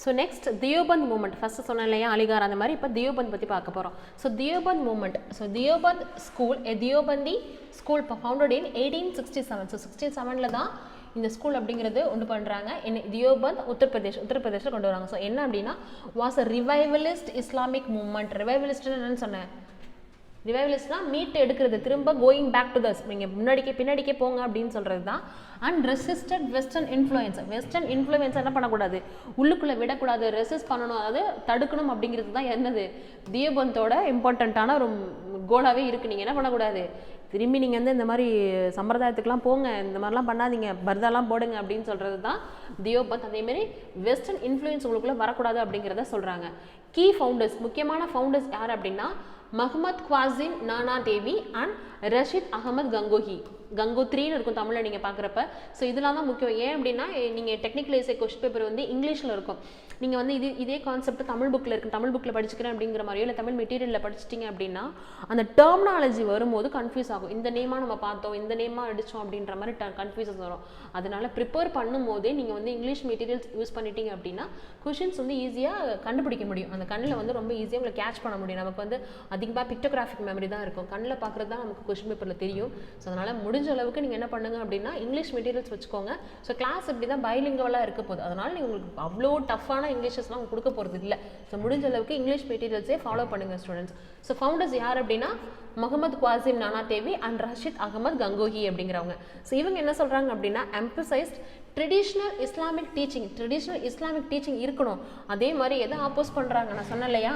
So next Deoband movement. First சொன்னேன் இல்லையா அலிகார், அந்த மாதிரி இப்போ தியோபந்த் பற்றி பார்க்க போகிறோம். So Deoband movement, so Deoband school, Deobandi school founded in 1867. So 67 தான் இந்த ஸ்கூல் அப்படிங்கிறது ஒன்று பண்ணுறாங்க. தியோபந்த் உத்தரப்பிரதேஷில் கொண்டு வராங்க. ஸோ என்ன அப்படின்னா was a revivalist Islamic movement. ரிவைவலிஸ்ட்னு என்னன்னு சொன்னேன், ரிவைவலிஸ்ட்னா மீட் எடுக்கிறது, திரும்ப கோயிங் பேக் டு தஸ், நீங்கள் பின்னாடிக்கே போங்க அப்படின்னு சொல்கிறது தான். அண்ட் ரெசிஸ்டட் வெஸ்டர்ன் இன்ஃப்ளூயன்ஸ் என்ன பண்ணக்கூடாது, உள்ளுக்குள்ளே விடக்கூடாது, ரெசிஸ்ட் பண்ணணும், அதாவது தடுக்கணும் அப்படிங்கிறது தான் என்னது தியோபந்தோட இம்பார்ட்டண்ட்டான ஒரு கோலாகவே இருக்குது. நீங்கள் என்ன பண்ணக்கூடாது, திரும்பி நீங்கள் வந்து இந்த மாதிரி சம்பிரதாயத்துக்கெலாம் போங்க, இந்த மாதிரிலாம் பண்ணாதீங்க, பர்தாலாம் போடுங்க அப்படின்னு சொல்கிறது தான் தியோபந்த். அதேமாரி வெஸ்டர்ன் இன்ஃப்ளூயன்ஸ் உங்களுக்குள்ளே வரக்கூடாது அப்படிங்கிறத சொல்கிறாங்க. கீ ஃபவுண்டர்ஸ், முக்கியமான ஃபவுண்டர்ஸ் யார் அப்படின்னா முகமது குவாசிம் நானா தேவி அண்ட் ரஷீத் அகமது கங்கோத்ரின்னு இருக்கும் தமிழில் நீங்கள் பார்க்குறப்ப. ஸோ இதெல்லாம் தான் முக்கியம். ஏன் அப்படின்னா நீங்கள் டெக்னிக்கல் எஸ்ஏ கொஸ்டின் பேப்பர் வந்து இங்கிலீஷில் இருக்கும், நீங்கள் வந்து இதே கான்செப்ட் தமிழ் புக்கில் இருக்குது, தமிழ் புக்கில் படிச்சுக்கிறேன் அப்படிங்கிற மாதிரியோ இல்லை தமிழ் மெட்டீரியலில் படிச்சிட்டிங்க அப்படின்னா அந்த டெர்மினாலஜி வரும்போது கன்ஃபியூஸ் ஆகும். இந்த நேமாக நம்ம பார்த்தோம், இந்த நேமாக அடித்தோம் அப்படின்ற மாதிரி கன்ஃபியூசஸ் வரும். அதனால் ப்ரிப்பேர் பண்ணும் போதே நீங்கள் வந்து இங்கிலீஷ் மெட்டீரியல்ஸ் யூஸ் பண்ணிட்டீங்க அப்படின்னா கொஷின்ஸ் வந்து ஈஸியாக கண்டுபிடிக்க முடியும். அந்த கண்ணில் வந்து ரொம்ப ஈஸியாக உங்களை கேட்ச் பண்ண முடியும். நமக்கு வந்து அதிகமாக பிக்டோகிராஃபிக் மெமரி தான் இருக்கும், கண்ணில் பார்க்குறது தான் நமக்கு கொஷின் பேப்பரில் தெரியும். ஸோ அதனால் முடிஞ்ச அளவுக்கு நீங்கள் என்ன பண்ணுங்க அப்படின்னா இங்கிலீஷ் மெட்டீரியல்ஸ் வச்சுக்கோங்க. ஸோ கிளாஸ் இப்படி தான் பைலிங்குவலாக இருக்க போகுது, அதனால் நீங்கள் உங்களுக்கு அவ்வளோ டஃப்பான இங்கிலீஷஸ்லாம் கொடுக்க போகிறது இல்லை. ஸோ முடிஞ்ச அளவுக்கு இங்கிலீஷ் மெட்டீரியல்ஸே ஃபாலோ பண்ணுங்கள் ஸ்டூடெண்ட்ஸ். ஸோ ஃபவுண்டர்ஸ் யார் அப்படின்னா முகமது குவாசிம் நானா தேவி அண்ட் ரஷீத் அகமது கங்கோஹி அப்படிங்கிறவங்க. ஸோ இவங்க என்ன சொல்கிறாங்க அப்படின்னா எம்பசைஸ்ட் ட்ரெடிஷ்னல் இஸ்லாமிக் டீச்சிங் இருக்கணும். அதே மாதிரி எதை ஆப்போஸ் பண்ணுறாங்க நான் சொன்னேன் இல்லையா,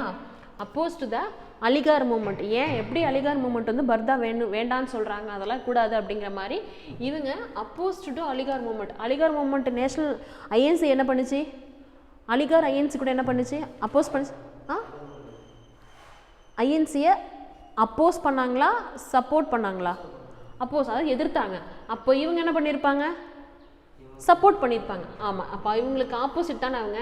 அப்போஸ் டு த அலிகார் மூமெண்ட். ஏன் எப்படி அலிகார் மூமெண்ட் வந்து பர்தா வேண்டான்னு சொல்கிறாங்க, அதெல்லாம் கூடாது அப்படிங்கிற மாதிரி இவங்க oppose to Aligarh movement national INC என்ன பண்ணுச்சு, அலிகார் ஐஎன்சி கூட என்ன பண்ணுச்சு, அப்போஸ் பண்ணுச்சு. ஐஎன்சியை அப்போஸ் பண்ணாங்களா சப்போர்ட் பண்ணாங்களா? அப்போஸ், அதாவது எதிர்த்தாங்க. அப்போ இவங்க என்ன பண்ணியிருப்பாங்க, சப்போர்ட் பண்ணியிருப்பாங்க. ஆமாம், அப்போ இவங்களுக்கு ஆப்போசிட் தானே அவங்க.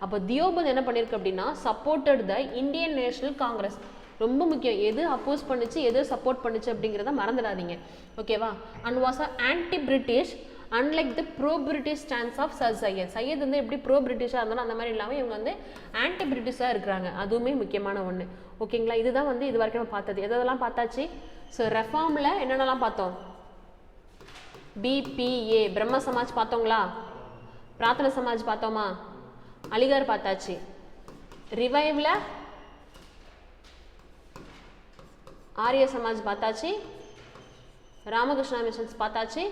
அப்போ தியோபந்த் என்ன பண்ணியிருக்கு அப்படின்னா supported the Indian National Congress. ரொம்ப முக்கியம், எது அப்போஸ் பண்ணுச்சு எது சப்போர்ட் பண்ணுச்சு அப்படிங்கிறத மறந்துடாதீங்க, ஓகேவா. And was a anti British unlike the pro British stance of sir Syed வந்து எப்படி ப்ரோ பிரிட்டிஷாக இருந்தாலும் அந்த மாதிரி இல்லாமல் இவங்க வந்து ஆன்டி பிரிட்டிஷாக இருக்கிறாங்க. அதுவுமே முக்கியமான ஒன்று, ஓகேங்களா. இதுதான் வந்து இது வரைக்கும் நம்ம பார்த்தது. எதெல்லாம் பார்த்தாச்சு? ஸோ ரெஃபார்மில் என்னென்னலாம் பார்த்தோம்? பிபிஏ பிரம்ம சமாஜ் பார்த்தோங்களா, பிரார்த்தன சமாஜ் பார்த்தோமா, அலிகார் பார்த்தாச்சு. ரிவைவ்ல ஆரிய சமாஜ் பார்த்தாச்சு, ராமகிருஷ்ணா மிஷன்ஸ் பார்த்தாச்சு,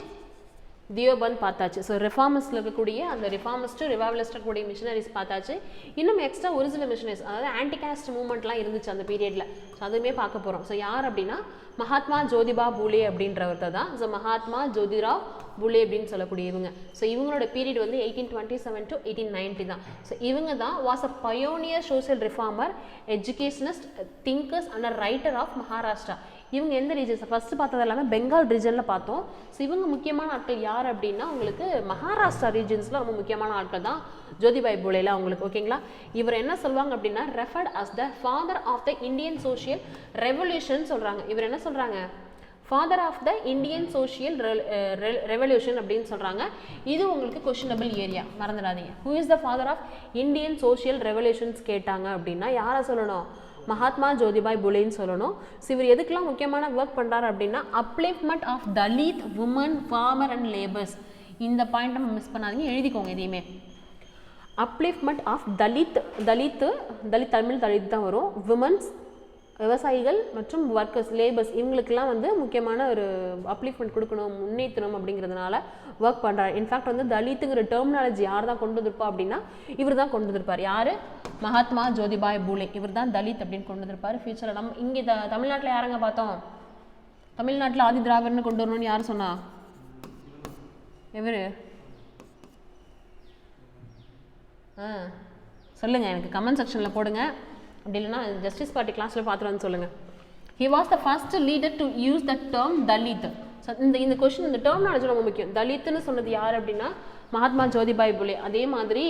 தியோபந்த் பார்த்தாச்சு. ஸோ ரிஃபார்மிஸ்டில் இருக்கக்கூடிய அந்த ரிஃபார்மிஸ்ட்டு ரிவைவலிஸ்ட் இருக்கக்கூடிய மிஷனரிஸ் பார்த்தாச்சு. இன்னும் எக்ஸ்ட்ரா ஒரு சில மிஷனரிஸ், அதாவது ஆன்டி காஸ்ட் மூவ்மெண்ட்லாம் இருந்துச்சு அந்த பீரியடில். ஸோ அதுவுமே பார்க்க போகிறோம். ஸோ யார் அப்படின்னா மகாத்மா ஜோதிபா பூலே அப்படின்றவர்தான் தான். ஸோ மகாத்மா ஜோதிராவ் பூலே அப்படின்னு சொல்லக்கூடிய இவங்க. ஸோ இவங்களோட பீரியட் வந்து 1827 to 1890 தான். ஸோ இவங்க தான் was a pioneer social reformer, educationist, thinkers and a writer of Maharashtra. இவங்க எந்த ரீஜன்ஸ் ஃபஸ்ட்டு பார்த்தது எல்லாமே பெங்கால் ரீஜனில் பார்த்தோம். ஸோ இவங்க முக்கியமான ஆட்கள் யார் அப்படின்னா உங்களுக்கு மகாராஷ்டிரா ரீஜன்ஸில் ரொம்ப முக்கியமான ஆட்கள் தான் ஜோதிபாய் பூலேல அவங்களுக்கு, ஓகேங்களா. இவர் என்ன சொல்லுவாங்க அப்படின்னா referred as the father of the Indian social revolution சொல்கிறாங்க. இவர் என்ன சொல்கிறாங்க, father of the Indian social revolution அப்படின்னு சொல்கிறாங்க. இது உங்களுக்கு கொஷினபிள் ஏரியா, மறந்துடாதீங்க. Who is the father of Indian social revolutions கேட்டாங்க அப்படின்னா யாரை சொல்லணும், மகாத்மா ஜோதிபாய் பூலேன்னு சொல்லணும். ஸோ இவர் எதுக்கெல்லாம் முக்கியமான ஒர்க் பண்ணுறாரு அப்படின்னா upliftment of Dalit women farmer and labours. இந்த பாயிண்ட் நம்ம மிஸ் பண்ணாதீங்க, எழுதிக்கோங்க எதையுமே. அப்லிஃப்ட்மெண்ட் ஆஃப் தலித் தமிழ் தலித் தான் வரும், விமன்ஸ் விவசாயிகள் மற்றும் ஒர்க்கர்ஸ் லேபர்ஸ் இவங்களுக்கெல்லாம் வந்து முக்கியமான ஒரு அப்லிஃப்ட்மெண்ட் கொடுக்கணும், முன்னேற்றணும் அப்படிங்கிறதுனால ஒர்க் பண்ணுறாரு. இன்ஃபேக்ட் வந்து தலித்துங்கிற டெர்மினாலஜி யார் தான் கொண்டு வந்திருப்பா அப்படின்னா இவர் தான் கொண்டு வந்திருப்பார். யார், மகாத்மா ஜோதிபாய் பூலே. இவர் தான் தலித் அப்படின்னு கொண்டு வந்திருப்பார். ஃபியூச்சரில் நம்ம இங்கே தமிழ்நாட்டில் யாருங்க பார்த்தோம், தமிழ்நாட்டில் ஆதி திராவிடர்னு கொண்டு வரணும்னு யார் சொன்னா, எவர் சொல்லுங்கள், எனக்கு கமெண்ட் செக்ஷனில் போடுங்க. அப்படி இல்லைன்னா ஜஸ்டிஸ் பார்ட்டி கிளாஸில் பார்த்துட்டு வந்து சொல்லுங்கள். He was the first leader to use the term Dalit. இந்த கொஸ்டின், இந்த டேர்மினாலஜி ரொம்ப முக்கியம். தலித்துன்னு சொன்னது யார் அப்படின்னா மகாத்மா ஜோதிபாய் பூலே. அதே மாதிரி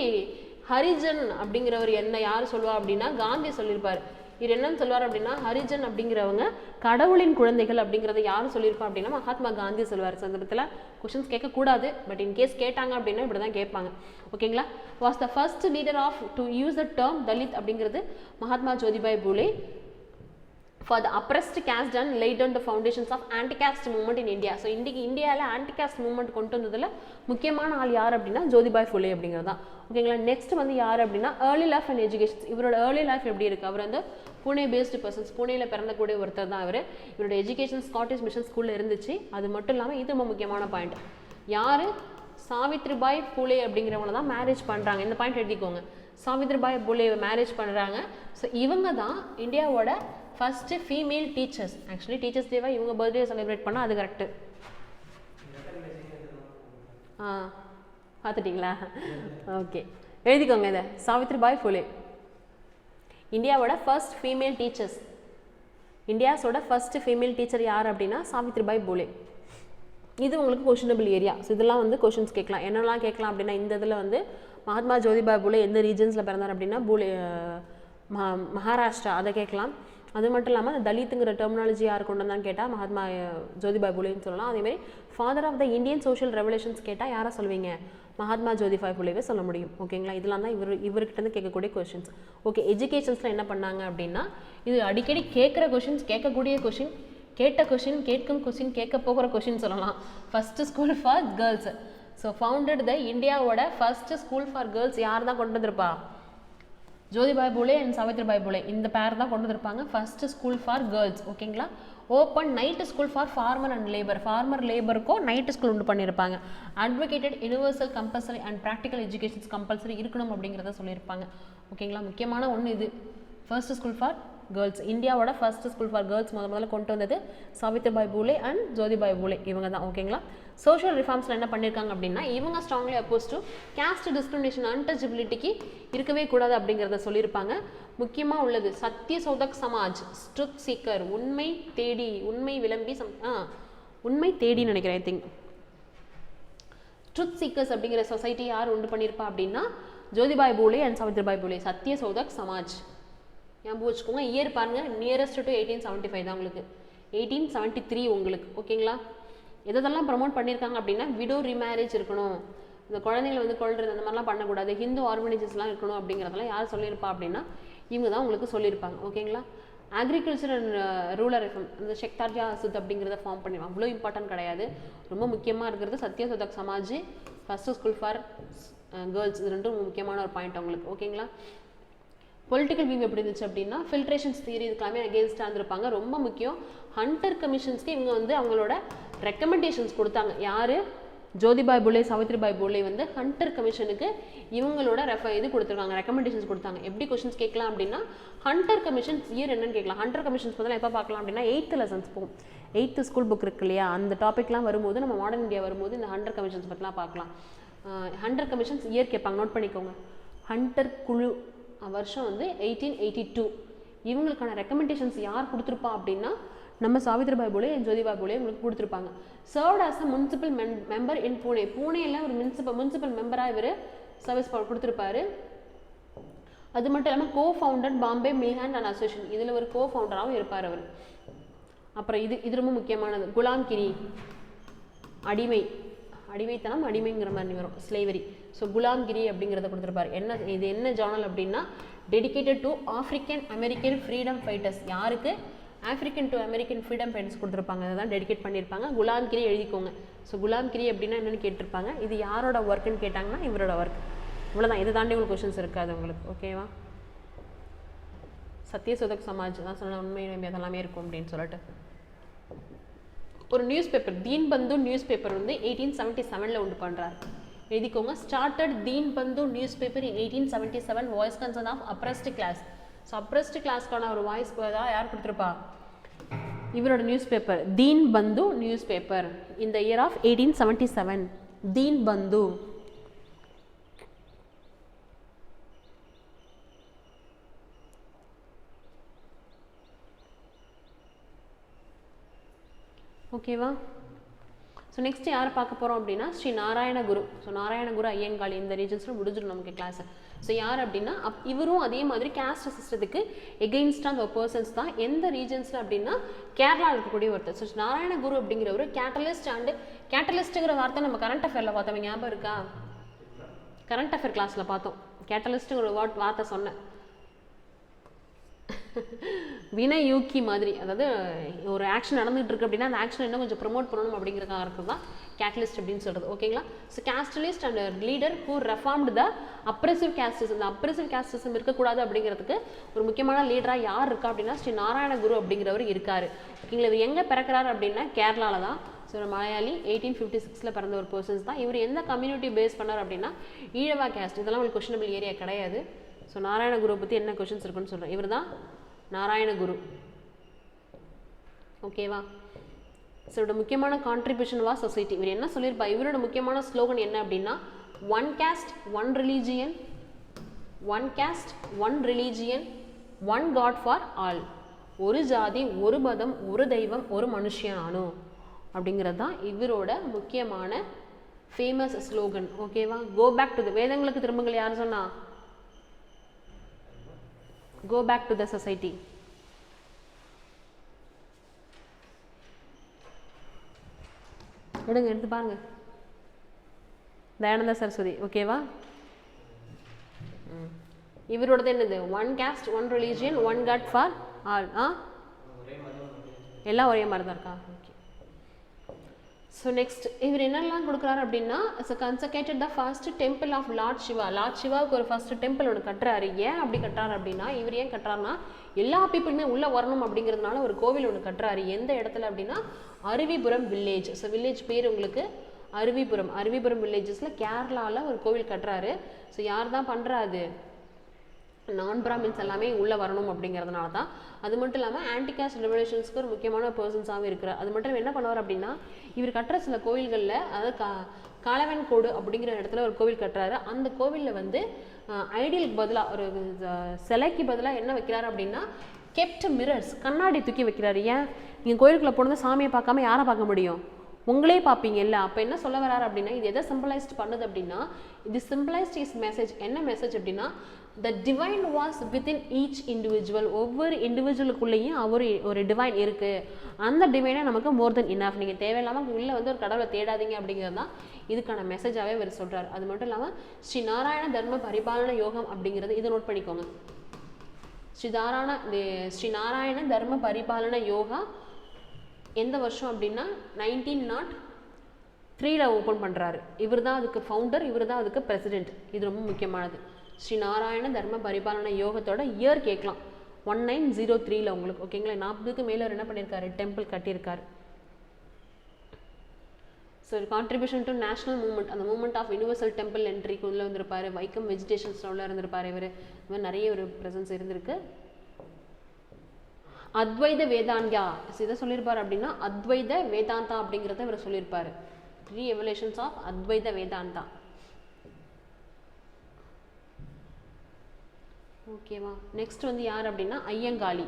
ஹரிஜன் அப்படிங்கிறவர் என்ன யார் சொல்லுவார் அப்படின்னா காந்தி சொல்லியிருப்பார். இவர் என்னன்னு சொல்லுவார் அப்படின்னா ஹரிஜன் அப்படிங்கிறவங்க கடவுளின் குழந்தைகள் அப்படிங்கிறத யார் சொல்லியிருப்பா அப்படின்னா மகாத்மா காந்தி சொல்லுவார். சந்தர்ப்பத்தில் கொஸ்டின்ஸ் கேட்கக்கூடாது, பட் இன்கேஸ் கேட்டாங்க அப்படின்னா இப்படி தான் கேட்பாங்க, ஓகேங்களா. Was the first leader of to use the term Dalit அப்படிங்கிறது Mahatma Jyotiba Phule. For the oppressed caste and laid down the foundations of anti-caste movement in India. So இந்தியாவில் anti-caste movement கொண்டு வந்ததில் முக்கியமான ஆள் யார் அப்படின்னா ஜோதிபாய் பூலே அப்படிங்கிறது தான், ஓகேங்களா. நெக்ஸ்ட் வந்து யார் அப்படின்னா ஏர்லி லைஃப் அண்ட் எஜுகேஷன். இவரோட ஏர்லி லைஃப் எப்படி இருக்குது, அவர் வந்து புனே பேஸ்டு பர்சன்ஸ், புனேயில் பிறந்தக்கூடிய ஒருத்தர் தான் அவர். இவரோட எஜுகேஷன் ஸ்காட்டிஷ் மிஷன் ஸ்கூலில் இருந்துச்சு. அது மட்டும் இல்லாமல் இது ரொம்ப முக்கியமான பாயிண்ட், யார், சாவித்ரிபாய் பூலே அப்படிங்கிறவங்க தான் மேரேஜ் பண்ணுறாங்க. இந்த பாயிண்ட் எழுதிக்கோங்க, சாவித்ரிபாய் பூலே மேரேஜ் பண்ணுறாங்க. ஸோ இவங்க தான் இந்தியாவோட first female teachers. Actually teachers டேவா இவங்க பர்த்டே செலிப்ரேட் பண்ணால் அது கரெக்டு. பார்த்துட்டிங்களா, ஓகே எழுதிக்கோங்க இதை. சாவித்ரிபாய் பூலே இந்தியாவோட ஃபர்ஸ்ட் ஃபீமேல் டீச்சர்ஸ். இந்தியாஸோட ஃபர்ஸ்ட் ஃபீமேல் டீச்சர் யார் அப்படின்னா சாவித்ரிபாய் பூலே. இது உங்களுக்கு கொஷினபிள் ஏரியா. ஸோ இதெல்லாம் வந்து கொஷின்ஸ் கேட்கலாம். என்னெல்லாம் கேட்கலாம் அப்படின்னா இந்த இதில் வந்து மகாத்மா ஜோதிபாய் பூலே எந்த ரீஜன்ஸில் பிறந்தார் அப்படின்னா பூலே மகாராஷ்டிரா, அதை கேட்கலாம். அது மட்டும் இல்லாமல் அந்த தலித்துங்கிற டெர்மினாலஜி யார் கொண்டு வந்தான்னு கேட்டால் மகாத்மா ஜோதிபாய் பூலேன்னு சொல்லலாம். அதேமாதிரி father of the Indian social revolutions கேட்டால் யாரை சொல்வீங்க, மகாத்மா ஜோதிபாய் பூலேவே சொல்ல முடியும், ஓகேங்களா. இதெல்லாம் தான் இவர்கிட்ட கேட்கக்கூடிய கொஷின்ஸ். ஓகே, எஜுகேஷன்ஸில் என்ன பண்ணாங்க அப்படின்னா இது அடிக்கடி கேட்குற கொஷின்ஸ், கேட்கக்கூடிய கொஷின், கேட்ட கொஷின், கேட்கும் கொஷின், கேட்க போகிற கொஷின் சொல்லலாம். First school for girls. So founded the இந்தியாவோட ஃபர்ஸ்ட் ஸ்கூல் ஃபார் கேர்ள்ஸ் யார் தான் கொண்டு வந்திருப்பா, ஜோதிபாய் பூலே அண்ட் சாவித்ரிபாய் பூலே இந்த பேர் தான் கொண்டு வந்திருப்பாங்க. First school for girls. ஓகேங்களா. Open night school for farmer and labour. Farmer லேபருக்கும் நைட் ஸ்கூல் உண்டு பண்ணியிருப்பாங்க. Advocated universal compulsory and practical educations compulsory இருக்கணும் அப்படிங்கிறத சொல்லியிருப்பாங்க. ஓகேங்களா. முக்கியமான ஒன்று இது. First school for girls. இந்தியாவோட ஃபர்ஸ்ட் ஸ்கூல் ஃபார் கேர்ள்ஸ் முதல்ல கொண்டு வந்தது சாவித்ரிபாய் பூலே அண்ட் ஜோதிபாய் பூலே இவங்க தான். ஓகேங்களா. சோஷியல் ரிஃபார்ம்ஸில் என்ன பண்ணியிருக்காங்க அப்படின்னா இவங்க strongly oppose to caste discrimination அன்டச்சபிலிட்டிக்கு இருக்கவே கூடாது அப்படிங்கிறத சொல்லியிருப்பாங்க. முக்கியமாக உள்ளது சத்திய சோதக் சமாஜ், ஸ்ட்ருத் சீக்கர், உண்மை தேடி, உண்மை விளம்பி உண்மை தேடி நினைக்கிறேன். ஐ திங்க் ட்ருத் சீக்கர்ஸ் அப்படிங்கிற சொசைட்டி யார் உண்டு பண்ணியிருப்பா அப்படின்னா ஜோதிபாய் பூலே அண்ட் சாவித்ரிபாய் பூலே. சத்திய சோதக் சமாஜ் ஞாபகம் வச்சுக்கோங்க. இயர் பாருங்கள், நியரஸ்ட் டு 1875 தான் உங்களுக்கு. 1873 உங்களுக்கு. ஓகேங்களா. எதெல்லாம் ப்ரமோட் பண்ணியிருக்காங்க அப்படின்னா விடோ ரீமேரேஜ் இருக்கணும், இந்த குழந்தைங்களை வந்து கொள்றது அந்த மாதிரிலாம் பண்ணக்கூடாது, ஹிந்து ஆர்கனைசேஷன்லாம் இருக்கணும் அப்படிங்கிறதெல்லாம் யார் சொல்லியிருப்பா அப்படின்னா இவங்க தான் உங்களுக்கு சொல்லியிருப்பாங்க. ஓகேங்களா. அக்ரிகல்ச்சர் அண்ட் ரூரல் ரிஃபார்ம் அந்த ஷெக்தார்ஜா அசுத் அப்படிங்கிறத ஃபார்ம் பண்ணிடுவாங்க. அவ்வளோ இம்பார்ட்டன்ட் கிடையாது. ரொம்ப முக்கியமாக இருக்கிறது Satya Shodhak Samaj, first school for girls. இது ரெண்டும் முக்கியமான ஒரு பாயிண்ட் உங்களுக்கு. ஓகேங்களா. பொலிட்டிக்கல் வியூ எப்படி இருந்துச்சு அப்படின்னா ஃபில்ட்ரேஷன்ஸ் தியரி இதுக்கெல்லாமே அகேன்ஸ்டாக இருந்திருப்பாங்க. ரொம்ப முக்கியம் ஹண்டர் கமிஷன்ஸ்க்கு இவங்க வந்து அவங்களோட ரெக்கமெண்டேஷன்ஸ் கொடுத்தாங்க. யார்? ஜோதிபாய் பூலே சாவித்ரிபாய் பூலே வந்து ஹண்டர் கமிஷனுக்கு இவங்களோட இது கொடுத்துருக்காங்க, ரெக்கமெண்டேஷன்ஸ் கொடுத்தாங்க. எப்படி கொஸ்டின்ஸ் கேட்கலாம் அப்படின்னா ஹண்டர் கமிஷன்ஸ் இயர் என்னன்னு கேட்கலாம். ஹண்டர் கமிஷன்ஸ் பற்றி எப்போ பார்க்கலாம் அப்படின்னா 8th லெசன்ஸ் போகும். 8th ஸ்கூல் புக் இருக்கு இல்லையா, அந்த டாப்பிக்லாம் வரும்போது நம்ம மாடர்ன் இந்தியா வரும்போது இந்த ஹண்டர் கமிஷன்ஸ் பற்றிலாம் பார்க்கலாம். ஹண்டர் கமிஷன்ஸ் இயர் கேட்பாங்க, நோட் பண்ணிக்கோங்க. ஹண்டர் குழு வருஷம் வந்து 1882. இவங்களுக்கான ரெக்கமெண்டேஷன்ஸ் யார் கொடுத்துருப்பா அப்படின்னா நம்ம சாவித்ரிபாய் பூலே ஜோதிபாய் பூலே உங்களுக்கு கொடுத்துருப்பாங்க. Served as a municipal member in Pune. பூனேயில் ஒரு முனிசிபல் மெம்பராக இவர் சர்வீஸ் கொடுத்துருப்பாரு. அது மட்டும் இல்லாமல் co founded Bombay mill hand and association, இதில் ஒரு கோ ஃபவுண்டராகவும் இருப்பார் அவர். அப்புறம் இது ரொம்ப முக்கியமானது குலாம்கிரி, அடிமைத்தனம், அடிமைங்கிற மாதிரி வரும், ஸ்லேவரி. ஸோ குலாம்கிரி அப்படிங்கிறத கொடுத்துருப்பாரு. இது என்ன ஜேர்னல் அப்படின்னா dedicated to African American freedom fighters. யாருக்கு? African to American freedom fighters கொடுத்துருப்பாங்க. அதை தான் டெடிகேட் பண்ணியிருப்பாங்க. குலாம்கிரி எழுதிக்கோங்க. ஸோ குலாம்கிரி அப்படின்னா என்னென்னு கேட்டிருப்பாங்க. இது யாரோட ஒர்க்குன்னு கேட்டாங்கன்னா இவரோட ஒர்க். இவ்வளோதான். இதை தாண்டி உங்களுக்கு கொஷின்ஸ் இருக்காது உங்களுக்கு. ஓகேவா. சத்திய சோதக் சமாஜ் தான் சொன்ன உண்மை அதெல்லாமே இருக்கும் அப்படின்னு சொல்லிட்டு ஒரு news paper Deenbandhu news paper வந்து 1877 உண்டு பண்ணுறாரு. எழுதிக்கோங்க. Started Deenbandhu newspaper in 1877 voice concern of oppressed class. So oppressed கிளாஸ்க்கான ஒரு வாய்ஸ் யார் கொடுத்துருப்பா? இவரோட newspaper Deenbandhu newspaper இந்த இயர் ஆஃப் 1877. தீன் பந்து. ஓகேவா. ஸோ நெக்ஸ்ட் யாரை பார்க்க போகிறோம் அப்படின்னா ஸ்ரீ நாராயணகுரு. ஸோ நாராயணகுரு ஐயங்காளி இந்த ரீஜன்ஸில் முடிஞ்சிடும் நமக்கு கிளாஸ். ஸோ யார் அப்படின்னா இவரும் அதே மாதிரி கேஸ்ட் சிஸ்டத்துக்கு எகெயின்ஸ்டாக அந்த பர்சன்ஸ் தான். எந்த ரீஜன்ஸில் அப்படின்னா கேரளா இருக்கக்கூடிய ஒருத்தர். ஸோ நாராயணகுரு அப்படிங்கிறவர் கேட்டலிஸ்ட் அண்டு கேட்டலிஸ்ட்டுங்கிற வார்த்தை நம்ம கரண்ட் அஃபேரில் பார்த்தோம், ஞாபகம் இருக்கா? கரண்ட் அஃபேர் கிளாஸில் பார்த்தோம். கேட்டலிஸ்ட்டுங்கிற ஒரு வார்த்தை சொன்னேன். வினையூக்கி மாதிரி, அதாவது ஒரு ஆக்ஷன் நடந்துகிட்டு இருக்கு அப்படின்னா அந்த ஆக்ஷன் இன்னும் கொஞ்சம் ப்ரொமோட் பண்ணணும் அப்படிங்கிறதுக்காக இருக்கிறது தான் கேட்டலிஸ்ட் அப்படின்னு சொல்கிறது. ஓகேங்களா. So catalyst and leader who reformed the oppressive casteism. இந்த அப்ரெசிவ் கேஸ்டிசம் இருக்கக்கூடாது அப்படிங்கிறதுக்கு ஒரு முக்கியமான லீடராக யார் இருக்கா அப்படின்னா ஸ்ரீ நாராயணகுரு அப்படிங்கிறவர் இருக்கார். ஓகேங்களா. இவர் எங்கே பிறக்கிறாரு அப்படின்னா கேரளாவில் தான். ஸோ மலையாளி 1856 பிறந்த ஒரு பர்சன்ஸ் தான். இவர் எந்த கம்யூனிட்டி பேஸ் பண்ணார் அப்படின்னா ஈழவா கேஸ்ட். இதெல்லாம் ஒரு கொஷனபிள் ஏரியா கிடையாது. ஸோ நாராயணகுருவை பற்றி என்ன கொஷின்ஸ் இருக்குன்னு சொல்கிறேன். இவர் தான் நாராயணகுரு. ஓகேவா. ஸோ இவரோட முக்கியமான கான்ட்ரிபியூஷன் வா சொசைட்டி. இவர் என்ன சொல்லியிருப்பா? இவரோட முக்கியமான ஸ்லோகன் என்ன அப்படின்னா one caste one religion, one caste one religion, one God for all. ஒரு ஜாதி, ஒரு மதம், ஒரு தெய்வம், ஒரு மனுஷியானோ அப்படிங்கிறது தான் இவரோட முக்கியமான ஃபேமஸ் ஸ்லோகன். ஓகேவா. கோ பேக் டு த வேதங்களுக்கு திரும்பங்கள் யார் சொன்னா? Go back to the society. எடுத்து பாருங்க. தயானந்த சரஸ்வதி. ஓகேவா. இவரோடது என்னது? One caste one religion one God for all. எல்லாம் ஒரே மாதிரி தான் இருக்கா? ஓகே. ஸோ நெக்ஸ்ட் இவர் என்னெல்லாம் கொடுக்குறாரு அப்படின்னா consecrated the first temple of Lord Shiva. Lord சிவாவுக்கு ஒரு ஃபர்ஸ்ட் டெம்பிள் ஒன்று கட்டுறாரு. ஏன் அப்படி கட்டுறாரு அப்படின்னா, இவர் ஏன் கட்டுறாருன்னா எல்லா பீப்புளுமே உள்ளே வரணும் அப்படிங்கிறதுனால ஒரு கோவில் ஒன்று கட்டுறாரு. எந்த இடத்துல அப்படின்னா அருவிபுரம் வில்லேஜ். ஸோ வில்லேஜ் பேர் உங்களுக்கு அருவிபுரம். அருவிபுரம் வில்லேஜஸில் கேரளாவில் ஒரு கோவில் கட்டுறாரு. ஸோ யார் தான் பண்ணுறாரு? நான் பிராமின்ஸ் எல்லாமே உள்ளே வரணும் அப்படிங்கிறதுனால தான். அது மட்டும் இல்லாமல் ஆன்டி காஸ்ட் ரெவல்யூஷன்ஸ்க்கு ஒரு முக்கியமான பர்சன்ஸாகவும் இருக்கிறார். அது மட்டும் என்ன பண்ணுவார் அப்படின்னா, இவர் கட்டுற சில கோவில்களில் அதாவது காலவன் கோடு அப்படிங்கிற இடத்துல ஒரு கோவில் கட்டுறாரு. அந்த கோவிலில் வந்து ஐடியலுக்கு பதிலாக ஒரு சிலைக்கு பதிலாக என்ன வைக்கிறாரு அப்படின்னா கெப்ட் மிரர்ஸ், கண்ணாடி தூக்கி வைக்கிறாரு. ஏன்? நீங்கள் கோயிலுக்குள்ளே போனது சாமியை பார்க்காம யாரை பார்க்க முடியும்? உங்களே பார்ப்பீங்க இல்லை. அப்போ என்ன சொல்ல வராரு அப்படின்னா, இது எதை சிம்பிளைஸ்ட் பண்ணுது அப்படின்னா, இது சிம்பிளைஸ்ட் இஸ் மெசேஜ். என்ன மெசேஜ் அப்படின்னா, the divine was within each individual. ஒவ்வொரு இண்டிவிஜுவலுக்குள்ளேயும் ஒரு டிவைன் இருக்குது. அந்த டிவைனை நமக்கு மோர் தென் இனஃப். நீங்கள் தேவையில்லாமல் உள்ளே வந்து ஒரு கடவுளை தேடாதீங்க அப்படிங்கிறது தான் இதுக்கான மெசேஜாகவே அவர் சொல்கிறார். அது மட்டும் இல்லாமல் ஸ்ரீ நாராயண தர்ம பரிபாலன யோகம் அப்படிங்கிறது இதை நோட் பண்ணிக்கோங்க. ஸ்ரீ நாராயண தர்ம பரிபாலன யோகா எந்த வருஷம் அப்படின்னா 1903 ஓப்பன் பண்ணுறாரு. இவர் தான் அதுக்கு ஃபவுண்டர், இவர் தான் அதுக்கு பிரசிடென்ட். இது ரொம்ப முக்கியமானது. ஸ்ரீ நாராயண தர்ம பரிபாலன யோகத்தோட இயர் கேட்கலாம். 1903 உங்களுக்கு. ஓகேங்களா? 40க்கு மேலே என்ன பண்ணியிருக்காரு? டெம்பிள் கட்டியிருக்காரு. So contribution to national movement, அந்த மூவ்மெண்ட் ஆஃப் யூனிவர்சல் டெம்பிள் என்ட்ரிக்கு உள்ளே வந்திருப்பாரு. வைக்கம் வெஜிடேஷன் ஸ்டோரில் இருந்திருப்பாரு. இவர் இந்த மாதிரி நிறைய ஒரு ப்ரெசன்ஸ் இருந்திருக்கு. அத்வைத வேதாந்தா இதை சொல்லியிருப்பார் அப்படின்னா அத்வைத வேதாந்தா அப்படிங்கிறத இவர் சொல்லியிருப்பாரு. 3 எவல்யூஷன்ஸ் ஆஃப் அத்வைத வேதாந்தா. ஓகேவா? நெக்ஸ்ட் வந்து யார் அப்படின்னா ஐயங்காளி.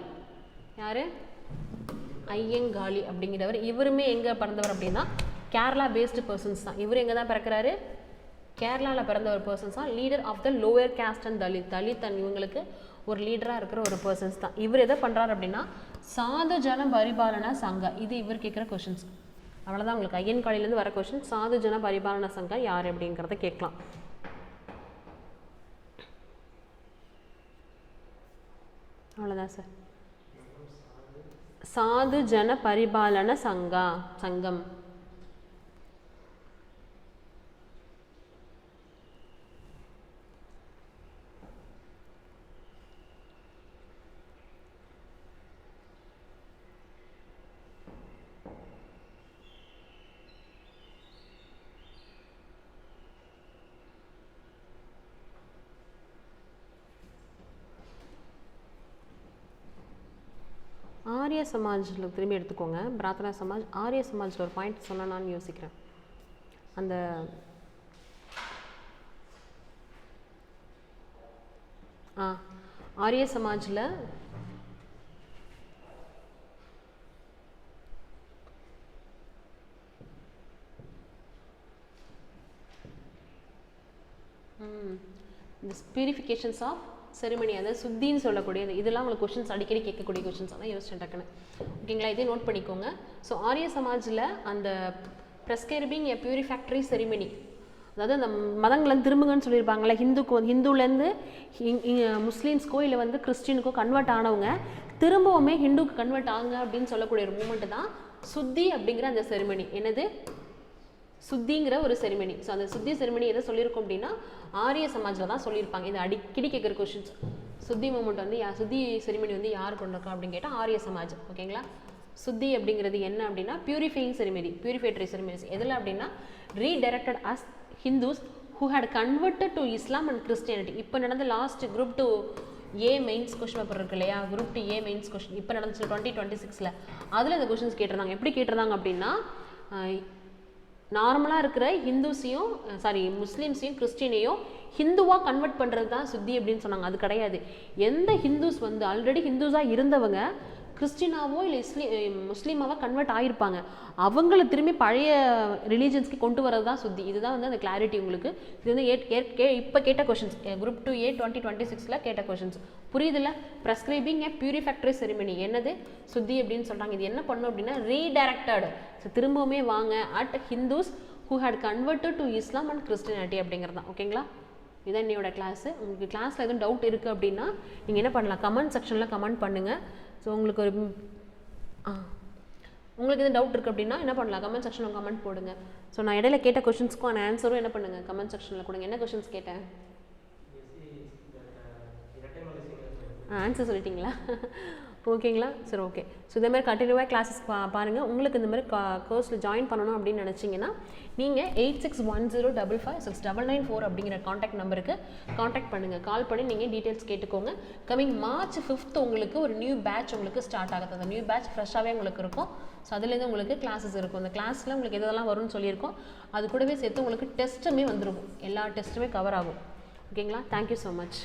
யார்? ஐயங்காளி அப்படிங்கிறவர். இவருமே எங்கே பிறந்தவர் அப்படின்னா கேரளா பேஸ்டு பர்சன்ஸ் தான். இவர் எங்கே தான் பிறக்கிறாரு? கேரளாவில் பிறந்த ஒரு பர்சன்ஸ் தான். Leader of the lower caste and Dalit and இவங்களுக்கு ஒரு லீடராக இருக்கிற ஒரு பர்சன்ஸ் தான். இவர் எதை பண்ணுறாரு அப்படின்னா சாது ஜன பரிபாலன சங்கா. இது இவர் கேட்குற கொஷின்ஸ். அவ்வளோதான் உங்களுக்கு ஐயன்காளிலேருந்து வர கொஷின். சாது ஜன பரிபாலன சங்கா யார் அப்படிங்கிறத கேட்கலாம். அவ்வளோதான் சார். சாது ஜன பரிபாலன சங்கம். ஆரிய சமாஜில் திரும்பி எடுத்துக்கோங்க. பிரார்த்தனா சமாஜ், ஆரிய சமாஜில் ஒரு பாயிண்ட் சொன்னால் நான் யோசிக்கிறேன். அந்த ஆரிய சமாஜில் இந்த பியூரிஃபிகேஷன்ஸ் ஆஃப் செரிமனி, அதாவது சுத்தின்னு சொல்லக்கூடியது. இதெல்லாம் உங்களுக்கு கொஷின்ஸ் அடிக்கடி கேட்கக்கூடிய கொஷின்ஸ் தான். யோசிச்சு டக்குன்னு. ஓகேங்களா? இதே நோட் பண்ணிக்கோங்க. ஸோ ஆரிய சமாஜில் அந்த ப்ரெஸ்கிரைபிங் எ பியூரிஃபேக்டரி செரிமனி, அதாவது அந்த மதங்கள்லேருந்து திரும்புங்கன்னு சொல்லியிருப்பாங்களே. ஹிந்துலேருந்து முஸ்லீம்ஸ்க்கோ இல்லை வந்து கிறிஸ்டினுக்கோ கன்வெர்ட் ஆனவங்க திரும்பவுமே ஹிந்துக்கு கன்வெர்ட் ஆகுங்க அப்படின்னு சொல்லக்கூடிய ஒரு மூமெண்ட்டு தான் சுத்தி அப்படிங்கிற அந்த செரிமனி. என்னது? சுத்திங்கிற ஒரு செரிமனி. ஸோ அந்த சுத்தி செரிமனி எதை சொல்லியிருக்கோம் அப்படின்னா ஆரிய சமாஜில் தான் சொல்லியிருப்பாங்க. இது அடிக்கடி கேட்குற கொஷின்ஸ். சுத்தி மூமெண்ட் வந்து சுத்தி செரிமனி வந்து யார் கொண்டிருக்கா அப்படின்னு கேட்டால் ஆரிய சமாஜ். ஓகேங்களா? சுத்தி அப்படிங்கிறது என்ன அப்படின்னா பியூரிஃபையிங் செரிமனி, பியூரிஃபேட்டரி செரிமனிஸ். எதில் அப்படின்னா redirected as Hindus who had converted to Islam and Christianity. இப்போ நடந்த last group 2 A mains question paper இருக்கு இல்லையா? குரூப் 2 ஏ மெயின்ஸ் கொஸ்டின் இப்போ நடந்துச்சு 2026. அதில் இந்த கொஷின்ஸ் கேட்டிருந்தாங்க. எப்படி கேட்டிருந்தாங்க அப்படின்னா நார்மலாக இருக்கிற ஹிந்துஸையும் முஸ்லீம்ஸையும் கிறிஸ்டினையும் ஹிந்துவாக கன்வெர்ட் பண்ணுறது தான் சுத்தி அப்படின்னு சொன்னாங்க. அது கிடையாது. எந்த ஹிந்துஸ் வந்து ஆல்ரெடி ஹிந்துஸாக இருந்தவங்க கிறிஸ்டினாவோ இல்லை முஸ்லீமாவோ கன்வெர்ட் ஆகிருப்பாங்க, அவங்கள திரும்பி பழைய ரிலீஜன்ஸ்க்கு கொண்டு வரது தான் சுத்தி. இதுதான் வந்து அந்த கிளாரிட்டி உங்களுக்கு. இது வந்து இப்போ கேட்ட கொஷின்ஸ் குரூப் 2A 2026 கேட்ட கொஷின்ஸ். புரியுதுல்ல? ப்ரெஸ்கிரைபிங் ஏ பியூரிஃபேக்டரி செரிமனி என்னது? சுத்தி அப்படின்னு சொல்கிறாங்க. இது என்ன பண்ணும் அப்படின்னா ரீடைரக்டட், ஸோ திரும்பவுமே வாங்க at Hindus who had converted to Islam and Christianity அப்படிங்கிறது தான். ஓகேங்களா? இதான் என்னோட கிளாஸு. உங்களுக்கு கிளாஸில் எதுவும் டவுட் இருக்குது அப்படின்னா நீங்கள் என்ன பண்ணலாம், கமெண்ட் செக்ஷனில் கமெண்ட் பண்ணுங்கள். ஸோ உங்களுக்கு ஒரு உங்களுக்கு எதுவும் டவுட் இருக்குது அப்படின்னா என்ன பண்ணலாம், கமெண்ட் செக்ஷனில் கமெண்ட் போடுங்க. ஸோ நான் இடையில கேட்ட கொஷின்ஸ்க்கும் ஆன்சரும் என்ன பண்ணுங்கள் கமெண்ட் செக்ஷனில் கொடுங்க. என்ன கொஷின்ஸ் கேட்டேன்? ஆன்சர் சொல்லிட்டீங்களா? ஓகேங்களா? சரி, ஓகே. ஸோ இந்த மாதிரி கண்டினியூவாக கிளாஸஸ் பாருங்கள். உங்களுக்கு இந்த மாதிரி கோர்ஸில் ஜாயின் பண்ணணும் அப்படின்னு நினச்சிங்கன்னா நீங்கள் 8610556994 அப்படிங்கிற காண்டாக்ட் நம்பருக்கு காண்டாக்ட் பண்ணுங்கள். கால் பண்ணி நீங்கள் டீட்டெயில்ஸ் கேட்டுக்கோங்க. கமிங் March 5th உங்களுக்கு ஒரு நியூ பேட்ச் உங்களுக்கு ஸ்டார்ட் ஆகுது. அந்த நியூ பேட்ச் ஃப்ரெஷ்ஷாகவே உங்களுக்கு இருக்கும். ஸோ அதுலேருந்து உங்களுக்கு கிளாஸஸ் இருக்கும். அந்த கிளாஸில் உங்களுக்கு எதெல்லாம் வரும்னு சொல்லியிருக்கோம். அது கூடவே சேர்த்து உங்களுக்கு டெஸ்ட்டுமே வந்துருக்கும். எல்லா டெஸ்ட்டுமே கவர் ஆகும். ஓகேங்களா? Thank you so much.